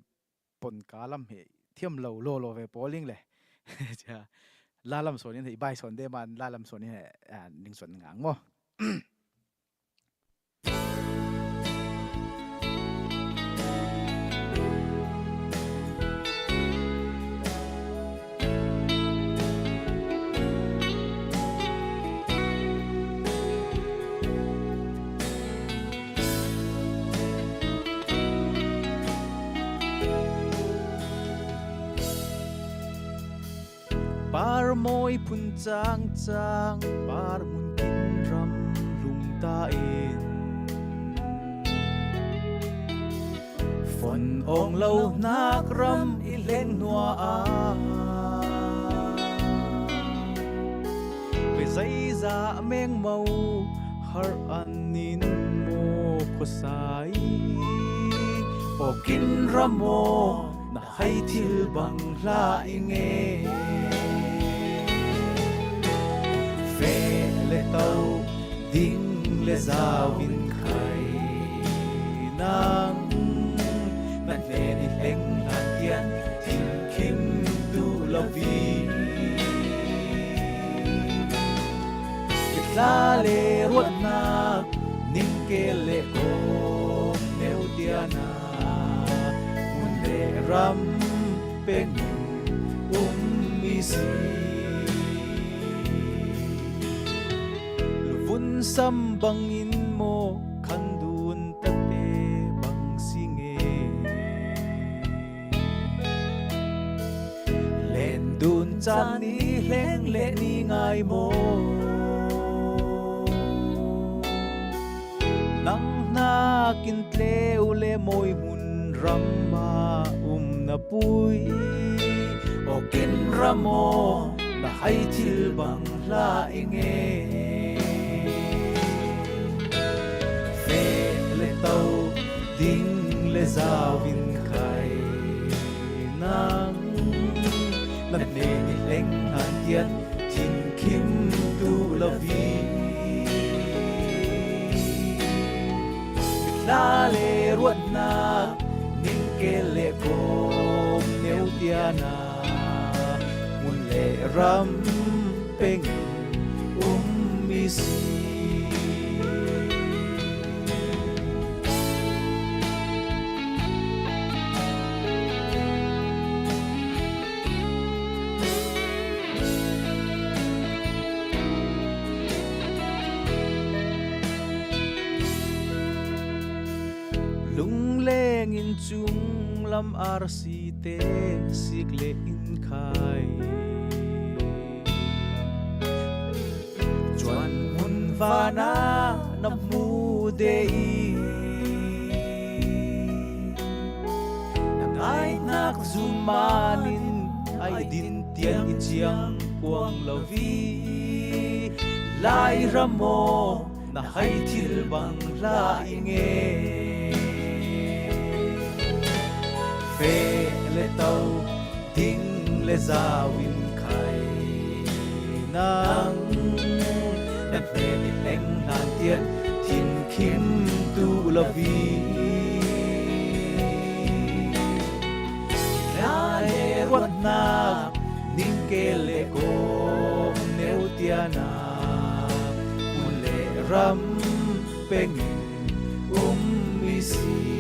pon cá lam he thiam lo lo lo về bowling le cha la lam son ni bai son de man la lam son ni ning son ngang mo par môi phun chang chang par mun kin ram lung ta in phon ong lâu nak ram i leng noa a về dây dạ meng màu har an nin mo ko sai o kin ram mo na hay thil bang la nghe về lệ tàu đinh lệ giao in khai nang năn nề đi leng lan tiền thình kim du la vi việt la lệ ruột na ning kê lệ ôm nêu tia na mun lệ ram bên mi si vun sam bang in mo khan dun ta te bang singe len dun chan ni leng le ni ngai mo nang na kin tle le moi mun ram ma na pui o kin ramo na hay thil bang la inge tàu đinh lệ giao vin khai nang năn nề đi leng hàn tiết thìn kim tu la vi la lệ ruột na ning kê lệ com nêu tia na mun lệ ram peng mi si in chung lam ar si te sik le in khai chuan mun vana nam mu de nang ai nak zumanin ai din tian i chiang puang lavi lai ramo na hay thil bang la inge về lệ tàu đinh lệ giao in khai nang năn nề đi leng hàn tiết thìn kim tu la vi la lệ ruột na ning kê lệ com nêu tia na mun lệ ram peng mi si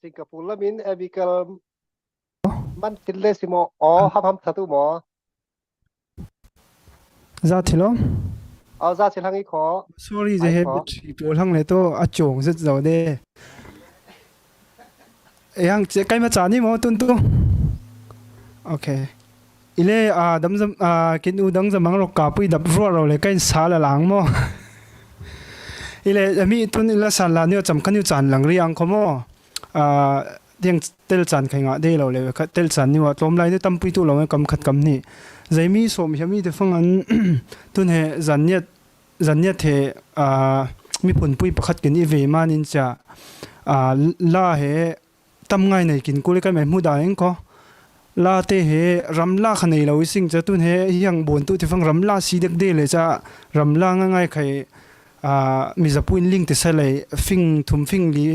สิงคโปร์ละมินเอบิกลมันติดเลสิโมอ๋อฮัมทัตุหมอ za thilo เอาซาสิลังอีขอ sorry je he people hang le to a chong zet zo de yang che kai ma chani mo tun tu okay ile dam zam kin u dang zamang ro ka pui dap ro ro le kai sa la lang mo ile mi tun ila san la ni cham kan yu chan lang ri ang khomo diang tel chan khai nga de lo le kha tel chan ni wa tlom lai ni tam pui tu lo kam khat kam ni zaimi som hiami te phang an tun he zaniat he mi pun pui pakhat kin i ve manin cha la he tam ngai nei kin kul kai mai mu da eng ko la te he ramla khanei lo sing cha tun he yang bon tu te phang ramla si dek de le cha ramla nga ngai khai mi zapuin ling te salai fing thum fing li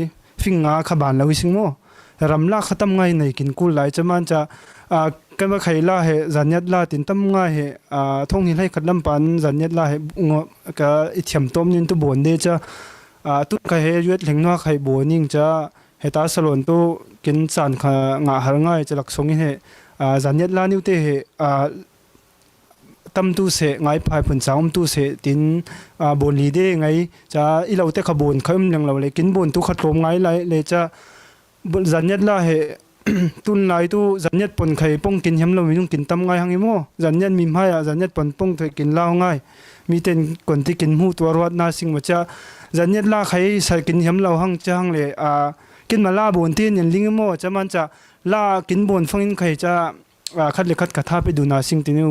fing nga khaban lo sing mo ramla khatam ngai nei kin kul lai cha man cha cái mà khai la he zanyat la tin tam nga he thong hi lai khatlam pan zanyat la he ka ithiam tom nin tu bon de cha tu ka he yuet lengna khai boning cha he ta salon tu kin chan kha nga har ngai chalak songi he zanyat la niu te he tam tu se ngai phai phun chaum tu se tin bon li de ngai cha i lo te kha bon kham leng lo le kin bon tu khatlom ngai lai le cha zanyat la he tun lai tu zanyat pon khai pong kin hem lo minung kin tam ngai hangi mo zanyat mi maya zanyat pon pong thoi kin lao ngai mi ten kon ti kin hu tu rawat na sing macha zanyat la khai sa kin hem lo hang chang le kin mala bon tin yen ling mo cha man cha la kin bon phangin khai cha khat le khat ka tha pe du na sing tinu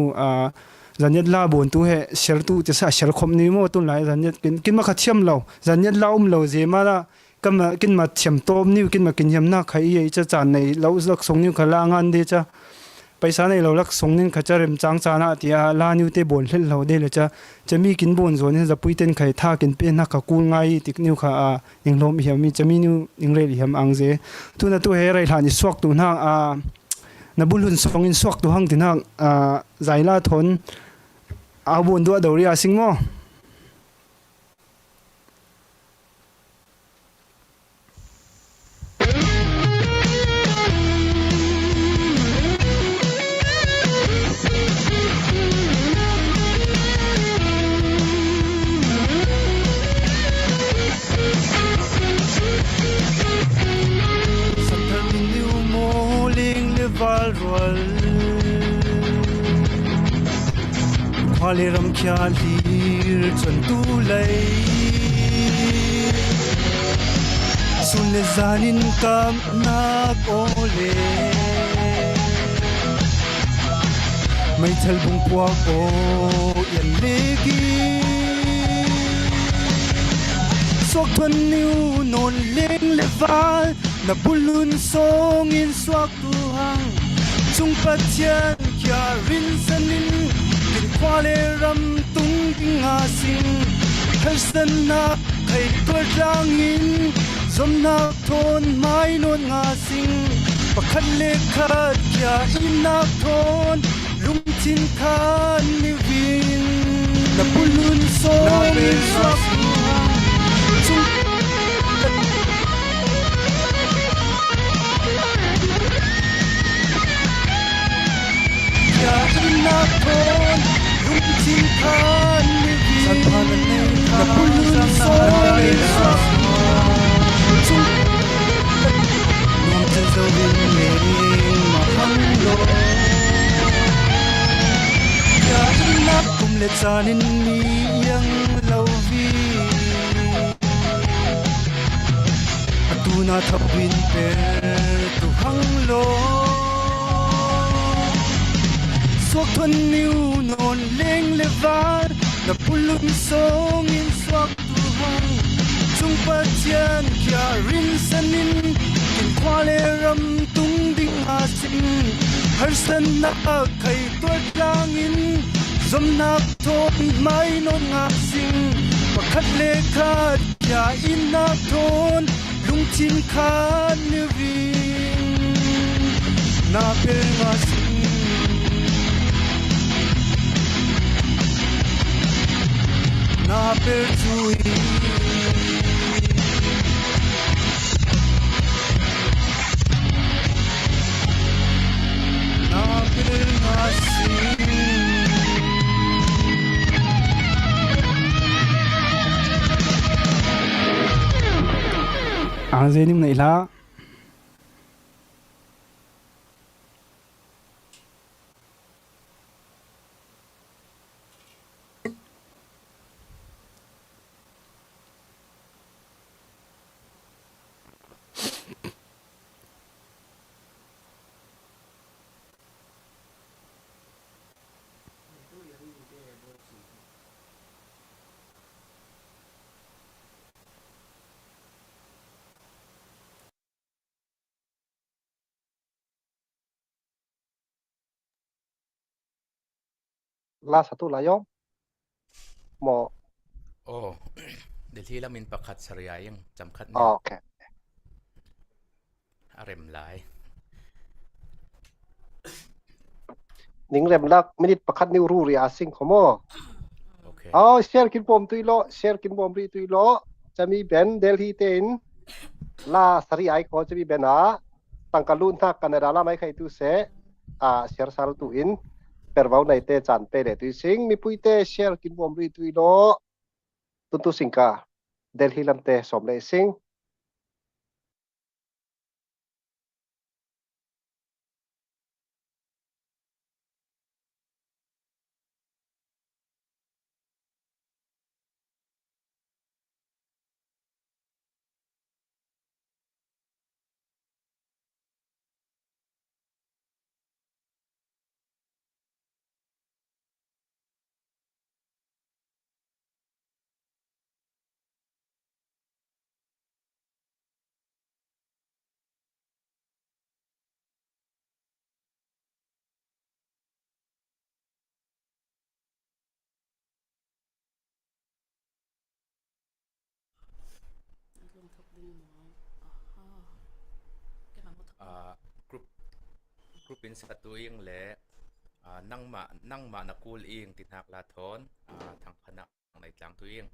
zanyat la bon tu he sher tu te sa sher khom ni mo tun lai zanyat kin ma kha thiam lo zanyat la lo je ma la kam kin ma thiam tom ni kin ma kin yam na khai ye cha chan nei lo lak song ni khala ngan de cha paisa nei lo lak song nin kha cha rem chang cha na tia la ni te bon hlel lo de le cha chami kin bon zon he za puiten khai tha kin pe na ka kul ngai tik niu kha ning lom hiam mi chami nu ning re hiam ang je tu na tu he rai thani swak tu na na bulun song in swak tu hang tin hang zaila thon a bon do do ri a sing mo Hale ram kya lir chon tu lai sun le zanin kam na ole mai thal bung pwa ko yan legi sok thon niu non leng le val na bulun song in swak tu hang chung pathian kya rin sanin Kwale ram tung nga sing Hersan na kay tuwalangin Zom na ton may non nga sing Pakat lekat kya inak ton Lungtin ka ni Vin Napulun so minsak Kya inak ton Lungtin ka ni Vin Napulun so minsak Nungtin so winning mahanglo Kya inak kumlet sanin niyang lawvi Atuna thapin per tu hanglo Swak thon niu non leng levar Na pulun song in swak tu hang Chung pathian kya rin sanin Kin kwale ram tung ding asin Har san na kay tuat langin Zom nak ton may non ngasing Pakat lekat kya inak ton Lungtin ka ni Vin Na per ngasing Na per chui tlang zenim nei la La satu layong mo. Oh, Delhi la min pakhat sariyayang jamkhat ni Okay. arem lai. Ning lem lak minit pakhat ni ru ri asing komo. Okay. Share kin pom tuilo, share kin pom ri tuilo.จะมีเบนเดลฮีเตนลาสรีไอก็จะมีเบนตั้งกลุนทักกันในร้านไม่ใครตุเสเชียร์ซาลตุอินเปิดว่าในเตจันเปเรตุสิงมีปุยเตเชียร์กินบอมรีตุยโลตุนตุสิงกาเดลฮีลัมเตสมเลสิงกรุ๊ปเป็นสตูอิงและนั่งมานักกูลเองติดหักลาทอนทางพนักในจางตัวเอง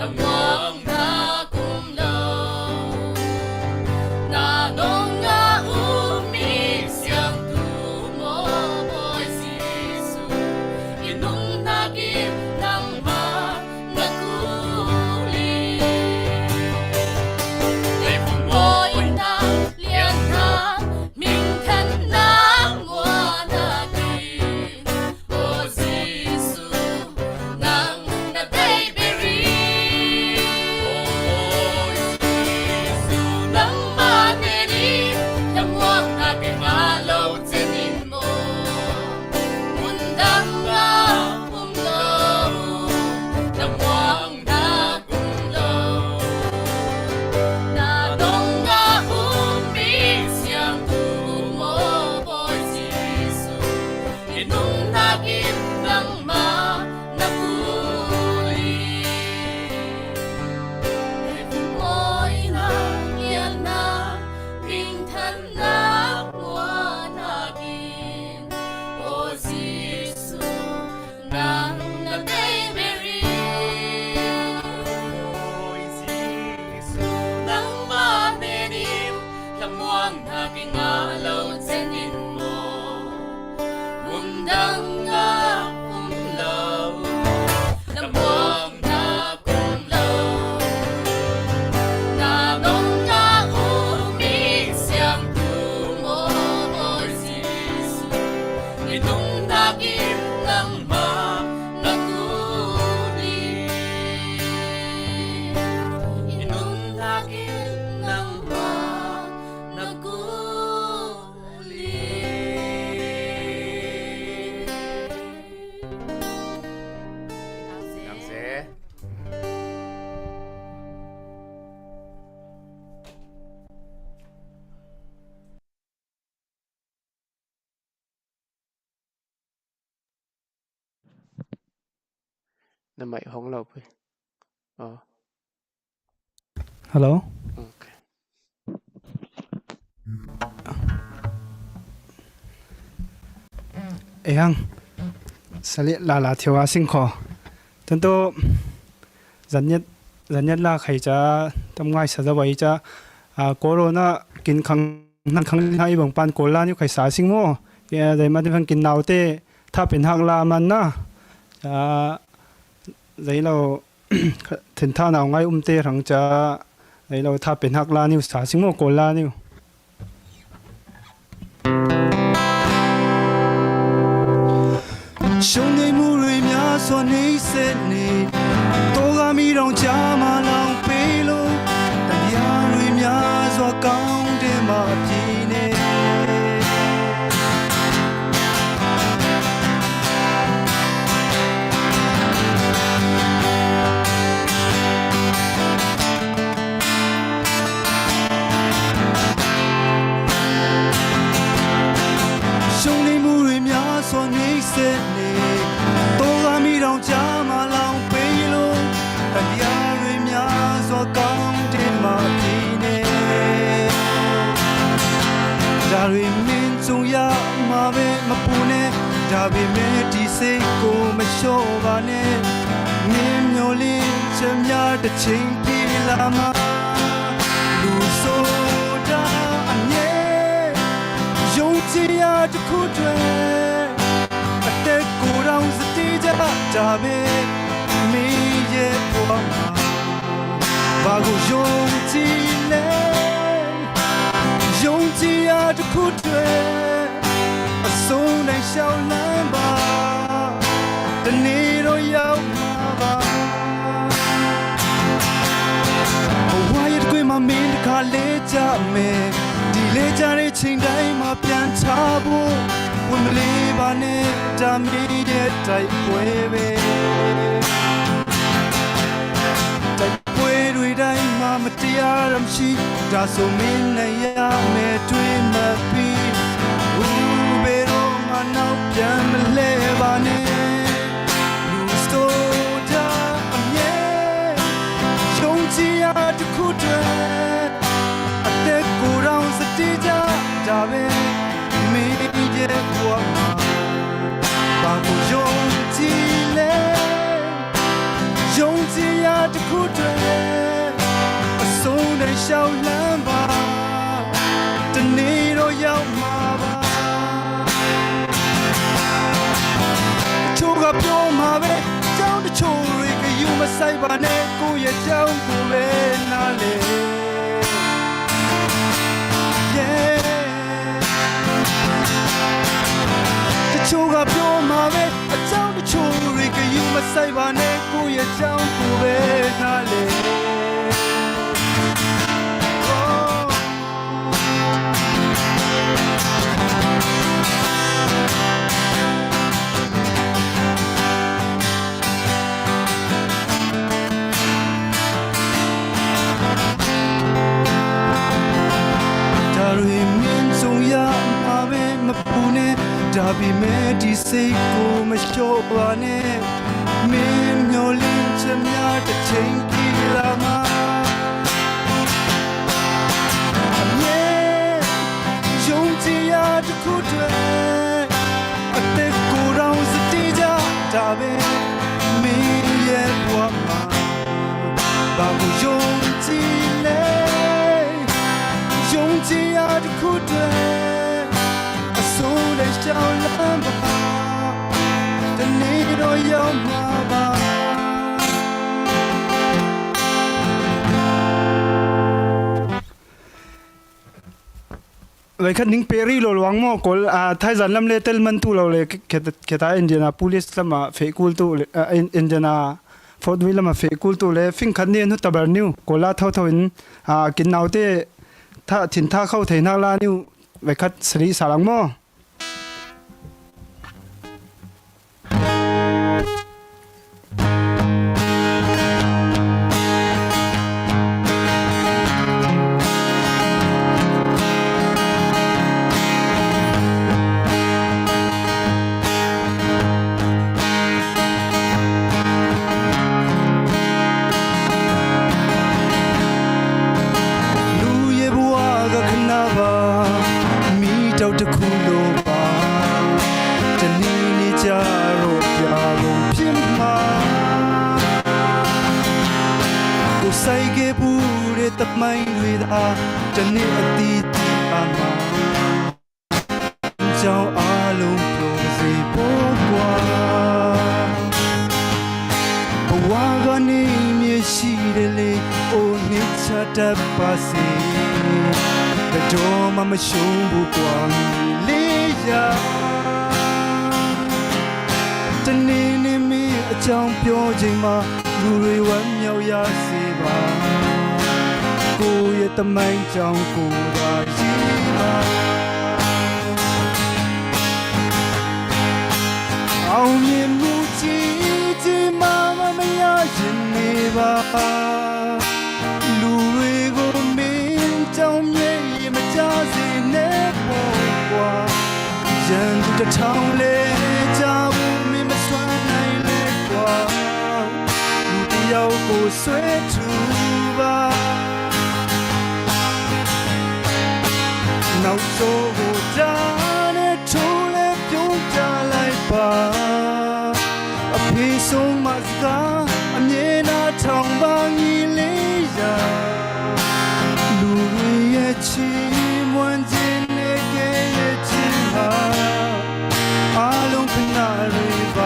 Come on. kingalaw zenin mo undang nga umlaw lamang na kumlaw nanong nga umisyang tumoy sisu itong dagit ng naguli itong dagit ng Nangse. na mai hong lo pu Hello. okay Ehang sali la thiwa sing kho tanto zanyat la khai cha tamngai sa da wai cha corona kin khang nan khang hai bang pan kola ni khai sa sing mo ya dai ma de phang kin naute tha pen hak la man na dai lo then tha naw ngai te rang cha dai lo tha pen hak la ni sa sing mo kola ni兄弟母瑞苗说你是你，多个米让家嘛浪费喽，但呀瑞苗说讲的嘛皮呢。兄弟母瑞苗说你是你。让家嘛浪费喽，但呀瑞苗说讲的嘛皮呢，家瑞民众呀嘛呗嘛不呢，家呗没地谁过没说吧呢，民有理这面的情皮啦嘛，路说的安耶，用这呀的苦追。자베 미에 보아마 바고 용지네 용지야 저 쿠트에 손에 샤올란바 드니로 야우마바 와이드 괴마 민드 칼레자메 딜레자레 칭다이마 편차보 운리바네 자미에 타이포에베 타이포에 루이다이마 마티아람시 다소민나야 메트리마피 우베로 마나우 뺨레바네 루스토자 암예 용지야 두쿠드 아테코랑 스티자 자베 미제 보아마 바고 용지네 용지야 두쿠드 손에 샤올란바 드니로 야마바 초가 뿅마베 짱도 초리 그 유마 사이바네 고예 짱고베 나레 초가 뿅마베 짱도 초리 그 유마 사이바네 고예 짱고베 나레 Dabi me di sei ko me shobane me nyolin chamya ta chenki lama Anye yongji ya de kudwe ate ko raw stija dabe me ye bwama ba ko yongji le yongji ya 的苦对，苏的小喇叭，这你都要妈妈。เลยคันนิ่งเปรีโลลวงโมกอลไทยจันลำเลเตลมันตูเราเลยเคตาอินเดียนาพุลิสลำมาเฟกูลตูอินเดียนาฟอร์ดวิลลำมาเฟกูลตูเลยฟิงคันนี้นุตตบาร์นิวกอลาเท่าอินกินเอาเตถ้าถิ่นท่าเข้าไทยนาลานิวไว้คัดสรีสารังโมใส่เก็บบูเรตับไม่ด้วยตาจะเนอดีที่อามาเจ้าอารมณ์โปรสิโปกว่าเพราะว่ากันนี้มีชีเดลีโอนิชาดับภาษีแต่โจมาไม่ชมบุกว่าลียาจะนี่มีเจ้าเปียวจริงมาလူတွေဝမ်းမြောက်ရစေပါကိုယ့်ရဲ့တမိုင်းကြောင့်ကိုယ်သာရှိပါအောင်မြင်မှုကြီးကြီးမားမရရင်နေပါလူတွေကိုမင်းကြောင့်မြဲမကြစေနဲ့ပေါ့ကွာရန်သူတစ်ထောင်လဲကြဖို့မင်းမစွမ်းနိုင်လဲကွာ要不随主吧，闹钟我家的出来不用家来吧，配送马斯卡，你那长发你累呀，路也起满街那个也起哈，阿龙跟那里吧。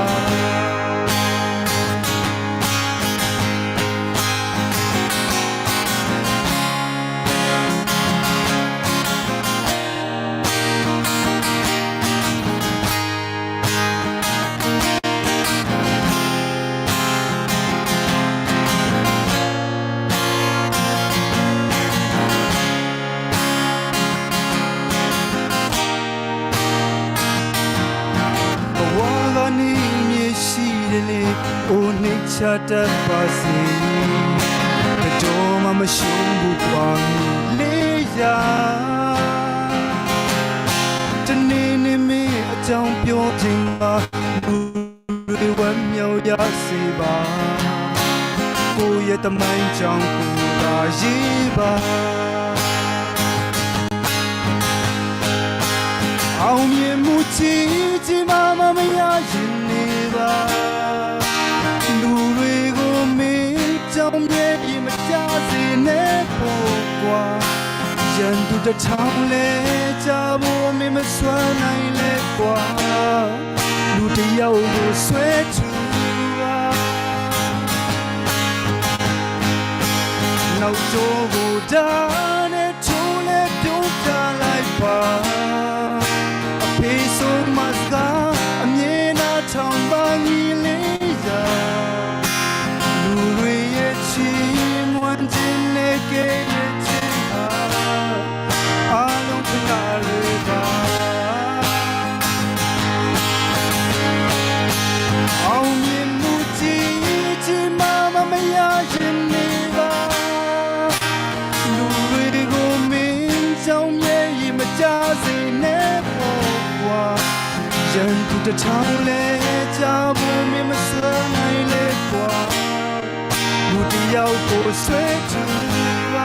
โอนิชาดับภาษีแต่โจมาไม่ชมบุกวางเลยยาจะนี่มีเจ้าเปียวจริงมาดูด้วยวันเมียวยาสีบากูยังทำไมจังกูได้ยีบาเอาเมียมุจีจีมาไม่อยากยินดีบาလူတွေကိုမင်းကြောင့်မြဲရင်မကြစေနဲ့ပေါ့ကွာရန်သူတစ်ထောင်လဲကြဖို့မင်းမစွမ်းနိုင်လဲကွာလူတစ်ယောက်ကိုဆွဲထူပါနောက်ကျိုးကိုဒါနဲ့ထုံးလဲပြုံးချလိုက်ပါအဖေဆုံးမစကားအမြဲနာထောင်ပါကြီးလေးရာ人不得常来家不明白什么来过路的要过随之吧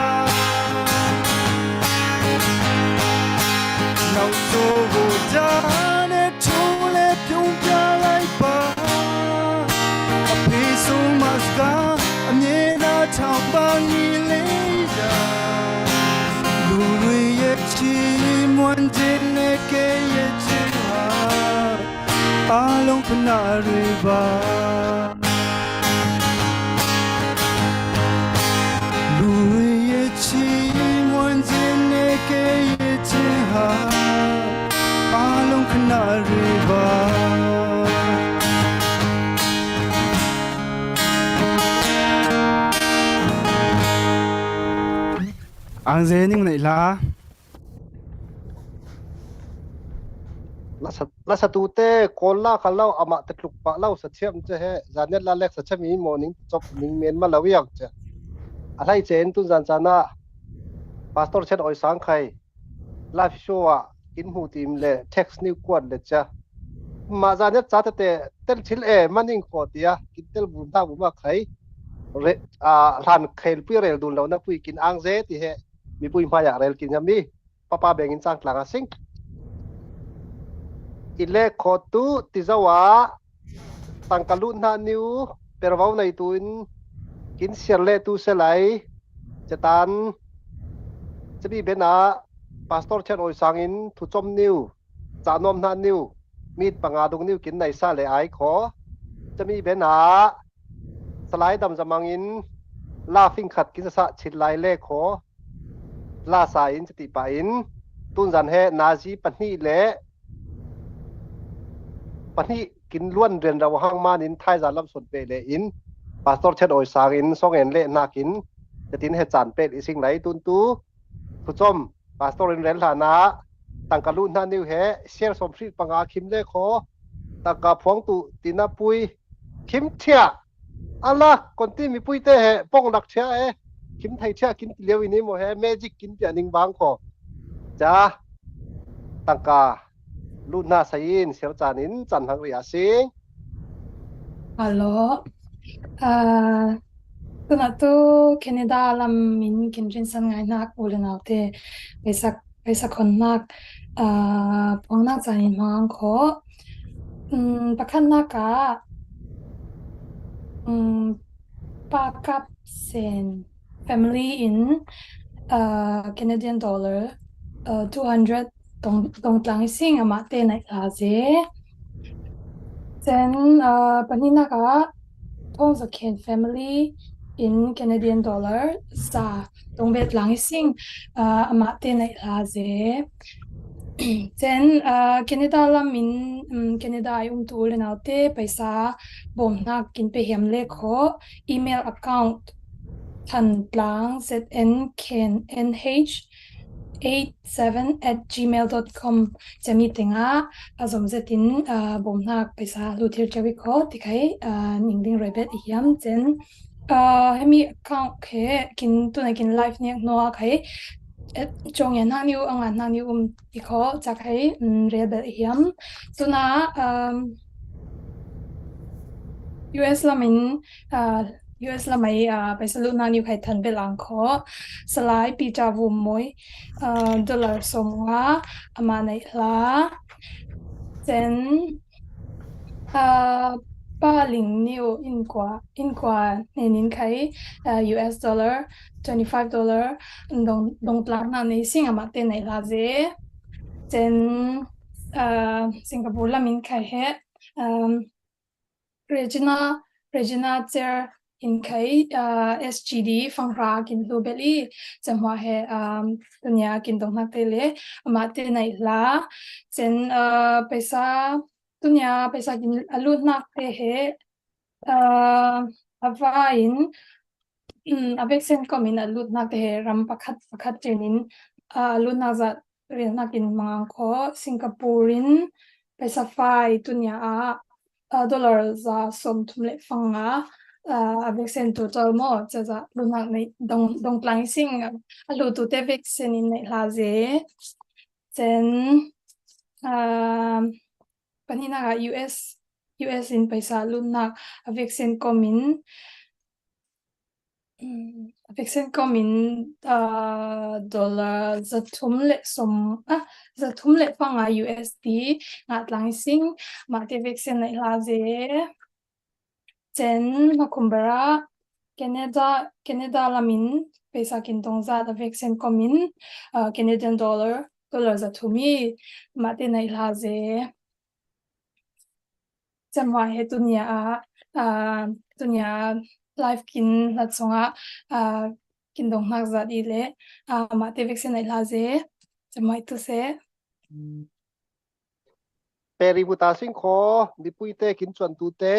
闹钟我家的出来不用家来吧配送马斯卡你那长发你累呀路瑞也起 Mwandine ke yechiha Along panariba Lui yechi Mwandine ke yechiha Along panariba Ang zening na ila la satu te kolla kalau ama te kluk pa lau sa thiam che he zanet la lek sa chami morning chop ning men ma lawiak che alai chen tu zan chana pastor chen oi sang khai live show a in hu tim le text new kwat le cha ma zanet cha te tel thil e maning ko tia kin tel bu ta bu ma khai re han khail pi rel dun lo na pui kin ang ze ti he mi pui ma ya rel kin yami papa bengin sang tlang sing ile khotu tizawa tangkalun na niu perwau nei tuin kin serle tu selai chetan chebi bena pastor chen oi sangin thu chom niu chanom na niu mit panga dung niu kin nei sa le ai kho chemi bena salai dam zamangin laughing khat kin sa chilai le kho la sa in chati pa in tun zan he nazi pani le pani kin luan ren raw hang manin thai za lam sot pe le in pastor chen oi sang in song en le nakin tin he chan pe ising lai tun tu thu chom pastor in rel hana tangkalu na niu he share som free panga khim le kho taka phong tu tina pui khim thia ala konti mi pui te he pong dak thia e khim thai thia kin lewi ni mo he magic kin tia ning bang kho cha tangka Luna sayin sir chanin chan hang ria sing Hello. Tuna tu Canada lam min kin rin san ngai nak ulen autte pesa kon nak pong nak chanin mang kho pakhan naka pakap sen family in Canadian dollar 200 dong tlang sing ama te nai la ze then panina ka thong the Ken family in Canadian dollar sa dong bet lang sing ama te nai la ze then Canada la min Canada ai tu le nau te paisa bom na kin pe hem le kho email account than tlang znnh87@gmail.com chami tenga azom zetin bomnak paisa luthir chawi kho tikai ningding rebet hiam chen hemi account khe kin tunai kin live nek noa khai chong yan hang niu angan hang niu tikho chakai rebet hiam tuna US lamin US la mai paisa lu na niu khai than belang kho salai pita vu moi dollar somwa ama nai la then pa ling niu in kwa nenin khai US dollar $25 dong tlang na nei sing ama te nai la ze then Singapore la min khai he Regina Cher in kai SGD fangra kin lobeli chamwa he dunya kin dong nak tele ama te nai la chen paisa dunya paisa kin alu nak te he avain avek sen komin alu nak te he ram pakhat chenin alu na za re nakin mang kho Singaporean paisa fai dunya dollar za som thumle fanga avec sen total mo cha lunak nei dong tlang sing alu tu te vek sen in nei la ze then panina US in paisa lunak avec sen komin dollar za thumle fanga USD ngat lang sing ma te vek sen nei la ze chen makumbara Canada lamin paisa kin tongza da vek sen komin Canadian dollar dollar za thumi ma te nei la ze chamwa he tunia life kin la chonga kin dong nak za di le ma te vaccine nei la ze chamai tu se peri buta sing kho mi pui te kin chuan tu te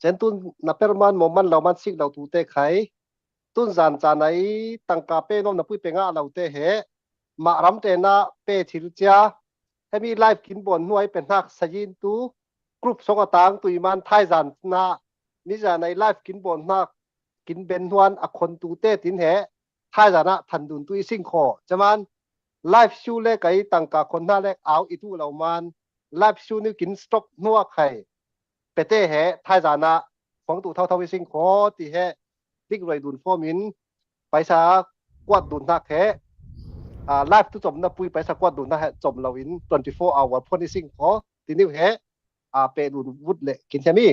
chen tun na perman moman lauman sik lau tu te khai tun zan cha nai tangka pe nom na pui penga lau te he ma ram te na pe thil cha hemi life kin bon nuai pen hak sajin tu group songa tang tu iman thai zan na ni za nai life kin bon nak kin ben huan a khon tu te tin he thai zana than dun tu sing kho chaman life shu le kai tangka khon na le au itu lau man life shu ni kin stop nuwa khai pete he thai zana phóng tu thau thau sing kho ti he dik roi dun formin paisa kwat dun nak he life tu chom na pui paisa kwat dun na he chom lawin 24 hour phone sing kho ti ni he pe dun vut le kin chami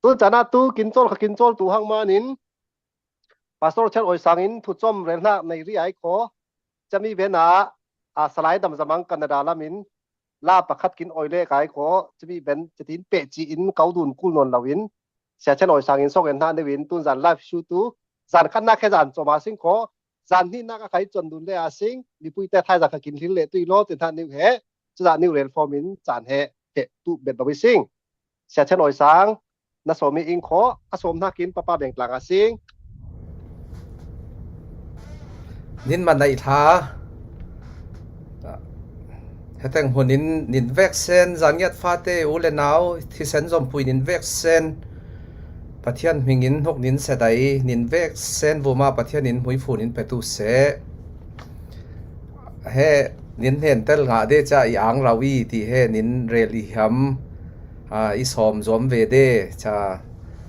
tu chana tu kin chol tu hang manin pastor chan oi sangin thu chom rel na nei ri ai kho chami bena salai dam zamang canada lamin la pakhat kin oile kai kho chami ben chatin pe chi in kaudun kul non lawin sia chan oi sangin sok en na nevin tun zan live shoot tu zan khan na khe zan choma sing kho zan ni na ka khai chon dun le a sing mi pui te thai za ka kin hil le tu lo tin than ni he cha ni rel formin chan he tu bet bawi sing sia chan oi sang na somi ing kho asom na kin papa beng tlang a sing nin man nai tha heteng hunin nin vaccine zangiat fate ule naw thi sen zom pui nin vaccine pathian mingin hok nin sedai nin vaccine buma pathian nin hui fu nin petu se he nin hen tel nga de cha yang rawi ti he nin reli ham i som zom ve de cha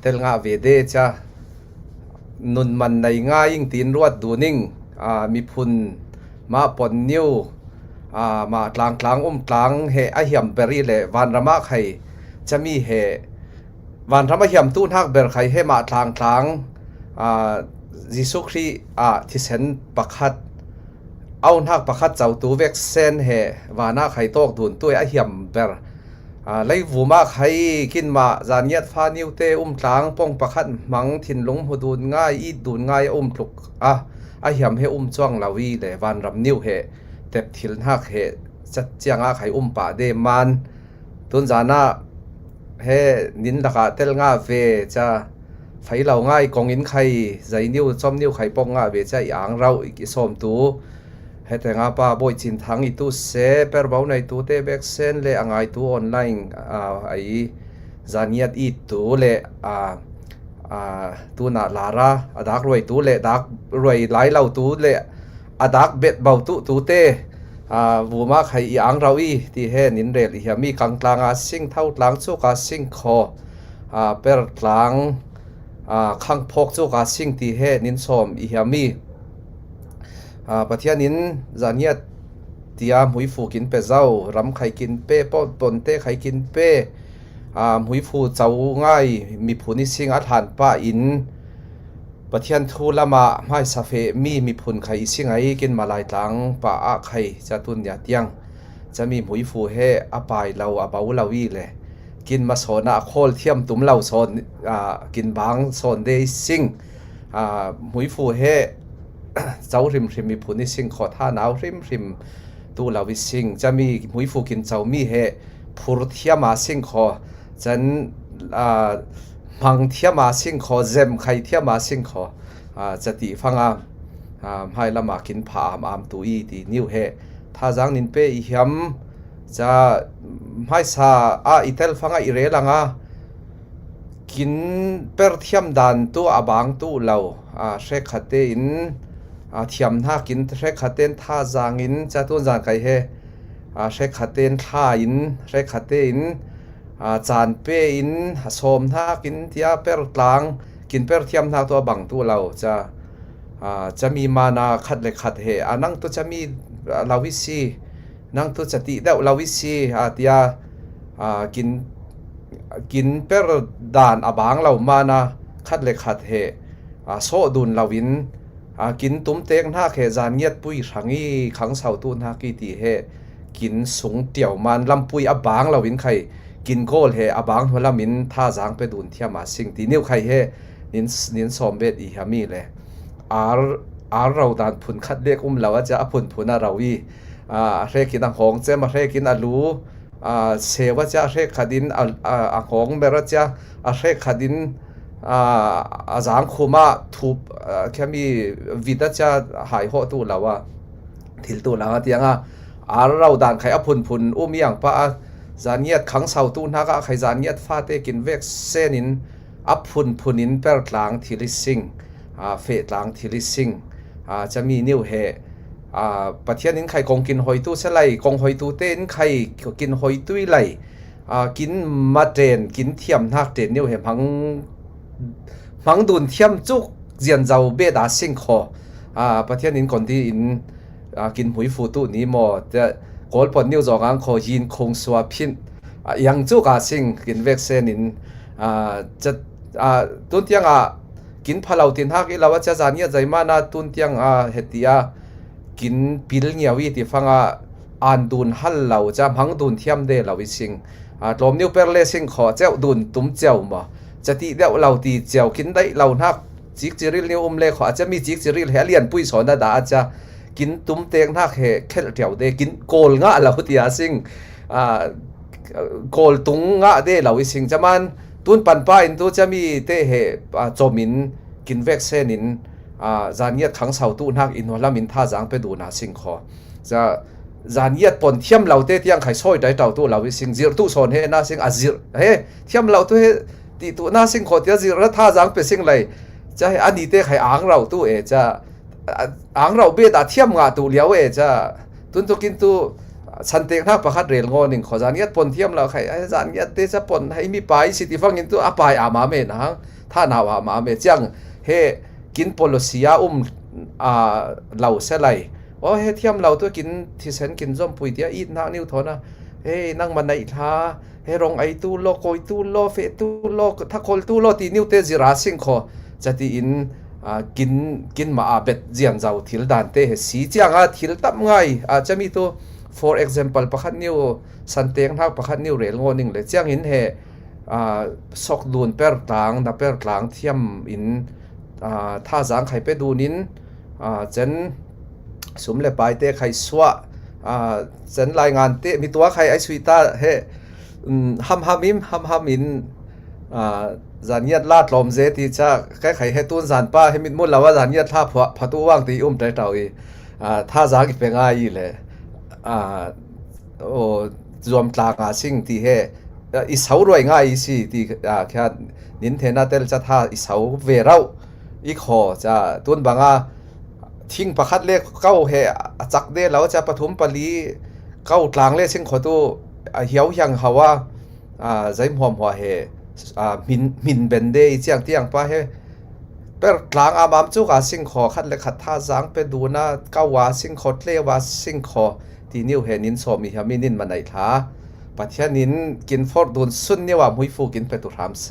tel nga ve de cha nun man nai nga ing tin ruat duning mi phun ma pon new ma tlang tlang he a hiam beri le van rama khai chami he van rama hiam tu hak ber khai he ma tlang jisu khri thi sen pakhat au hak pakhat chau tu vaccine he wana khai tok dun tu a hiam ber lai vuma khai kin ma zaniat fa niu te tlang pong pakhat mang thin lung hudun ngai I dun ngai tluk a hiam he chuang lawi le van ram niu he tep thil hak he chat chianga khai pa de man tun jana he nin laka tel nga ve cha phai lau ngai kong in khai zai niu chom niu khai pong nga ve cha yang rau ki som tu he te nga pa boi chin thang I tu se per bau nai tu te vaccine le angai tu online ai zaniat I tu le tu na lara adak roi tu le dak roi lai lau tu le adak bet bau tu te vuma khai yang rawi ti he nin rel hi mi kang tlanga sing thau tlang chu ka sing kho per tlang khang phok chu ka sing ti he nin som I mi pathian in zaniat tia hui fu kin pe zau ram khai kin pe pon te khai kin pe hui fu chau ngai mi phuni sing a than pa in pathian thu lama mai sa fe mi phun khai sing ai kin malai tlang pa a khai cha tun ya tiang chami hui fu he a pai lau a bau lawi le kin ma sona khol thiam tum lau son kin bang son de sing hui fu he chau rim mi phuni sing kho tha naw rim tu lawi sing chami hui fu kin chau mi he phur thiama sing kho chan mang thiama sing kho zem khai thiama sing kho chati phanga hai lama kin pha am tu I ti new he tha jang nin pe I hiam cha mai sa itel phanga I re langa kin per thiam dan tu abang tu lau she khate in thiam na kin she khaten tha jang in cha tu jang kai he she khaten tha in she khate in chan pe in som na kin tia per tlang kin per thiam na to bang tu lau cha chami mana khat le khat he anang to chami lawi si nang to chati dau lawi si tia kin per dan abang lau mana khat le khat he so dun lawin กินตุ้มเต็งหน้าเขจานเงียดปุยขังอีขังเสาตูนหากีตีเฮกินสูงเตี่ยวมันลำปุยอบางเราวินไข่กินโกลเฮอบางหัวละมินท่าจางไปดูนเทียมาสิ่งตีนิ้วไข่เฮนินสอมเบ็ดอีฮามีเลยเราดานพุนคัดเล็กเราจะพุนเราอีเรกินอ่างหงเจมาเรกินอาลูเสวจะเรขัดินอ่างหงเบรจะเรขัดินจางคุมาทุบแค่มีวิดจะหายหัวตัวเราทิลตัวเราที่ยังเราดานใครพุนอย่างป้าจานเงียดขังเสาตูนักใครจานเงียดฟาเตกินเวกเซนินพุนินเปิดหลังทิลิสิงเฟดหลังทิลิสิงจะมีนิ้วเฮประเทศนี้ใครคงกินหอยตู้เสลายคงหอยตู้เต้นใครกินหอยตุ้ยไหลกินมาเจนกินเทียมนักเจนนิ้วเฮพังดุนเทียมจุกเจียนเจ้าเบดาสิงคอประเทศนี้คนที่กินหอยฟูตู้นี้หมดจะกอลปนนิ้วจองขอยินคงสวาพินยังจุกสิงกินเวกเซนินจะตุนเตียงกินพะเลาตินฮักอีเราว่าจะจานเนี่ยใจมานาตุนเตียงเฮติกินปิลเงียวีที่ฟังอันดุนฮัลเราจะพังดุนเทียมเดเราวิสิงลมนิ้วเปรเลสิงขอเจ้าดุนตุ้มเจ้ามาจะตีเดียวเราตีเจ้ากินได้เรานักจิกจิริลนิ้วเลขออาจจะมีจิกจิริลเฮเลียนปุยสอนดาอาจจะกินตุ้มเตียงนักเฮเคลเดียวเดกินโกลงะเราตีอาสิงโกลตุงงะเดเราวิสิงจะมันตุนปันป้าอินตุจะมีเตเหจอมินกินเวกเซนินจานเงียดขังเสาตูนักอินหัวละมินท่าจางไปดูนาสิงคอจะจานเงียดปนเทียมเราเตที่ยังไข่ซอยได้เต่าตัวเราวิสิงจิรตุสอนเฮนาสิงอาจิรเฮเทียมเราตัวเฮตีตัวนาสิงคอเตียจิรท่าจางไปสิงเลยจะให้อันนี้เตไข่อ่างเราตัวจะอ่างเราเบียดเทียมงาตัวเลี้ยวจะตุนตัวกินตัวสันเตงทักประคัดเรลงอหนึ่งขอจานเงียดปนเทียมเราใครจานเงียดเตจะปนให้มีปลายสิที่ฟังกินตัวปลายมาเมนะท่านาวมาเมจังเฮกินโพลเซียเราเสลายเฮเทียมเราตัวกินที่เซนกินส้มปุยเดียอีนักนิ้วทอนะเฮนั่งมันในท่าเฮรองไอตู้โลกอยตู้โลเฟตู้โลถ้าคนตู้โลตีนิ้วเตจิราสิงคอจะตีอินกินมาเบ็ดเจียนเจ้าทิลดานเตเฮสีเจียงทิลตับไงจะมีตัวfor example ประคันนิ้วสันเตียงทักประคันนิ้วเรลงอหนึ่งเลยเจียงหินเฮสกดูนเปิดกลางนับเปิดกลางเทียมอินท่าจางใครไปดูนินเจนสมเลปายเตะใครสวะเจนรายงานเตะมีตัวใครไอสวิตาเฮฮัมอินจานเงียดลาดลมเจตีจะใครให้ตุนจานป้าให้มิดมุดแล้วว่าจานเงียดท่าพตัวว่างตีใจเต่าอีท่าจางอีกเป็นไงเลยโอ้รวมกลางสิ่งที่เฮอีเสารวยง่ายสิที่แค่นินเทน่าเตลจะท่าอีเสาเวเราอีขอจะตุนบางทิ้งประคัดเล็กเก้าเฮจักเดแล้วจะปฐมปลีเก้ากลางเล็กสิ่งขอตัวเหี่ยวยังเขาว่าใจหอมหัวเฮมินเบนเดเจียงเตียงป้าเฮเปิดกลางบามจุกสิ่งขอคัดเล็กขัดท่าจางไปดูนะเก้าว่าสิ่งขอเทว่าสิ่งขอที่นิ้วเฮนินสอมีฮามินินมันไหนท่าปัจจัยนินกินฟอร์ดูนสุนเนี่ยว่ามุยฟูกินไปตุรามเส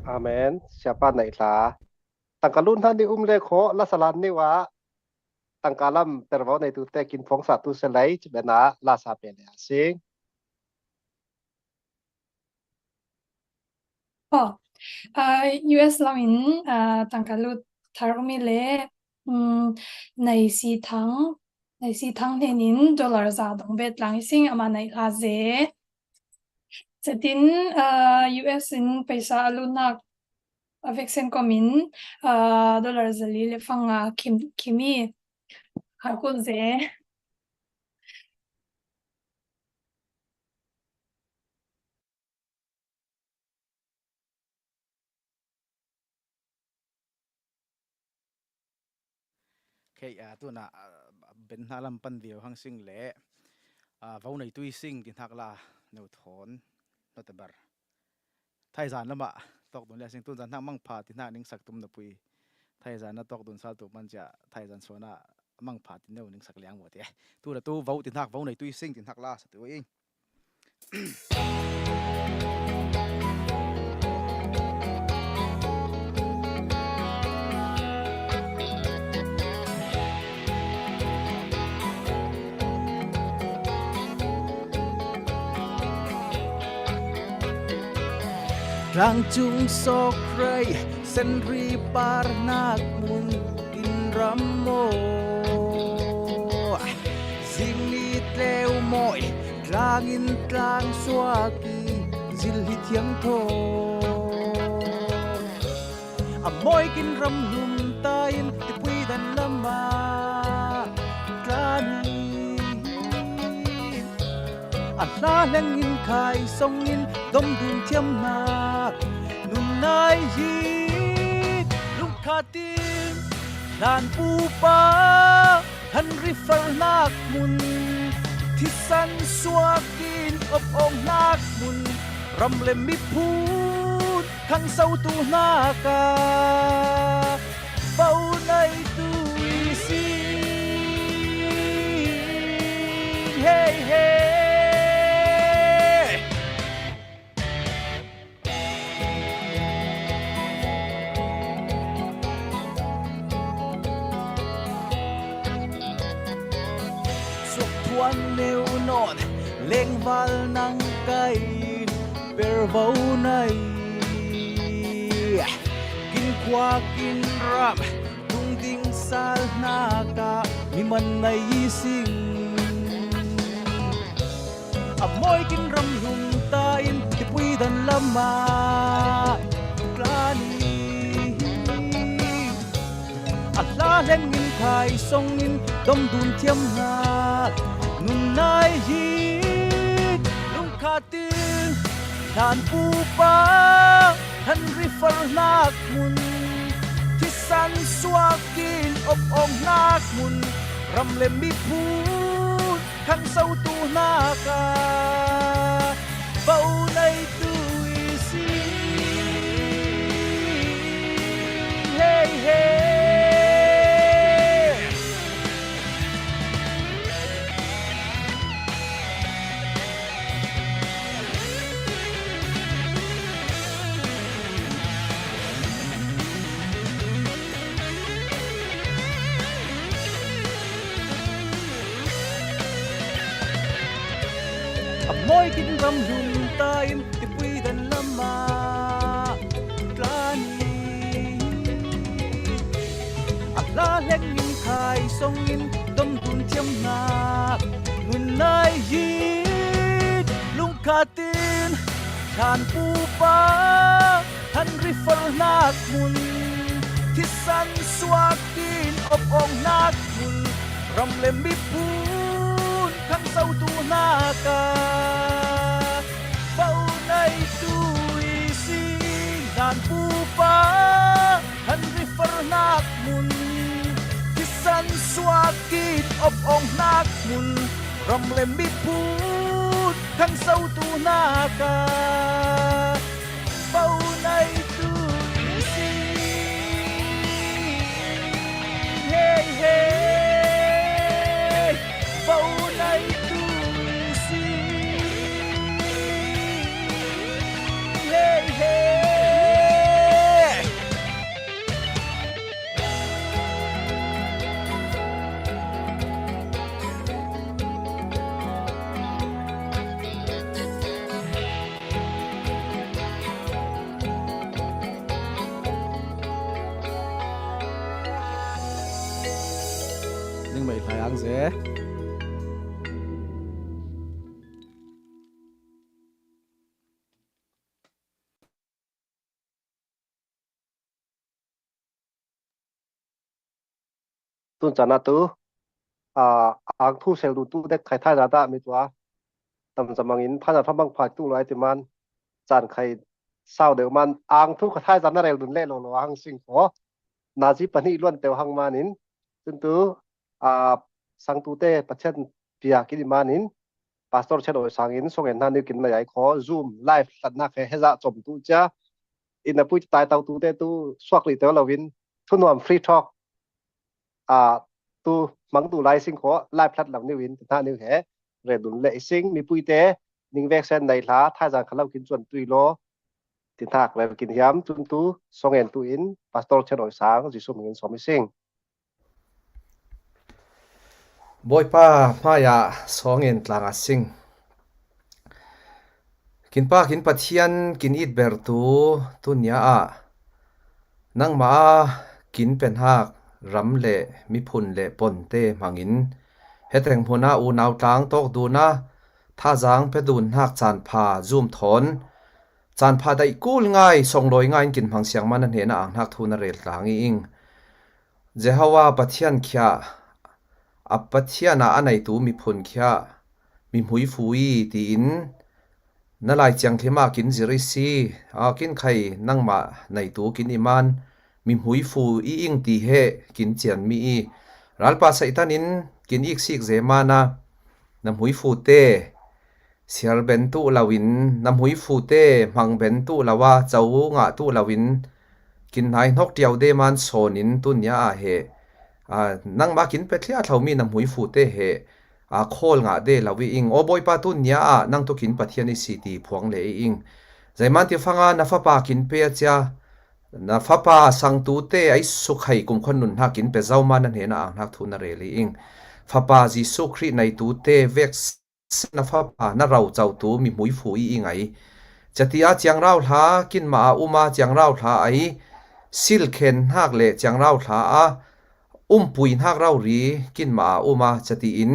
อาเมนเสียป้าไหนล่ะตั้งกาลุ่นท่านที่เลขอลัสลานนี่ว่าตั้งกาลัมเปิดว่าในตัวเตกินฟงสัตว์ตัวเสลายจะเป็นลาซาเปเลียสิงUS เราอินตั้งกาลุทารุมิเลในสีทั้งเทนินดอลลาร์ซาดงเบ็ดหลังสิ่งอามาในลาเซจะดินUS อินไปซาลุนักเวกเซนคอมินดอลลาร์ซาลีเลฟังคิมีฮากุนเซตัวน่ะเป็นนาลำปันเดียวทั้งสิ่งเละวันในตุยสิ่งที่ทักลาเนื้อถอนนอตเบอร์ไทยจานละมะตอกดุนแล้วสิ่งตุนจานทั้งมั่งพาที่น่านิ่งสักตุ่มนปุยไทยจานน่ะตอกดุนสาตุมันจะไทยจานโซน่ะมั่งพาที่เนื้อนิ่งสักเลี้ยงหมดเลยตัวละตัววันที่ทักวันในตุยสิ่งที่ทักลาสักตัวเอง รางจุงซอกใครเส้นรีปารนาคมุนกินรำโมสิ่งนี้เตวมอยกลางอินกลางสวากีจิลหิเทียงโทมอยกินรำลุ่มตายินติปุยดันละมากลานีลาแรงอินไข่ทรงอินดมดุนเทียมนานุ่นนายยีลุกขาตินลานปูปาฮันริฟร์นักมุนที่สันสวากินอบองนักมุนรำเล่มมิพูดขังเศร้าตูนากาเฝ้าในตุยซีเฮ้เฮ้วันเนวนอนเล่งวัลนังไกเปรเบาในกินควากินรำตุงดิงสาลนากามีมันในสิงมอยกินรำหุ่มตาอินที่ปุยดันละมากลานีลาเล่งอินไข่ทรงอินดมดุนเทียมนานุ่นนายยีลุงขาตินทานปูปาฮันริฟร์นักมุนที่สันสวากินอบองนักมุนรำเล่มมิพูดขังเศร้าตูนากาเฝ้าในตุยซีเฮ้เฮ้มอยกินรำหุ่นตาอินที่ปุยดันละมากลานีลาเล็กอินไข่ทรงอินดมดุนเทียมนานุ่นนายยีลุงขาตินทานปูปาฮันริฟร์นักมุนที่สันสวากินอบองนักมุนรำเล่มมิพูนขังเศร้าตูนากาเฝ้าในตุยซีดานปูปาฮันริฟร์นักมุนที่สันสวากินอบองนักมุนรำเล่มมิพูนขังเศร้าตูนากาเฝ้าในตุยซีเฮ้เฮ้เฝ้าในตุยซีเฮ้เฮ้นึงไม่ขายอังเสตุนจานาตูอังทูเซลดูตูเด็กไข่ท่าจาตามีตัวตำจำมังอินพันธุ์พบังผัดตู้ลอยติมันจานไข่เศร้าเดี๋ยวมันอังทุกท่าจานนั่นเร็วดุนเล่โลโลหังสิงขอนาจีปนิล้วนเตียวหังมานินจนตัวสังตูเต้ประเทศพิยากินมานินพาสตอร์เชโดสังอินส่งเห็นท่านนิวกินมาใหญ่ขอซูมไลฟ์สัตว์นักเฮซ่าจมตูจ้าอินนับผู้ตายเตาตูเต้ตูสวักลีเตียวเราวินทุนวมฟรีทอล์กตูมังตูไลซิงขอไลฟ์พลัดหลังนิวินท่านนิวแห่เรดุนเล่ซิงมีปุยเต้นิ่งเวกเซนในท้าท่าจางขลุ่มกินส่วนตุยโลตินทักเลยกินยำตุนตูส่งเงินตูอินพาสตอร์เชโดสังจิสุมเงินสมิซิงบอยป้าพายาสองเงินตลางสิง kin pa kin pathian kin it ber tu nia a nang ma kin pen hak ram le mi phun le pon te mangin heteng phuna u naw tlang tok du na tha jang pe dun hak chan pha zoom thon chan pha dai kul ngai song loi ngai kin phang siang man he na ang hak thuna rel tlang ing jehawa pathian khia apathiana anai tu mi phun khia mi hui fui ti in na lai chang thema kin ziri si a kin khai nangma nei tu kin iman mi hui fu I ing ti he kin chian mi I ralpa saitanin kin ik sik zemana nam hui fu te siar ben tu lawin nam hui fu te mang ben tu lawa chau nga tu lawin kin nai nok tiau de man sonin tunya a he nangma kin petlia thlomi nam hui fu te he a khol nga de lawi ing o boy pa tu nya a nang to kin pathiani city phuang le ing zaiman ti fanga na fa pa kin pe cha na fa pa sang tu te ai su khai kum khon nun ha kin pe zau man an he na ang hak thu na re li ing fa pa ji su khri nei tu te vex na fa pa na rau chau tu mi mui fu I ing ai chatia chiang rau tha kin ma uma chiang rau tha ai sil khen hak le chiang rau tha a puin hak rau ri kin ma uma chati in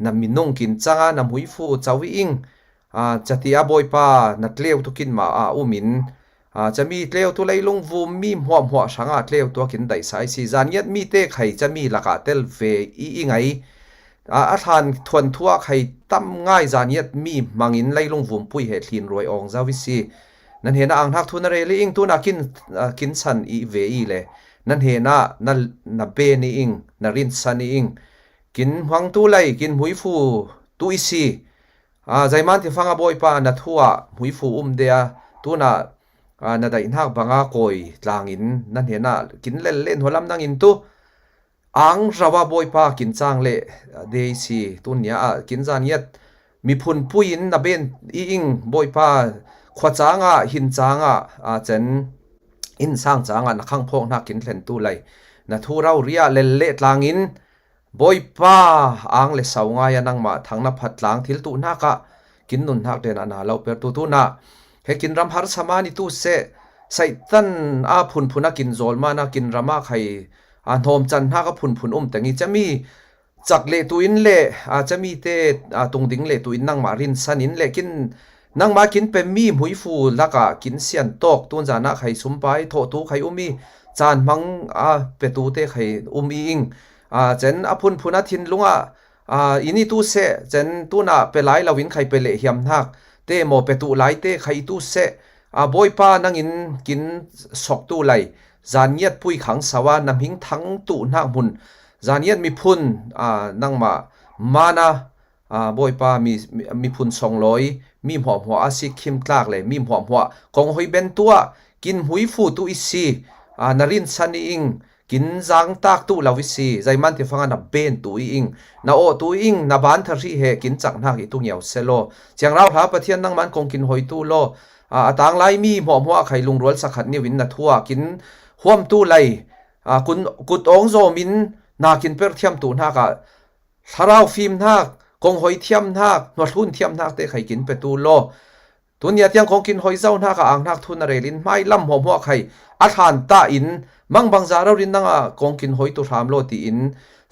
nam minung kin changa nam hui fu chawi ing chatia boy pa na tleu tu kin ma umin chami tleu tu leilung vu mi hwam hwa sanga tleu tu kin dai sai si zan yet mi te khai chami laka tel ve I ingai a than thon thua khai tam ngai zan yet mi mangin leilung vum pui he thlin roi ong zawi si nan he na ang hak thuna re li ing tu na kin san I ve I le nan he na be ni ing na rin san ni ing kin hwang tu lai kin hui fu tu isi zaiman ti fanga boy pa na thua hui fu dea tu na na dai hak banga koi tlangin nan he na kin len holam nang in tu ang rawa boy pa kin chang le de si tu nia kin zan yet mi phun puin na ben I ing boy pa khwa changa hin changa chen in sang changa na khang phok na kin thlen tu lai na thu rau ria le tlangin boy pa ang le sawnga ya nangma thangna phatlang thil tu na ka kin nun hak den ana lo per tu na he kin ram har samani tu se saitan a phun phuna kin zol mana kin rama khai nom chan ha ka phun tangi chami chak le tu in le chami te tung ding le tu in nang marin sanin le kin nang ma kin pe mi hui fu laka kin sian tok tun jana khai sumpai tho tu khai umi chan mang pe tu te khai ing chen apun phuna thin lunga ini tu se chen tu na pe lai lawin khai pe le hiam hak te mo pe tu lai te khai tu se boy pa nangin kin sok tu lai zaniat pui khang sawa nam hing thang tu na mun zaniat mi phun nangma mana boy pa mi phun song loi mi hwa hwa asi khim tlak le mi hwa hwa kong hoi ben tua kin hui fu tu isi narin sani ing kin zang tak tu lawisi zaiman ti fanga na ben tu ing na o tu ing na ban thari he kin chak na ki tu nyaw selo chiang rau tha pathian nang man kong kin hoi tu lo atang lai mi hwa khai lung rol sakhat ni win na thua kin huam tu lai kun kut ong zo min na kin per thiam tu na ka tharau phim na kong hoi thiam na no thun thiam na te khai kin pe tu lo tunia tiang kong kin hoi zau na ka ang nak thun relin mai lam hwa khai athan ta in mang bang zaro rin nanga kong kin hoi tu ram lo ti in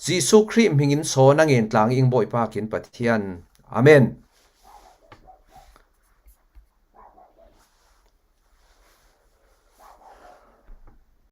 Jisu Christ hingin so nangin tlang ing boy pa kin pathian amen.